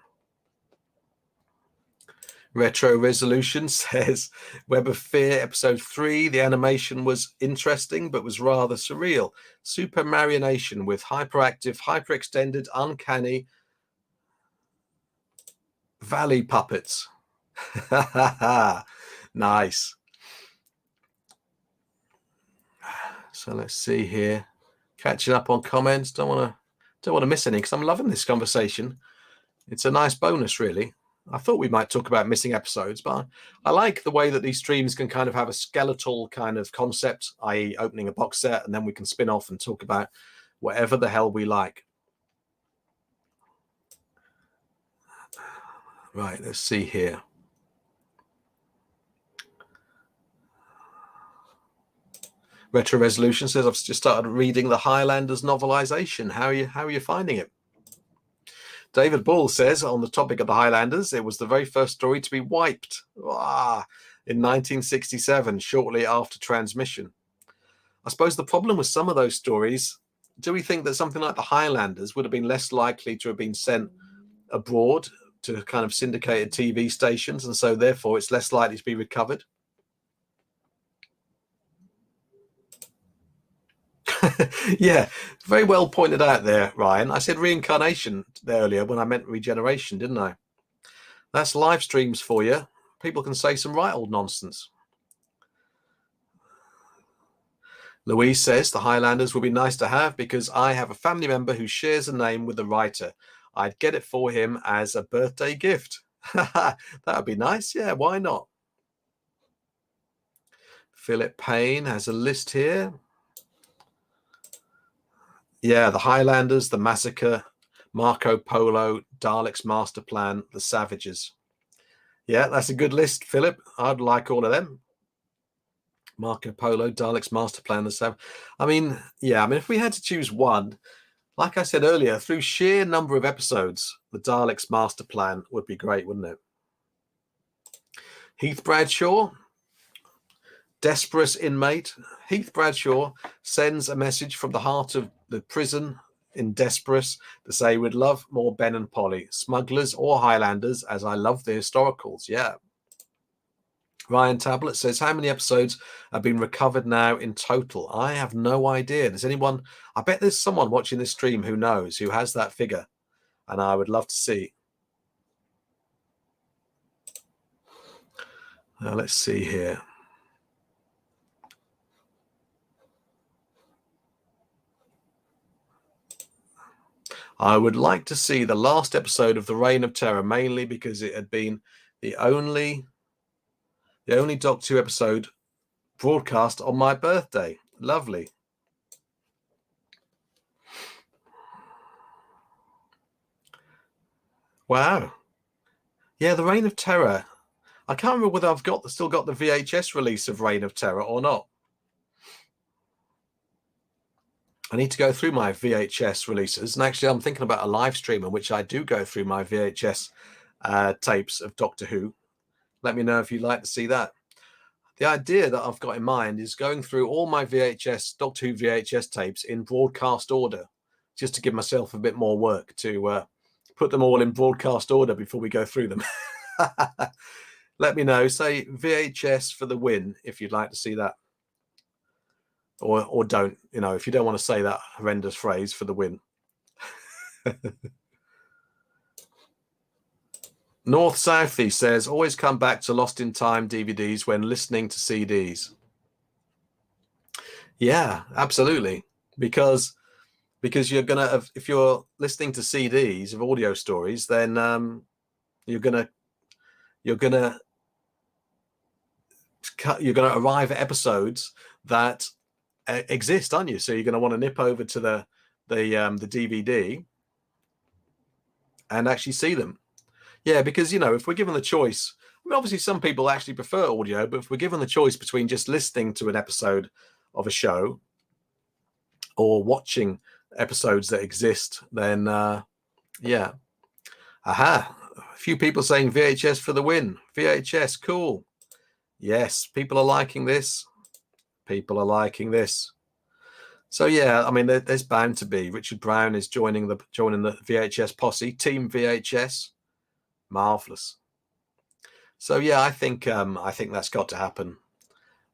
Retro Resolution says Web of Fear Episode 3, the animation was interesting but was rather surreal. Super marionation with hyperactive, hyperextended, uncanny valley puppets. Nice. So let's see here. Catching up on comments. Don't want to miss any because I'm loving this conversation. It's a nice bonus, really. I thought we might talk about missing episodes, but I like the way that these streams can kind of have a skeletal kind of concept, i.e. opening a box set, and then we can spin off and talk about whatever the hell we like. Right, let's see here. Retro Resolution says, I've just started reading the Highlanders novelization. How are you finding it? David Ball says, on the topic of the Highlanders, it was the very first story to be wiped in 1967, shortly after transmission. I suppose the problem with some of those stories, do we think that something like the Highlanders would have been less likely to have been sent abroad to kind of syndicated TV stations, and so therefore it's less likely to be recovered? Yeah, very well pointed out there, Ryan. I said reincarnation earlier when I meant regeneration, didn't I? That's live streams for you. People can say some right old nonsense. Louise says the Highlanders would be nice to have because I have a family member who shares a name with the writer. I'd get it for him as a birthday gift. That would be nice. Yeah, why not? Philip Payne has a list here. Yeah, the Highlanders, the Massacre, Marco Polo, Daleks Master Plan, the Savages. Yeah, that's a good list, Philip. I'd like all of them. Marco Polo, Daleks Master Plan, the Savages. I mean, if we had to choose one, like I said earlier, through sheer number of episodes, the Daleks Master Plan would be great, wouldn't it? Heath Bradshaw, desperate inmate. Heath Bradshaw sends a message from the heart of the prison in Desperate to say we'd love more Ben and Polly, smugglers or Highlanders, as I love the historicals. Yeah. Ryan Tablet says, how many episodes have been recovered now in total? I have no idea. Does anyone? I bet there's someone watching this stream who knows, who has that figure, and I would love to see. Let's see here. I would like to see the last episode of The Reign of Terror, mainly because it had been the only Doctor Who episode broadcast on my birthday. Lovely. Wow. Yeah, The Reign of Terror. I can't remember whether I've still got the VHS release of Reign of Terror or not. I need to go through my VHS releases. And actually, I'm thinking about a live stream in which I do go through my VHS tapes of Doctor Who. Let me know if you'd like to see that. The idea that I've got in mind is going through all my Doctor Who VHS tapes in broadcast order, just to give myself a bit more work to put them all in broadcast order before we go through them. Let me know. Say VHS for the win if you'd like to see that. Or don't, if you don't want to say that horrendous phrase, for the win. North Southie says, always come back to Lost in Time DVDs when listening to CDs. Yeah, absolutely. Because you're gonna, if you're listening to CDs of audio stories, then you're gonna arrive at episodes that exist, aren't you? So you're going to want to nip over to the DVD and actually see them. Yeah, because if we're given the choice, I mean, obviously some people actually prefer audio, but if we're given the choice between just listening to an episode of a show or watching episodes that exist, then yeah. Aha, a few people saying VHS for the win. VHS, cool. Yes, people are liking this. People are liking this. So yeah, I mean, there's bound to be. Richard Brown is joining the VHS posse, Team VHS. Marvelous. So yeah, I think that's got to happen.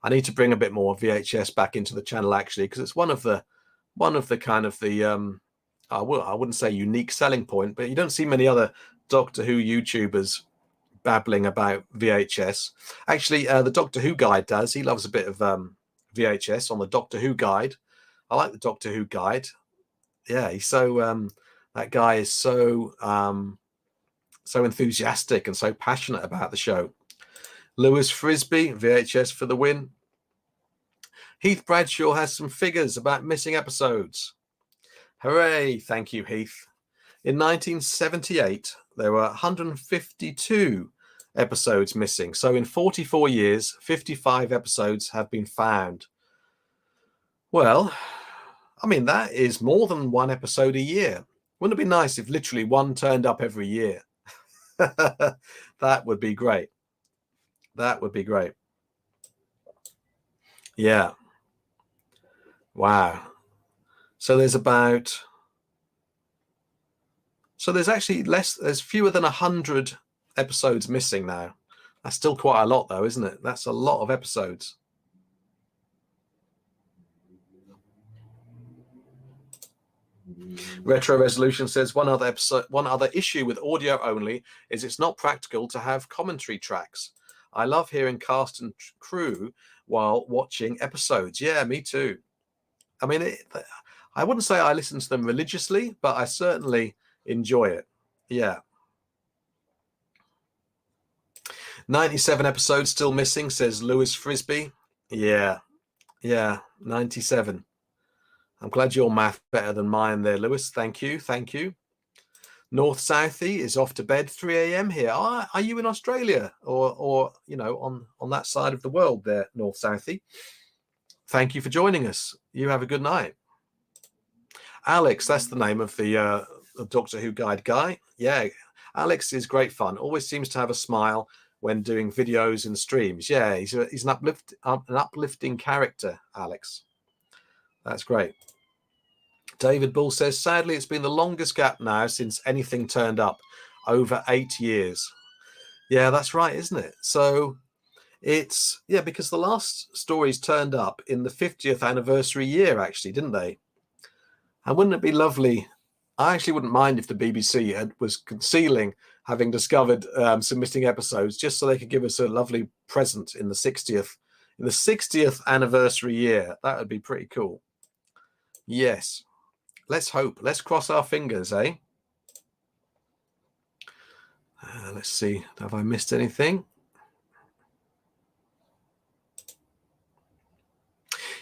I need to bring a bit more VHS back into the channel, actually, because it's one of the kind of the I wouldn't say unique selling point, but you don't see many other Doctor Who YouTubers babbling about VHS. Actually, the Doctor Who Guide does. He loves a bit of VHS on the Doctor Who Guide. I like the Doctor Who Guide. Yeah, he's so that guy is so enthusiastic and so passionate about the show. Lewis Frisbee, VHS for the win. Heath Bradshaw has some figures about missing episodes. Hooray! Thank you, Heath. In 1978, there were 152 episodes missing. So in 44 years, 55 episodes have been found. Well, I mean, that is more than one episode a year. Wouldn't it be nice if literally one turned up every year? That would be great. That would be great. Yeah. Wow. So there's actually there's fewer than 100 episodes missing now. That's still quite a lot, though, isn't it? That's a lot of episodes. Retro Resolution says one other issue with audio only is it's not practical to have commentary tracks. I love hearing cast and crew while watching episodes. Yeah, me too. I mean, I wouldn't say I listen to them religiously, but I certainly enjoy it. Yeah. 97 episodes still missing, says Lewis Frisbee. Yeah. 97. I'm glad your math better than mine there, Lewis. Thank you. North Southie is off to bed, 3 a.m. here. Are you in Australia or on that side of the world there, North Southie? Thank you for joining us. You have a good night. Alex, that's the name of the Doctor Who Guide guy. Yeah, Alex is great fun. Always seems to have a smile when doing videos and streams. Yeah, he's an uplifting character, Alex. That's great. David Bull says, sadly, it's been the longest gap now since anything turned up, over 8 years. Yeah, that's right, isn't it? So It's, yeah, because the last stories turned up in the 50th anniversary year, actually, didn't they? And wouldn't it be lovely? I actually wouldn't mind if the BBC was concealing having discovered some missing episodes, just so they could give us a lovely present in the 60th anniversary year. That would be pretty cool. Yes, let's hope. Let's cross our fingers, eh? Let's see. Have I missed anything?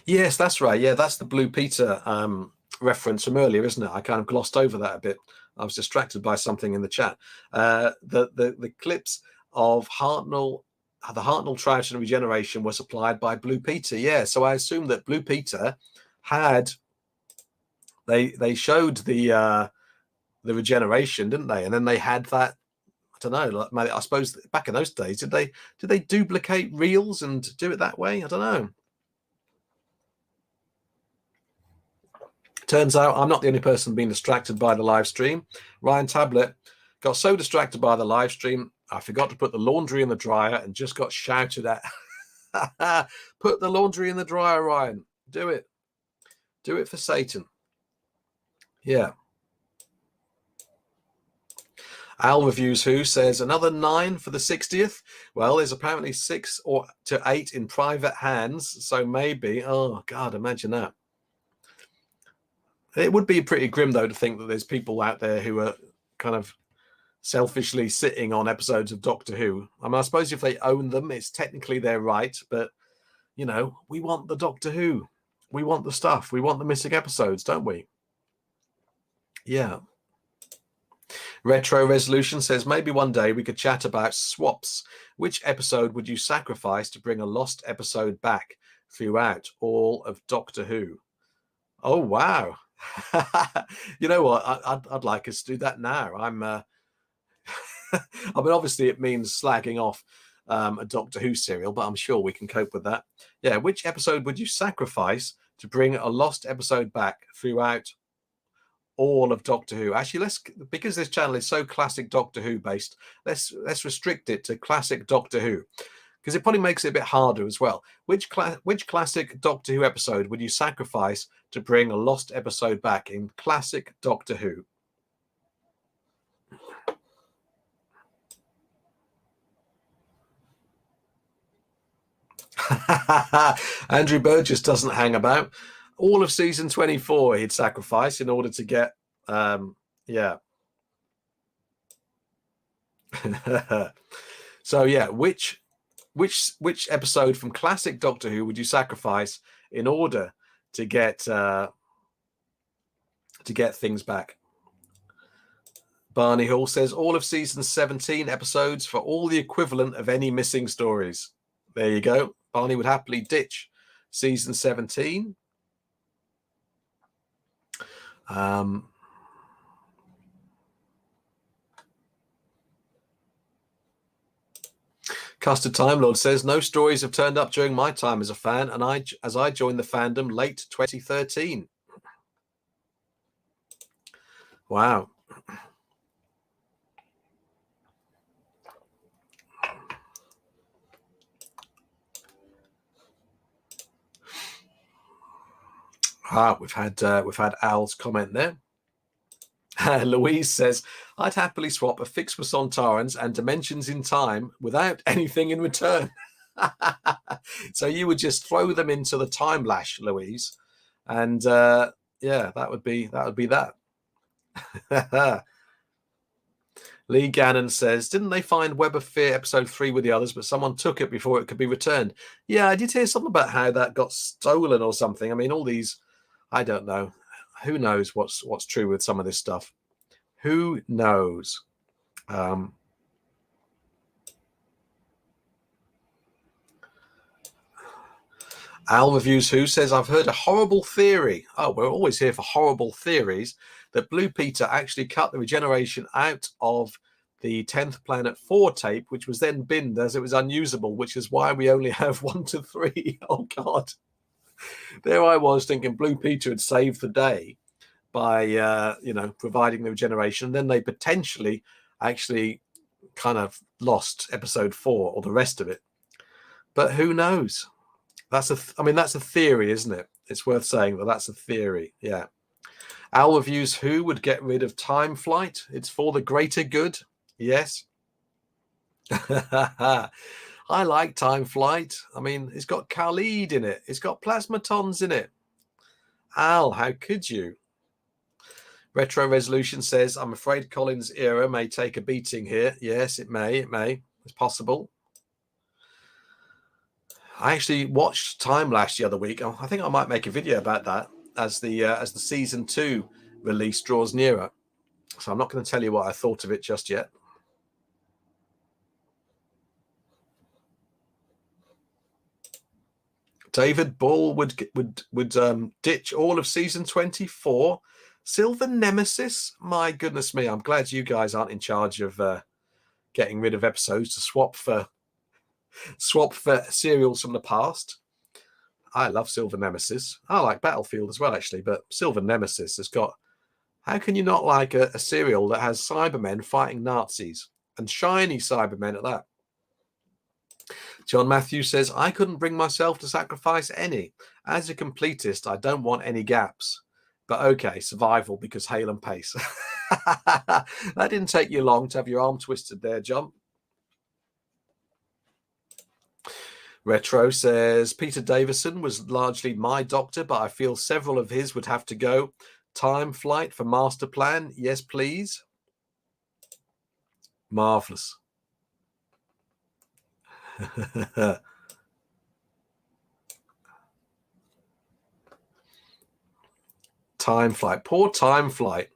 Yes, that's right. Yeah, that's the Blue Peter reference from earlier, isn't it? I kind of glossed over that a bit. I was distracted by something in the chat. The clips of Hartnell, the Hartnell Troughton regeneration were supplied by Blue Peter. Yeah, so I assume that Blue Peter had they showed the regeneration, didn't they? And then they had that. I don't know. Like, I suppose back in those days, did they duplicate reels and do it that way? I don't know. Turns out I'm not the only person being distracted by the live stream. Ryan Tablet got so distracted by the live stream, I forgot to put the laundry in the dryer and just got shouted at. Put the laundry in the dryer, Ryan. Do it. Do it for Satan. Yeah. Al Reviews Who says another 9 for the 60th. Well, there's apparently 6 to 8 in private hands. So maybe, oh God, imagine that. It would be pretty grim, though, to think that there's people out there who are kind of selfishly sitting on episodes of Doctor Who. I mean, I suppose if they own them, it's technically their right. But, you know, we want the Doctor Who. We want the stuff. We want the missing episodes, don't we? Yeah. Retro Resolution says maybe one day we could chat about swaps. Which episode would you sacrifice to bring a lost episode back throughout all of Doctor Who? Oh, wow. You know what? I'd like us to do that now. I mean, obviously it means slagging off a Doctor Who serial, but I'm sure we can cope with that. Yeah, which episode would you sacrifice to bring a lost episode back throughout all of Doctor Who? Actually, because this channel is so classic Doctor Who based, let's restrict it to classic Doctor Who, because it probably makes it a bit harder as well. Which classic Doctor Who episode would you sacrifice to bring a lost episode back in classic Doctor Who? Andrew Burgess doesn't hang about. All of season 24 he'd sacrifice in order to get yeah. So yeah, which episode from classic Doctor Who would you sacrifice in order to get things back? Barney Hall says all of season 17 episodes for all the equivalent of any missing stories. There you go. Barney would happily ditch season 17. Custard Time Lord says no stories have turned up during my time as a fan, and as I joined the fandom late 2013. Wow. We've had Al's comment there. Louise says, I'd happily swap a fix for Sontarans and dimensions in time without anything in return. So you would just throw them into the time lash, Louise. And yeah, that would be that. Lee Gannon says, didn't they find Web of Fear episode 3 with the others, but someone took it before it could be returned? Yeah, I did hear something about how that got stolen or something. I mean, all these, I don't know. Who knows what's true with some of this stuff? Who knows? Al Reviews Who says, I've heard a horrible theory. Oh, we're always here for horrible theories. That Blue Peter actually cut the regeneration out of the 10th Planet 4 tape, which was then binned as it was unusable, which is why we only have 1 to 3. Oh, God. There I was thinking Blue Peter had saved the day by, providing the regeneration. Then they potentially actually kind of lost episode 4 or the rest of it. But who knows? That's that's a theory, isn't it? It's worth saying that that's a theory. Yeah. Our Reviews Who would get rid of time flight. It's for the greater good. Yes. I like time flight. I mean, it's got Khalid in it. It's got plasmatons in it. Al, how could you? Retro Resolution says, I'm afraid Colin's era may take a beating here. Yes, it may. It may. It's possible. I actually watched Time Lash the other week. I think I might make a video about that as the season 2 release draws nearer. So I'm not going to tell you what I thought of it just yet. David Ball would ditch all of season 24. Silver Nemesis. My goodness me! I'm glad you guys aren't in charge of getting rid of episodes to swap for serials from the past. I love Silver Nemesis. I like Battlefield as well, actually, but Silver Nemesis has got. How can you not like a serial that has Cybermen fighting Nazis and shiny Cybermen at that? John Matthews says, I couldn't bring myself to sacrifice any. As a completist, I don't want any gaps. But okay, survival because hail and pace. That didn't take you long to have your arm twisted there, John. Retro says, Peter Davison was largely my doctor, but I feel several of his would have to go. Time flight for master plan. Yes, please. Marvelous. Time flight. Poor time flight.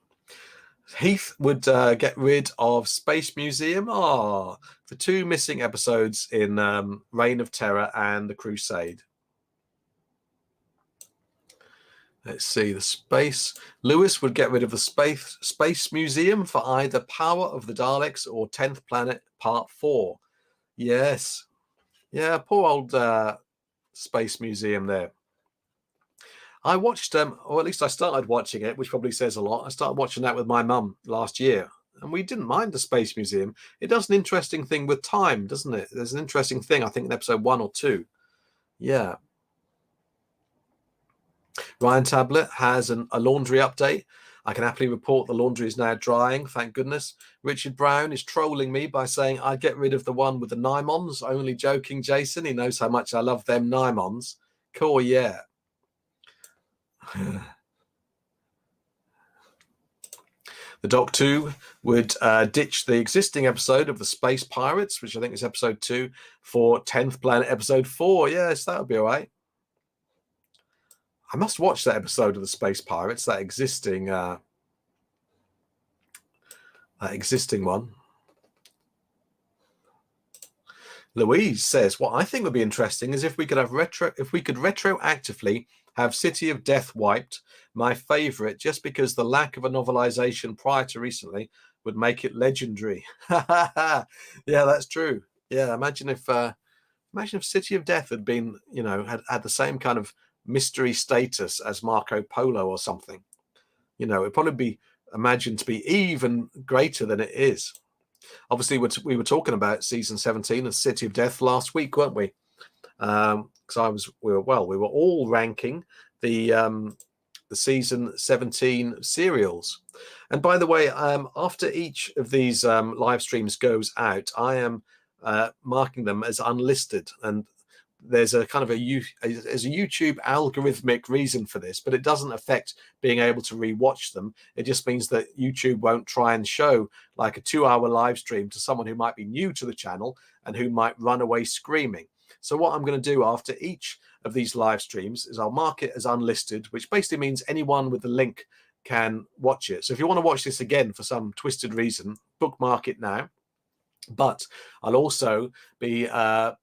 Heath would get rid of Space Museum for 2 missing episodes in Reign of Terror and The Crusade. Let's see, the space. Lewis would get rid of the Space Museum for either Power of the Daleks or 10th Planet Part 4. Yes. Yeah, poor old Space Museum there. I watched, or at least I started watching it, which probably says a lot. I started watching that with my mum last year, and we didn't mind the Space Museum. It does an interesting thing with time, doesn't it? There's an interesting thing, I think, in episode 1 or 2. Yeah. Ryan Tablet has a laundry update. I can happily report the laundry is now drying, thank goodness. Richard Brown is trolling me by saying I'd get rid of the one with the Nymons. Only joking, Jason. He knows how much I love them Nymons. Cool, yeah. The Doc 2 would ditch the existing episode of the Space Pirates, which I think is episode 2, for 10th Planet episode 4. Yes, that would be all right. I must watch that episode of the Space Pirates, that existing one. Louise says, what I think would be interesting is if we could retroactively have City of Death wiped, my favorite, just because the lack of a novelization prior to recently would make it legendary. Yeah, that's true. Yeah, imagine if City of Death had been, had the same kind of mystery status as Marco Polo or something. It'd probably be imagined to be even greater than it is. Obviously, we were talking about season 17 of City of Death last week, weren't we? Because we were all ranking the season 17 serials. And by the way, after each of these live streams goes out, I am marking them as unlisted, and there's a kind of a YouTube algorithmic reason for this, but it doesn't affect being able to rewatch them. It just means that YouTube won't try and show like a 2-hour live stream to someone who might be new to the channel and who might run away screaming. So what I'm going to do after each of these live streams is I'll mark it as unlisted, which basically means anyone with the link can watch it. So if you want to watch this again for some twisted reason, bookmark it now. But I'll also be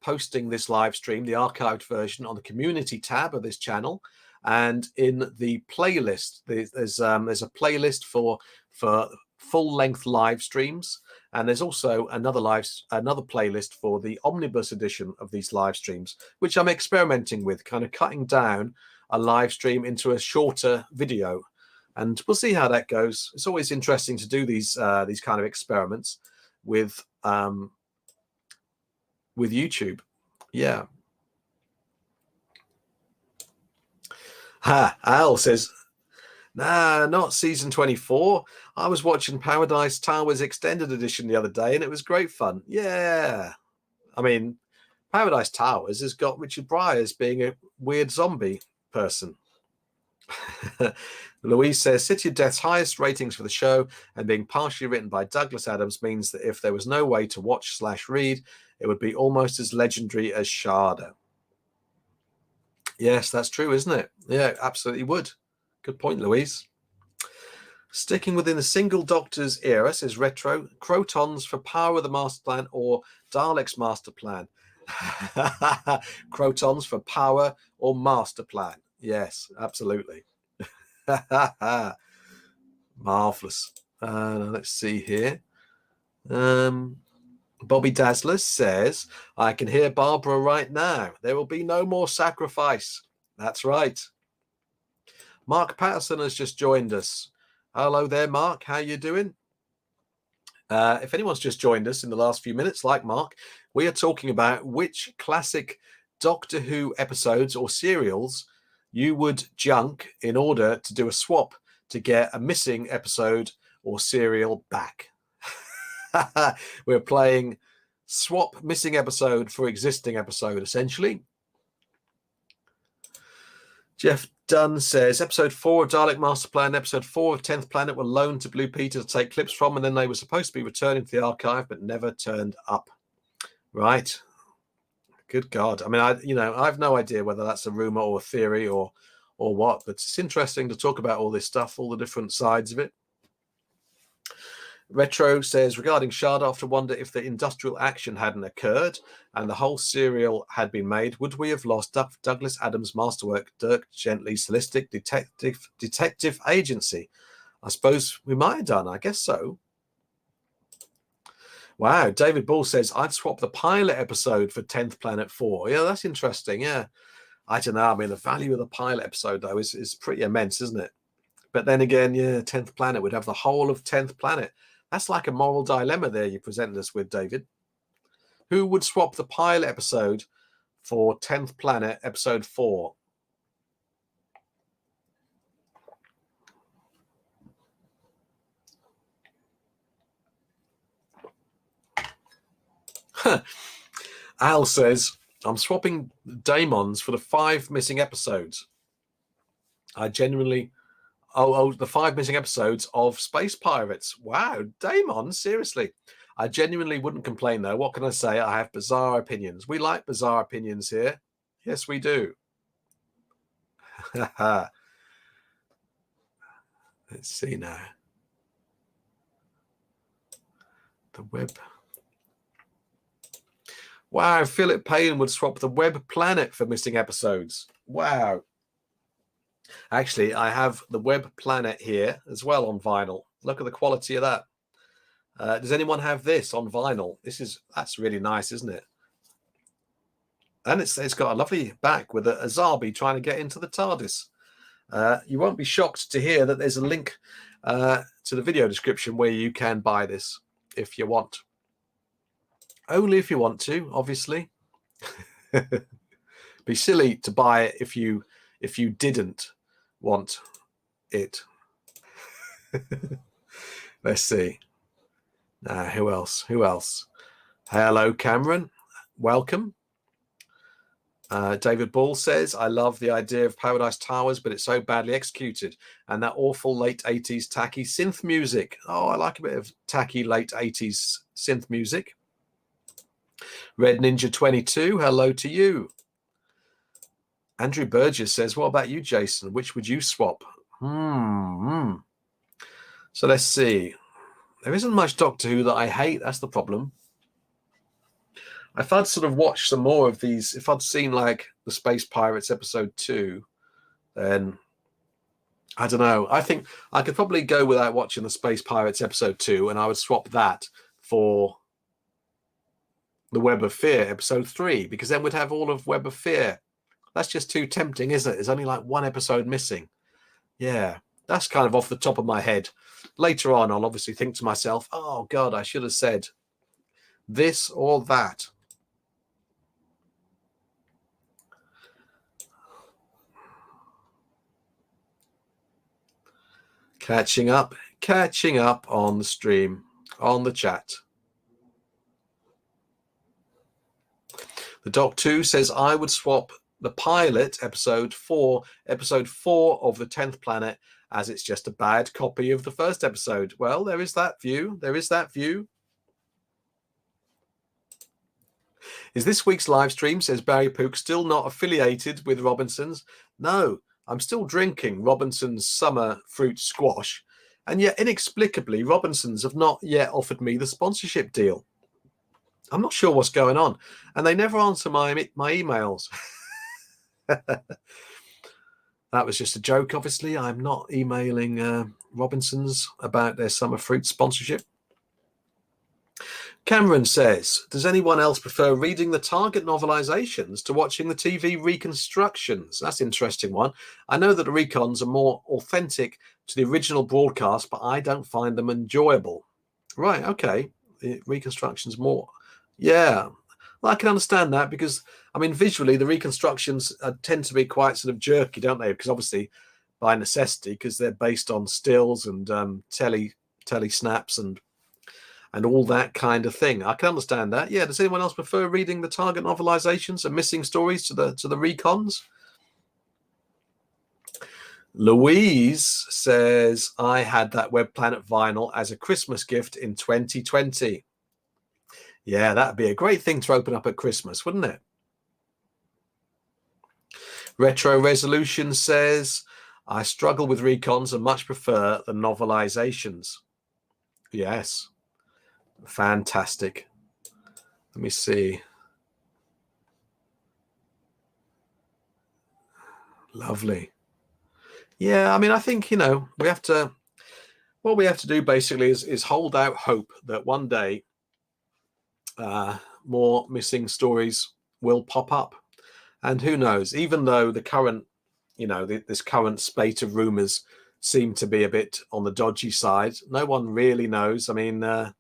posting this live stream, the archived version, on the community tab of this channel, and in the playlist. There's a playlist for full-length live streams, and there's also another playlist for the omnibus edition of these live streams, which I'm experimenting with, kind of cutting down a live stream into a shorter video, and we'll see how that goes. It's always interesting to do these kind of experiments with YouTube. Yeah. Ha, Al says, nah, not season 24. I was watching Paradise Towers Extended Edition the other day and it was great fun. Yeah. I mean, Paradise Towers has got Richard Pryor as being a weird zombie person. Louise says, City of Death's highest ratings for the show and being partially written by Douglas Adams means that if there was no way to watch/read, it would be almost as legendary as Sharda. Yes, that's true, isn't it? Yeah, absolutely would. Good point, Louise. Sticking within the single Doctor's era, says Retro, Crotons for Power of the Master Plan or Daleks Master Plan. Crotons for Power or Master Plan. Yes, absolutely. Marvelous. Let's see here. Bobby Dazzler says, I can hear Barbara right now. There will be no more sacrifice. That's right. Mark Patterson has just joined us. Hello there, Mark. How you doing? If anyone's just joined us in the last few minutes, like Mark, we are talking about which classic Doctor Who episodes or serials you would junk in order to do a swap to get a missing episode or serial back. We're playing swap missing episode for existing episode, essentially. Jeff Dunn says, episode 4 of Dalek Master Plan, episode 4 of 10th Planet were loaned to Blue Peter to take clips from, and then they were supposed to be returned to the archive, but never turned up. Right. Good God. I mean, I've no idea whether that's a rumor or a theory or what, but it's interesting to talk about all this stuff, all the different sides of it. Retro says, regarding Sharda, I often wonder if the industrial action hadn't occurred and the whole serial had been made, would we have lost Douglas Adams' masterwork, Dirk Gently's holistic detective agency? I suppose we might have done. I guess so. Wow. David Bull says, I'd swap the pilot episode for 10th Planet 4. Yeah, that's interesting. Yeah. I don't know. I mean, the value of the pilot episode, though, is pretty immense, isn't it? But then again, yeah, 10th Planet would have the whole of 10th Planet. That's like a moral dilemma there you presented us with, David. Who would swap the pilot episode for 10th Planet, episode 4? Al says, I'm swapping Daemons for the 5 missing episodes. I genuinely... the 5 missing episodes of Space Pirates. Wow, Daemon, seriously. I genuinely wouldn't complain, though. What can I say? I have bizarre opinions. We like bizarre opinions here. Yes, we do. Let's see now. The web. Wow, Philip Payne would swap the Web Planet for missing episodes. Wow. Actually, I have the Web Planet here as well on vinyl. Look at the quality of that. Does anyone have this on vinyl? That's really nice, isn't it? And it's got a lovely back with a Zarbi trying to get into the TARDIS. You won't be shocked to hear that there's a link to the video description where you can buy this if you want. Only if you want to, obviously. Be silly to buy it if you didn't want it. Let's see. Who else? Hello, Cameron. Welcome. David Ball says, I love the idea of Paradise Towers, but it's so badly executed. And that awful late 80s tacky synth music. Oh, I like a bit of tacky late 80s synth music. Red Ninja 22, hello to you. Andrew Burgess says, what about you, Jason? Which would you swap? So let's see. There isn't much Doctor Who that I hate. That's the problem. If I'd sort of watched some more of these, if I'd seen like the Space Pirates episode 2, then I don't know. I think I could probably go without watching the Space Pirates episode 2, and I would swap that for the Web of Fear episode 3, because then we'd have all of Web of Fear. That's just too tempting, isn't it? There's only like one episode missing. Yeah, that's kind of off the top of my head. Later on, I'll obviously think to myself, oh, God, I should have said this or that. Catching up on the stream, on the chat. The Doc 2 says, I would swap the pilot, episode 4 of the 10th Planet, as it's just a bad copy of the first episode. Well, there is that view. Is this week's live stream, says Barry Pook, still not affiliated with Robinson's? No, I'm still drinking Robinson's summer fruit squash, and yet inexplicably Robinson's have not yet offered me the sponsorship deal. I'm not sure what's going on, and they never answer my emails. That was just a joke, obviously. I'm not emailing Robinson's about their summer fruit sponsorship. Cameron says, does anyone else prefer reading the Target novelizations to watching the TV reconstructions? That's an interesting one. I know that the recons are more authentic to the original broadcast, but I don't find them enjoyable. Right, okay. The reconstructions more... Yeah, well, I can understand that because, I mean, visually, the reconstructions tend to be quite sort of jerky, don't they? Because obviously, by necessity, because they're based on stills and telly snaps and all that kind of thing. I can understand that. Yeah. Does anyone else prefer reading the Target novelizations and missing stories to the recons? Louise says, I had that Web Planet vinyl as a Christmas gift in 2020. Yeah, that'd be a great thing to open up at Christmas, wouldn't it? Retro Resolution says, I struggle with recons and much prefer the novelizations. Yes. Fantastic. Let me see. Lovely. Yeah, I mean, I think, you know, what we have to do basically is hold out hope that one day more missing stories will pop up. And who knows, even though the current, you know, this current spate of rumors seem to be a bit on the dodgy side, no one really knows. I mean, well,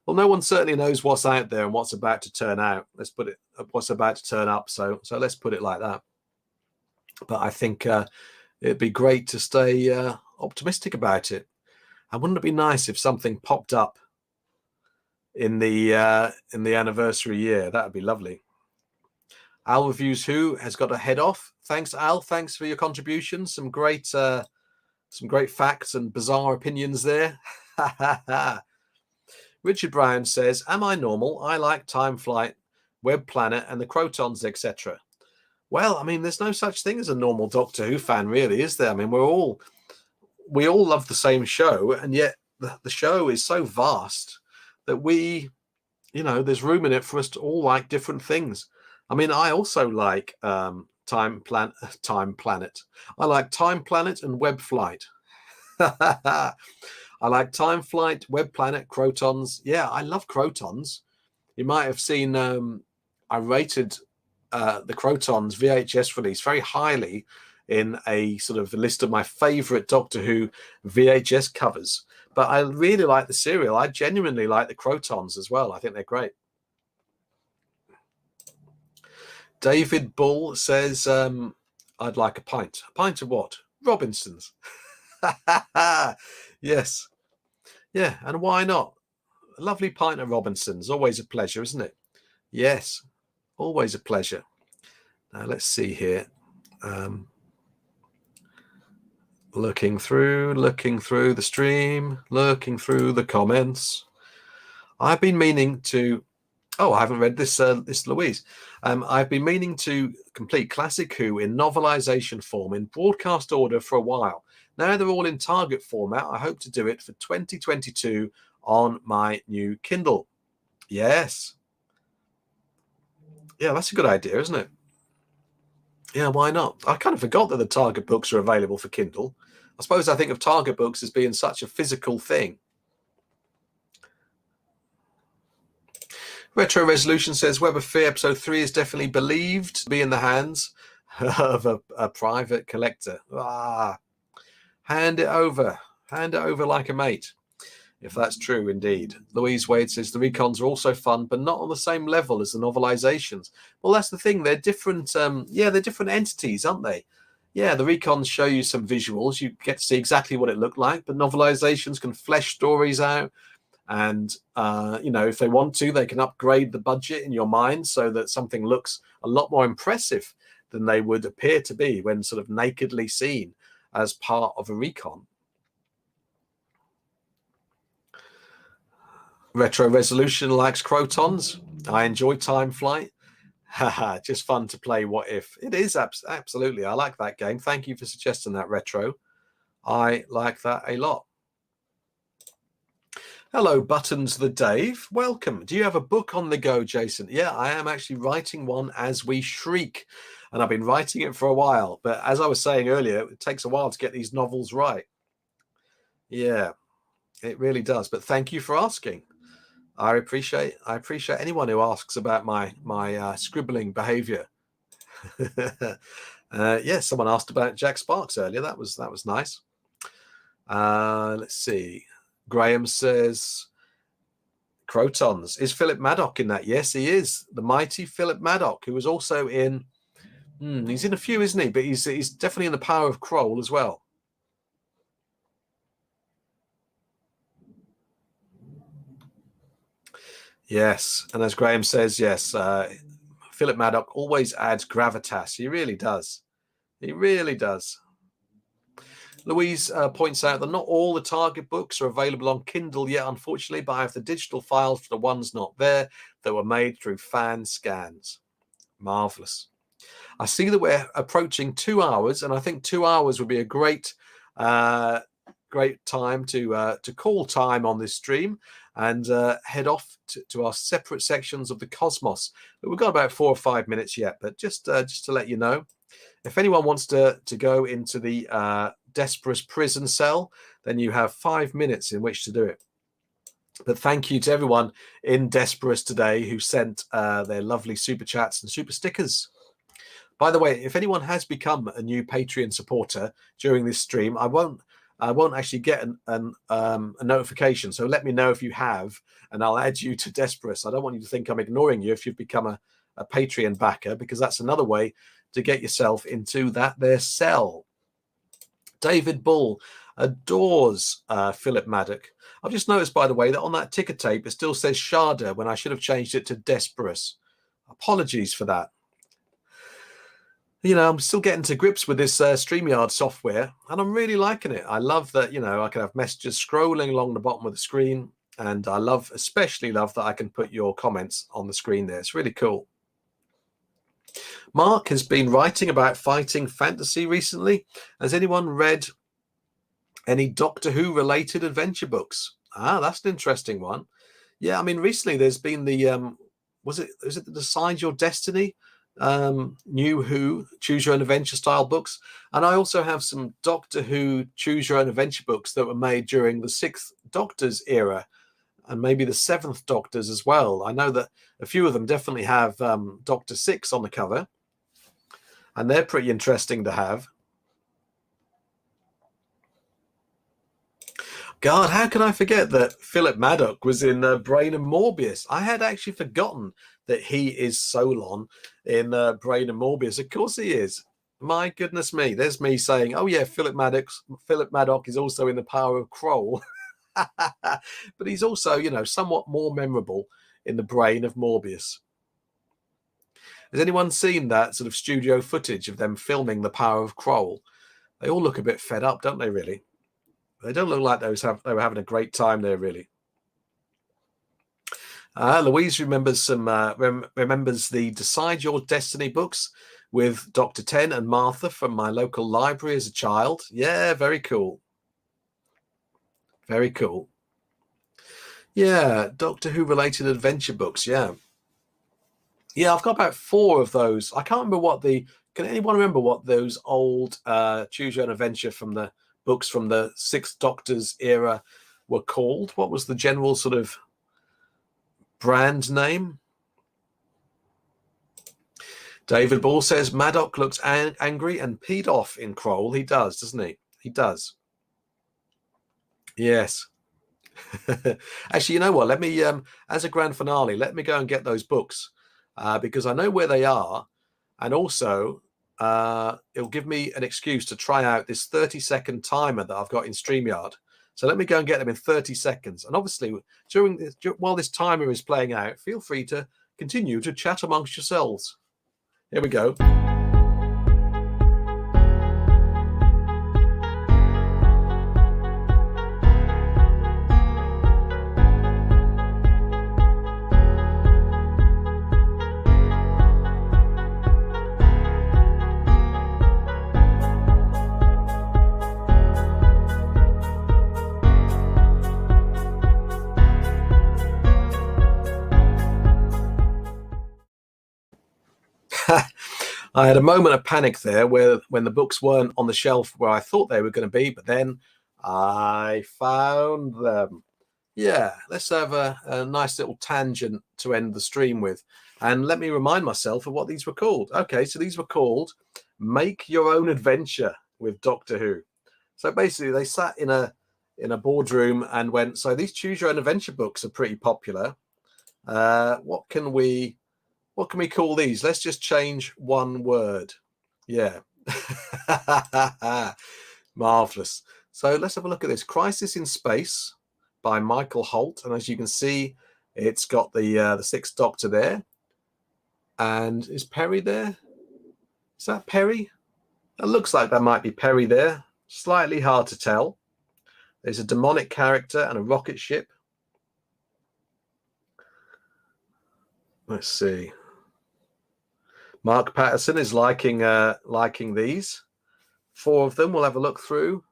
no one certainly knows what's out there and what's about to turn out. Let's put it, what's about to turn up. So let's put it like that. But I think it'd be great to stay optimistic about it. And wouldn't it be nice if something popped up in the anniversary year? That would be lovely. Al Reviews Who has got a head off. Thanks, Al. Thanks for your contributions. Some great facts and bizarre opinions there. Richard Brown says, am I normal? I like Time Flight, Web Planet, and the Crotons, etc. Well, I mean, there's no such thing as a normal Doctor Who fan, really, is there? I mean, we all love the same show, and yet the show is so vast that we, you know, there's room in it for us to all like different things. I mean, I also like Time Planet. I like Time Planet and Web Flight. I like Time Flight, Web Planet, Crotons. Yeah, I love Crotons. You might have seen I rated the Crotons VHS release very highly in a sort of list of my favorite Doctor Who VHS covers. But I really like the serial. I genuinely like the Crotons as well. I think they're great. David Bull says, I'd like a pint. A pint of what? Robinson's. Yes. Yeah, and why not? A lovely pint of Robinson's. Always a pleasure, isn't it? Yes, always a pleasure. Now, let's see here. Looking through the stream, looking through the comments. I've been meaning to... Oh, I haven't read this, Louise. I've been meaning to complete Classic Who in novelization form in broadcast order for a while. Now they're all in Target format. I hope to do it for 2022 on my new Kindle. Yes. Yeah, that's a good idea, isn't it? Yeah, why not? I kind of forgot that the Target books are available for Kindle. I suppose I think of Target books as being such a physical thing. Retro Resolution says, Web of Fear episode 3 is definitely believed to be in the hands of a private collector. Hand it over like a mate, if that's true indeed. Louise Wade says, the recons are also fun, but not on the same level as the novelizations. Well, that's the thing. They're different. They're different entities, aren't they? Yeah, the recons show you some visuals. You get to see exactly what it looked like, but novelizations can flesh stories out. And, if they want to, they can upgrade the budget in your mind so that something looks a lot more impressive than they would appear to be when sort of nakedly seen as part of a recon. Retro Resolution likes Crotons. I enjoy Time Flight. Haha, just fun to play What If. It is absolutely. I like that game. Thank you for suggesting that, Retro. I like that a lot. Hello, Buttons the Dave. Welcome. Do you have a book on the go, Jason? Yeah, I am actually writing one as we shriek, and I've been writing it for a while. But as I was saying earlier, it takes a while to get these novels right. Yeah, it really does. But thank you for asking. I appreciate anyone who asks about my scribbling behavior. Yes, someone asked about Jack Sparks earlier. That was nice. Let's see. Graham says, Crotons. Is Philip Maddock in that? Yes, he is. The mighty Philip Maddock, who was also in... he's in a few, isn't he? But he's definitely in The Power of Kroll as well. Yes, and as Graham says, yes, Philip Maddock always adds gravitas. He really does. He really does. Louise points out that not all the Target books are available on Kindle yet, unfortunately, but I have the digital files for the ones not there that were made through fan scans. Marvelous. I see that we're approaching 2 hours, and I think 2 hours would be a great time to call time on this stream and head off to our separate sections of the cosmos. But we've got about 4 or 5 minutes yet, but just to let you know, if anyone wants to go into the Desperous prison cell, then you have 5 minutes in which to do it. But thank you to everyone in Desperous today who sent their lovely super chats and super stickers. By the way, if anyone has become a new Patreon supporter during this stream, I won't actually get a notification. So let me know if you have, and I'll add you to Desperous. I don't want you to think I'm ignoring you if you've become a Patreon backer, because that's another way to get yourself into their cell. David Bull adores Philip Maddock. I've just noticed, by the way, that on that ticker tape, it still says Sharda when I should have changed it to Desperous. Apologies for that. I'm still getting to grips with this StreamYard software, and I'm really liking it. I love that, I can have messages scrolling along the bottom of the screen, and I especially love that I can put your comments on the screen there. It's really cool. Mark has been writing about fighting fantasy recently. Has anyone read any Doctor Who related adventure books? That's an interesting one. Yeah, I mean, recently there's been the was it the Decide Your Destiny New Who Choose Your Own Adventure style books, and I also have some Doctor Who Choose Your Own Adventure books that were made during the 6th Doctor's era, and maybe the 7th Doctor's as well. I know that a few of them definitely have Doctor 6 on the cover, and they're pretty interesting to have. God, how can I forget that Philip Maddock was in Brain and Morbius? I had actually forgotten that he is Solon in Brain and Morbius. Of course he is. My goodness me. There's me saying, oh yeah, Philip Maddock is also in The Power of Kroll. But he's also, somewhat more memorable in The Brain of Morbius. Has anyone seen that sort of studio footage of them filming The Power of Kroll? They all look a bit fed up, don't they, really? They don't look like they were having a great time there, really. Louise remembers remembers the Decide Your Destiny books with Dr. Ten and Martha from my local library as a child. Yeah, very cool. Very cool. Yeah, Doctor Who related adventure books. Yeah. Yeah, I've got about 4 of those. I can't remember can anyone remember what those old Choose Your Own Adventure from the books from the 6th Doctor's era were called? What was the general sort of brand name? David Ball says Maddock looks angry and peed off in Kroll. He does, doesn't he? He does. Yes. Actually, you know what? Let me, as a grand finale, let me go and get those books because I know where they are. And also, it'll give me an excuse to try out this 30-second timer that I've got in StreamYard. So let me go and get them in 30 seconds. And obviously, while this timer is playing out, feel free to continue to chat amongst yourselves. Here we go. I had a moment of panic there when the books weren't on the shelf where I thought they were going to be, but then I found them. Yeah, let's have a nice little tangent to end the stream with. And let me remind myself of what these were called. Okay, so these were called Make Your Own Adventure with Doctor Who. So basically they sat in a boardroom and went, so these Choose Your Own Adventure books are pretty popular. What can we call these? Let's just change one word. Yeah. Marvelous. So let's have a look at this. Crisis in Space by Michael Holt. And as you can see, it's got the Sixth Doctor there. And is Perry there? Is that Perry? It looks like that might be Perry there. Slightly hard to tell. There's a demonic character and a rocket ship. Let's see. Mark Patterson is liking these. 4 of them. We'll have a look through.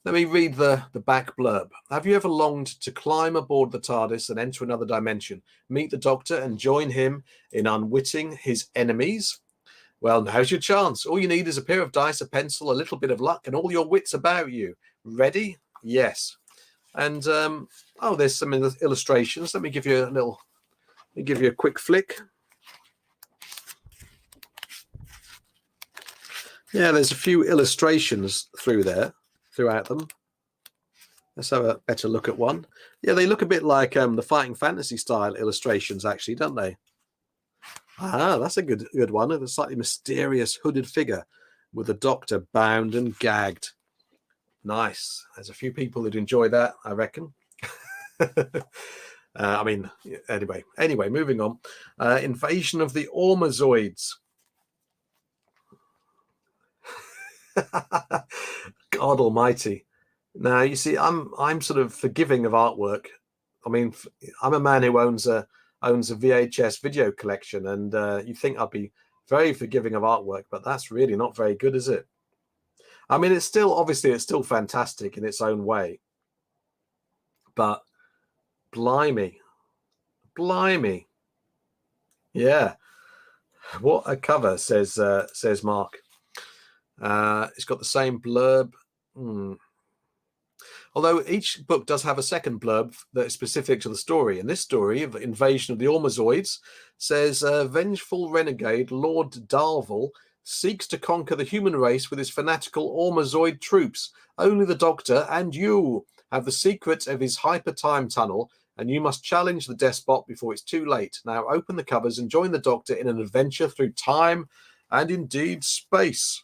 Let me read the back blurb. Have you ever longed to climb aboard the TARDIS and enter another dimension, meet the Doctor and join him in unwitting his enemies? Well, now's your chance. All you need is a pair of dice, a pencil, a little bit of luck, and all your wits about you. Ready? Yes. And there's some illustrations. Let me give you a quick flick. Yeah, there's a few illustrations throughout them. Let's have a better look at one. Yeah, they look a bit like the Fighting Fantasy style illustrations, actually, don't they? Ah, that's a good one. Of a slightly mysterious hooded figure with the Doctor bound and gagged. Nice. There's a few people who'd enjoy that, I reckon. Anyway, moving on. Invasion of the Ormazoids. God Almighty! Now you see, I'm sort of forgiving of artwork. I mean, I'm a man who owns a VHS video collection, and you think I'd be very forgiving of artwork, but that's really not very good, is it? I mean, it's still fantastic in its own way, but blimey, yeah, what a cover, says Mark. It's got the same blurb. Although each book does have a second blurb that is specific to the story. And this story of Invasion of the Ormazoids says, vengeful renegade Lord Darvel seeks to conquer the human race with his fanatical Ormazoid troops. Only the Doctor and you have the secret of his hyper time tunnel, and you must challenge the despot before it's too late. Now open the covers and join the Doctor in an adventure through time and indeed space.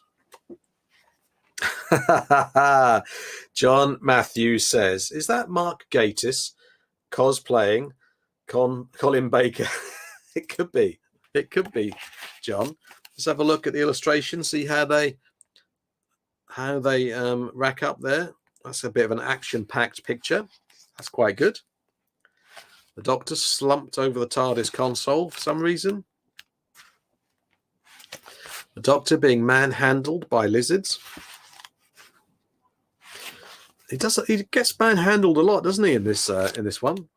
John Matthews says, is that Mark Gatiss cosplaying Colin Baker? It could be, John. Let's have a look at the illustration, see how they rack up there. That's a bit of an action-packed picture. That's quite good. The Doctor slumped over the TARDIS console for some reason. The Doctor being manhandled by lizards. He gets manhandled a lot, doesn't he, in this one?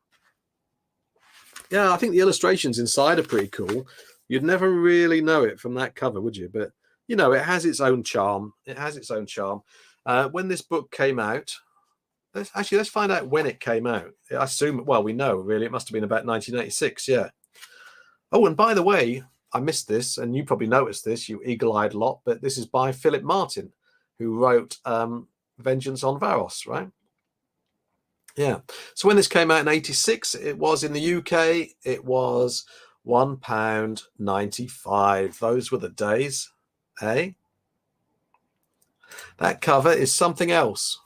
Yeah, I think the illustrations inside are pretty cool. You'd never really know it from that cover, would you? But you know, it has its own charm. When this book came out, let's find out when it came out. I assume, well, we know really, it must have been about 1986. Yeah. Oh, and by the way, I missed this, and you probably noticed this, you eagle-eyed lot. But this is by Philip Martin, who wrote Vengeance on Varos, right? Yeah. So when this came out in 86, it was in the UK, it was £1.95. Those were the days. Eh? That cover is something else,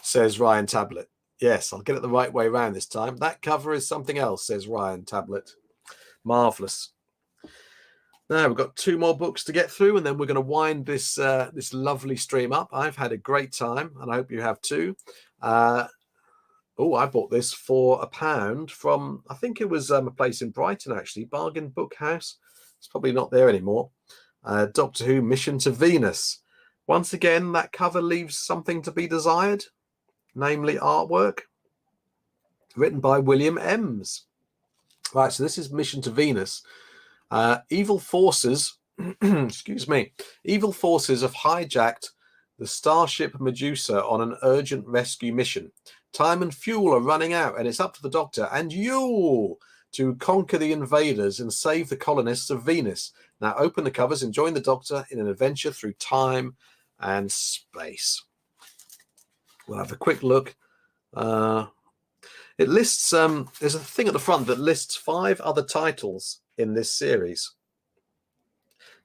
says Ryan Tablet. Yes, I'll get it the right way around this time. That cover is something else, says Ryan Tablet. Marvellous. Now we've got 2 more books to get through, and then we're going to wind this this lovely stream up. I've had a great time, and I hope you have too. Oh, I bought this for £1 from, I think it was a place in Brighton, actually, Bargain Book House. It's probably not there anymore. Doctor Who Mission to Venus. Once again, that cover leaves something to be desired, namely artwork, written by William Ems. Right, so this is Mission to Venus. Evil forces, excuse me, evil forces have hijacked the starship Medusa on an urgent rescue mission. Time and fuel are running out, and it's up to the Doctor and you to conquer the invaders and save the colonists of Venus. Now open the covers and join the Doctor in an adventure through time and space. We'll have a quick look. It lists, there's a thing at the front that lists 5 other titles in this series.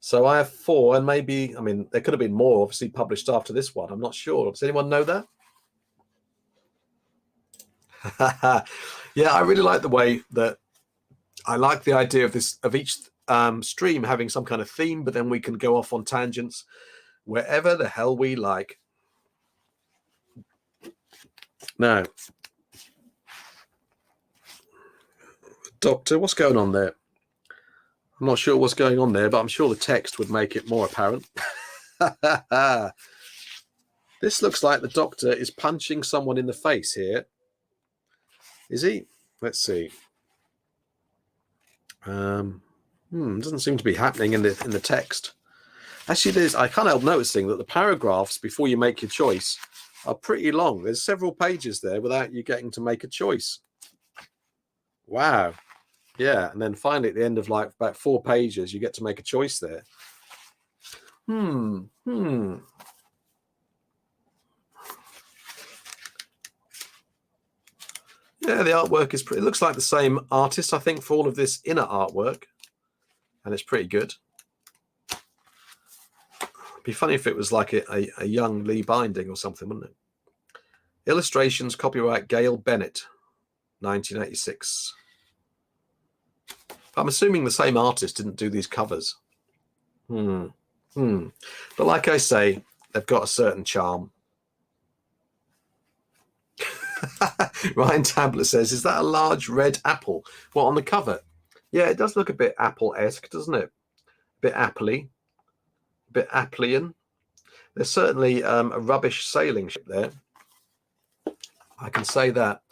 So I have 4, and maybe, I mean, there could have been more obviously published after this one. I'm not sure. Does anyone know that? Yeah, I really like the way that I like the idea of this, of each stream having some kind of theme, but then we can go off on tangents wherever the hell we like. Now, Doctor, what's going on there? I'm not sure what's going on there, but I'm sure the text would make it more apparent. This looks like the Doctor is punching someone in the face here. Is he? Let's see. Doesn't seem to be happening in the text. Actually, there's, I can't help noticing that the paragraphs before you make your choice are pretty long. There's several pages there without you getting to make a choice. Wow. Yeah, and then finally at the end of like about 4 pages, you get to make a choice there. Yeah, the artwork is pretty, it looks like the same artist, I think, for all of this inner artwork, and it's pretty good. It'd be funny if it was like a young Lee Binding or something, wouldn't it? Illustrations, copyright Gail Bennett, 1986. I'm assuming the same artist didn't do these covers. But like I say, they've got a certain charm. Ryan Tablet says, is that a large red apple? What, on the cover? Yeah, it does look a bit apple-esque, doesn't it? A bit appley, a bit Appleian. There's certainly a rubbish sailing ship there. I can say that.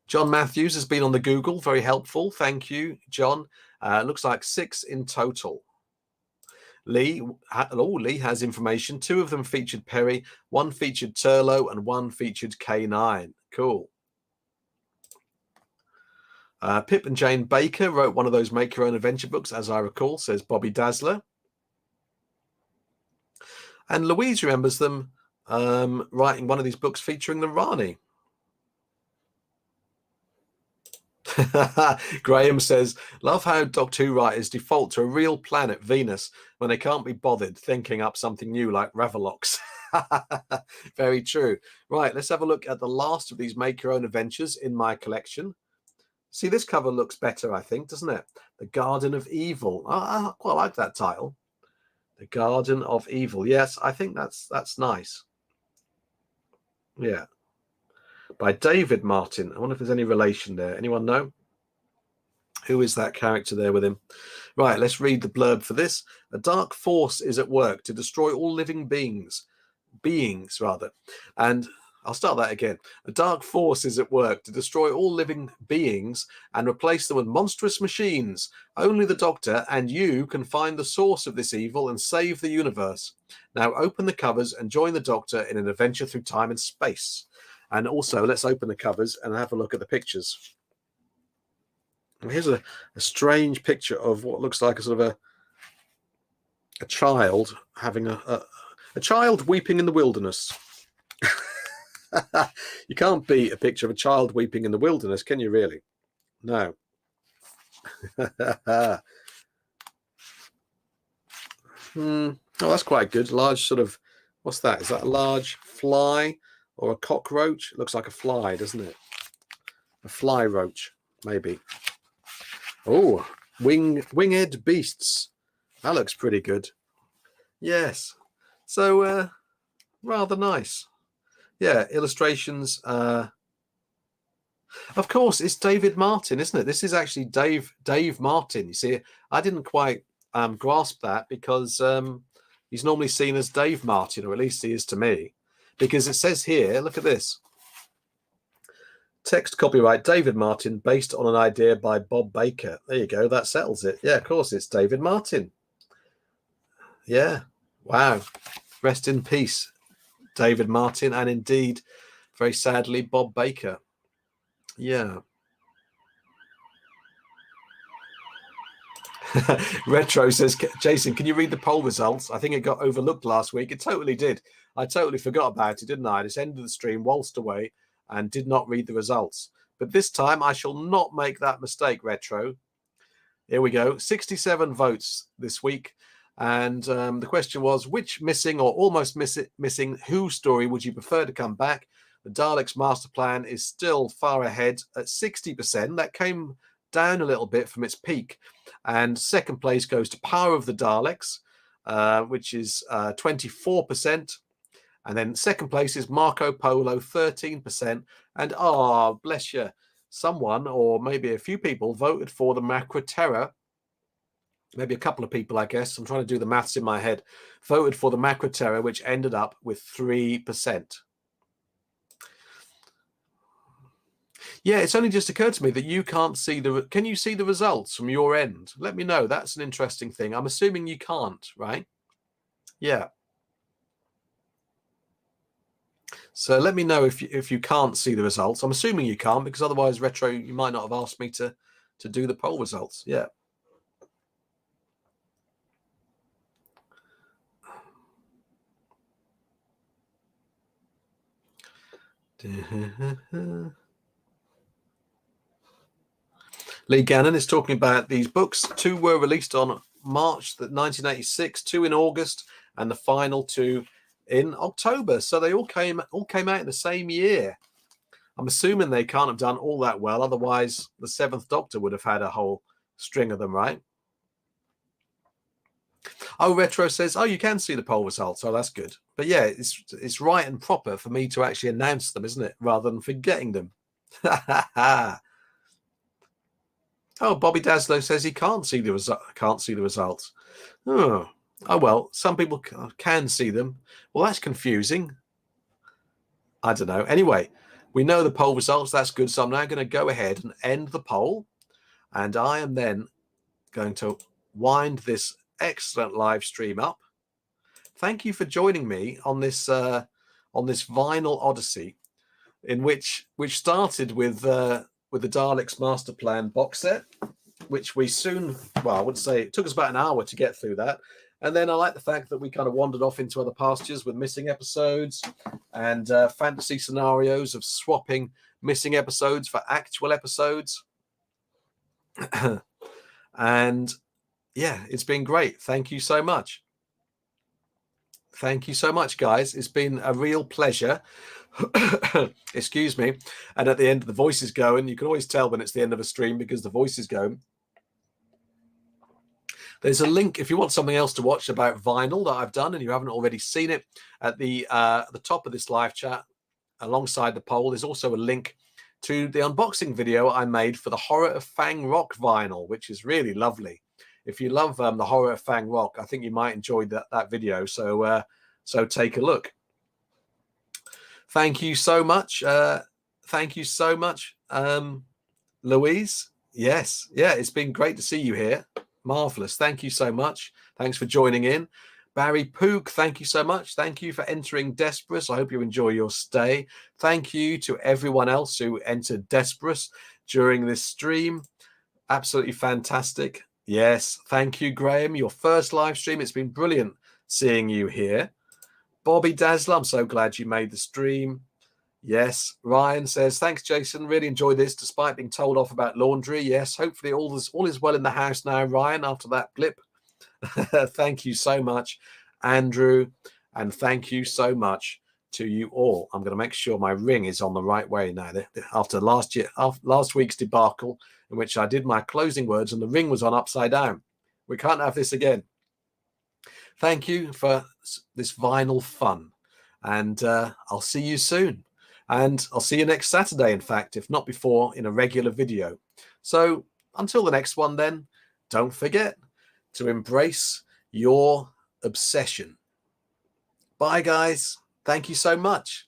John Matthews has been on the Google, very helpful. Thank you, John. Looks like 6 in total. Lee has information. 2 of them featured Perry, 1 featured Turlough, and 1 featured K9. Cool. Pip and Jane Baker wrote one of those Make Your Own Adventure books, as I recall, says Bobby Dazzler. And Louise remembers them writing one of these books featuring the Rani. Graham says, love how Doctor Who writers default to a real planet, Venus, when they can't be bothered thinking up something new like Ravolox. Very true. Right, let's have a look at the last of these Make Your Own Adventures in my collection. See, this cover looks better, I think, doesn't it? The Garden of Evil. I quite like that title. The Garden of Evil. Yes, I think that's nice. Yeah. By David Martin. I wonder if there's any relation there. Anyone know? Who is that character there with him? Right, let's read the blurb for this. A dark force is at work to destroy all living beings, and I'll start that again. A dark force is at work to destroy all living beings and replace them with monstrous machines. Only the Doctor and you can find the source of this evil and save the universe. Now open the covers and join the Doctor in an adventure through time and space. And also, let's open the covers and have a look at the pictures. And here's a strange picture of what looks like a sort of a child having a child weeping in the wilderness. You can't beat a picture of a child weeping in the wilderness, can you really? No. Oh, that's quite good. Large sort of, what's that? Is that a large fly or a cockroach? It looks like a fly, doesn't it? A fly roach, maybe. Oh, winged beasts. That looks pretty good. Yes. So rather nice. Yeah, illustrations. Of course, it's David Martin, isn't it? This is actually Dave Martin. You see, I didn't quite grasp that because he's normally seen as Dave Martin, or at least he is to me, because it says here, look at this. Text copyright David Martin, based on an idea by Bob Baker. There you go. That settles it. Yeah, of course, it's David Martin. Yeah. Wow. Rest in peace, David Martin, and indeed, very sadly, Bob Baker. Yeah. Retro says, Jason, can you read the poll results? I think it got overlooked last week. It totally did. I totally forgot about it, didn't I? I just ended the stream, waltzed away, and did not read the results. But this time I shall not make that mistake, Retro. Here we go. 67 votes this week. And the question was, which missing or almost missing Who story would you prefer to come back? The Daleks master plan is still far ahead at 60%. That came down a little bit from its peak. And second place goes to Power of the Daleks, which is 24%. And then second place is Marco Polo, 13%. And bless you, someone or maybe a few people voted for the Macra Terror. Maybe a couple of people, I guess. I'm trying to do the maths in my head. Voted for the Macra Terror, which ended up with 3%. Yeah, it's only just occurred to me that you can't see can you see the results from your end? Let me know. That's an interesting thing. I'm assuming you can't, right? Yeah. So let me know if you can't see the results. I'm assuming you can't, because otherwise, Retro, you might not have asked me to do the poll results. Yeah. Lee Gannon is talking about these books. 2 were released on March 1986, 2 in August, and the final 2 in October. So they all came out in the same year. I'm assuming they can't have done all that well. Otherwise, the Seventh Doctor would have had a whole string of them, right? Oh, Retro says, oh, you can see the poll results. Oh, that's good. But yeah, it's right and proper for me to actually announce them, isn't it? Rather than forgetting them. Oh, Bobby Daslow says he can't see the results. Oh, well, some people can see them. Well, that's confusing. I don't know. Anyway, we know the poll results. That's good. So I'm now going to go ahead and end the poll. And I am then going to wind this excellent live stream up. Thank you for joining me on this vinyl odyssey, in which started with the Daleks Master Plan box set, which we soon, well, I would say it took us about an hour to get through that. And then I like the fact that we kind of wandered off into other pastures with missing episodes and fantasy scenarios of swapping missing episodes for actual episodes. And yeah, it's been great. Thank you so much. Thank you so much, guys. It's been a real pleasure. Excuse me. And at the end, the voice is going. You can always tell when it's the end of a stream because the voice is going. There's a link if you want something else to watch about vinyl that I've done and you haven't already seen it at the top of this live chat alongside the poll. There's also a link to the unboxing video I made for the Horror of Fang Rock vinyl, which is really lovely. If you love the Horror of Fang Rock, I think you might enjoy that video. So take a look. Thank you so much. Thank you so much, Louise. Yes, yeah, it's been great to see you here. Marvelous. Thank you so much. Thanks for joining in. Barry Pook, thank you so much. Thank you for entering Desperous. I hope you enjoy your stay. Thank you to everyone else who entered Desperous during this stream. Absolutely fantastic. Yes, thank you, Graham. Your first live stream. It's been brilliant seeing you here. Bobby Dazzler, I'm so glad you made the stream. Yes, Ryan says, thanks, Jason. Really enjoyed this despite being told off about laundry. Yes, hopefully all is well in the house now, Ryan, after that blip. Thank you so much. Andrew, and thank you so much to you all. I'm going to make sure my ring is on the right way now. After last week's debacle, in which I did my closing words and the ring was on upside down. We can't have this again. Thank you for this vinyl fun, and I'll see you soon. And I'll see you next Saturday, in fact, if not before, in a regular video. So until the next one then, don't forget to embrace your obsession. Bye, guys. Thank you so much.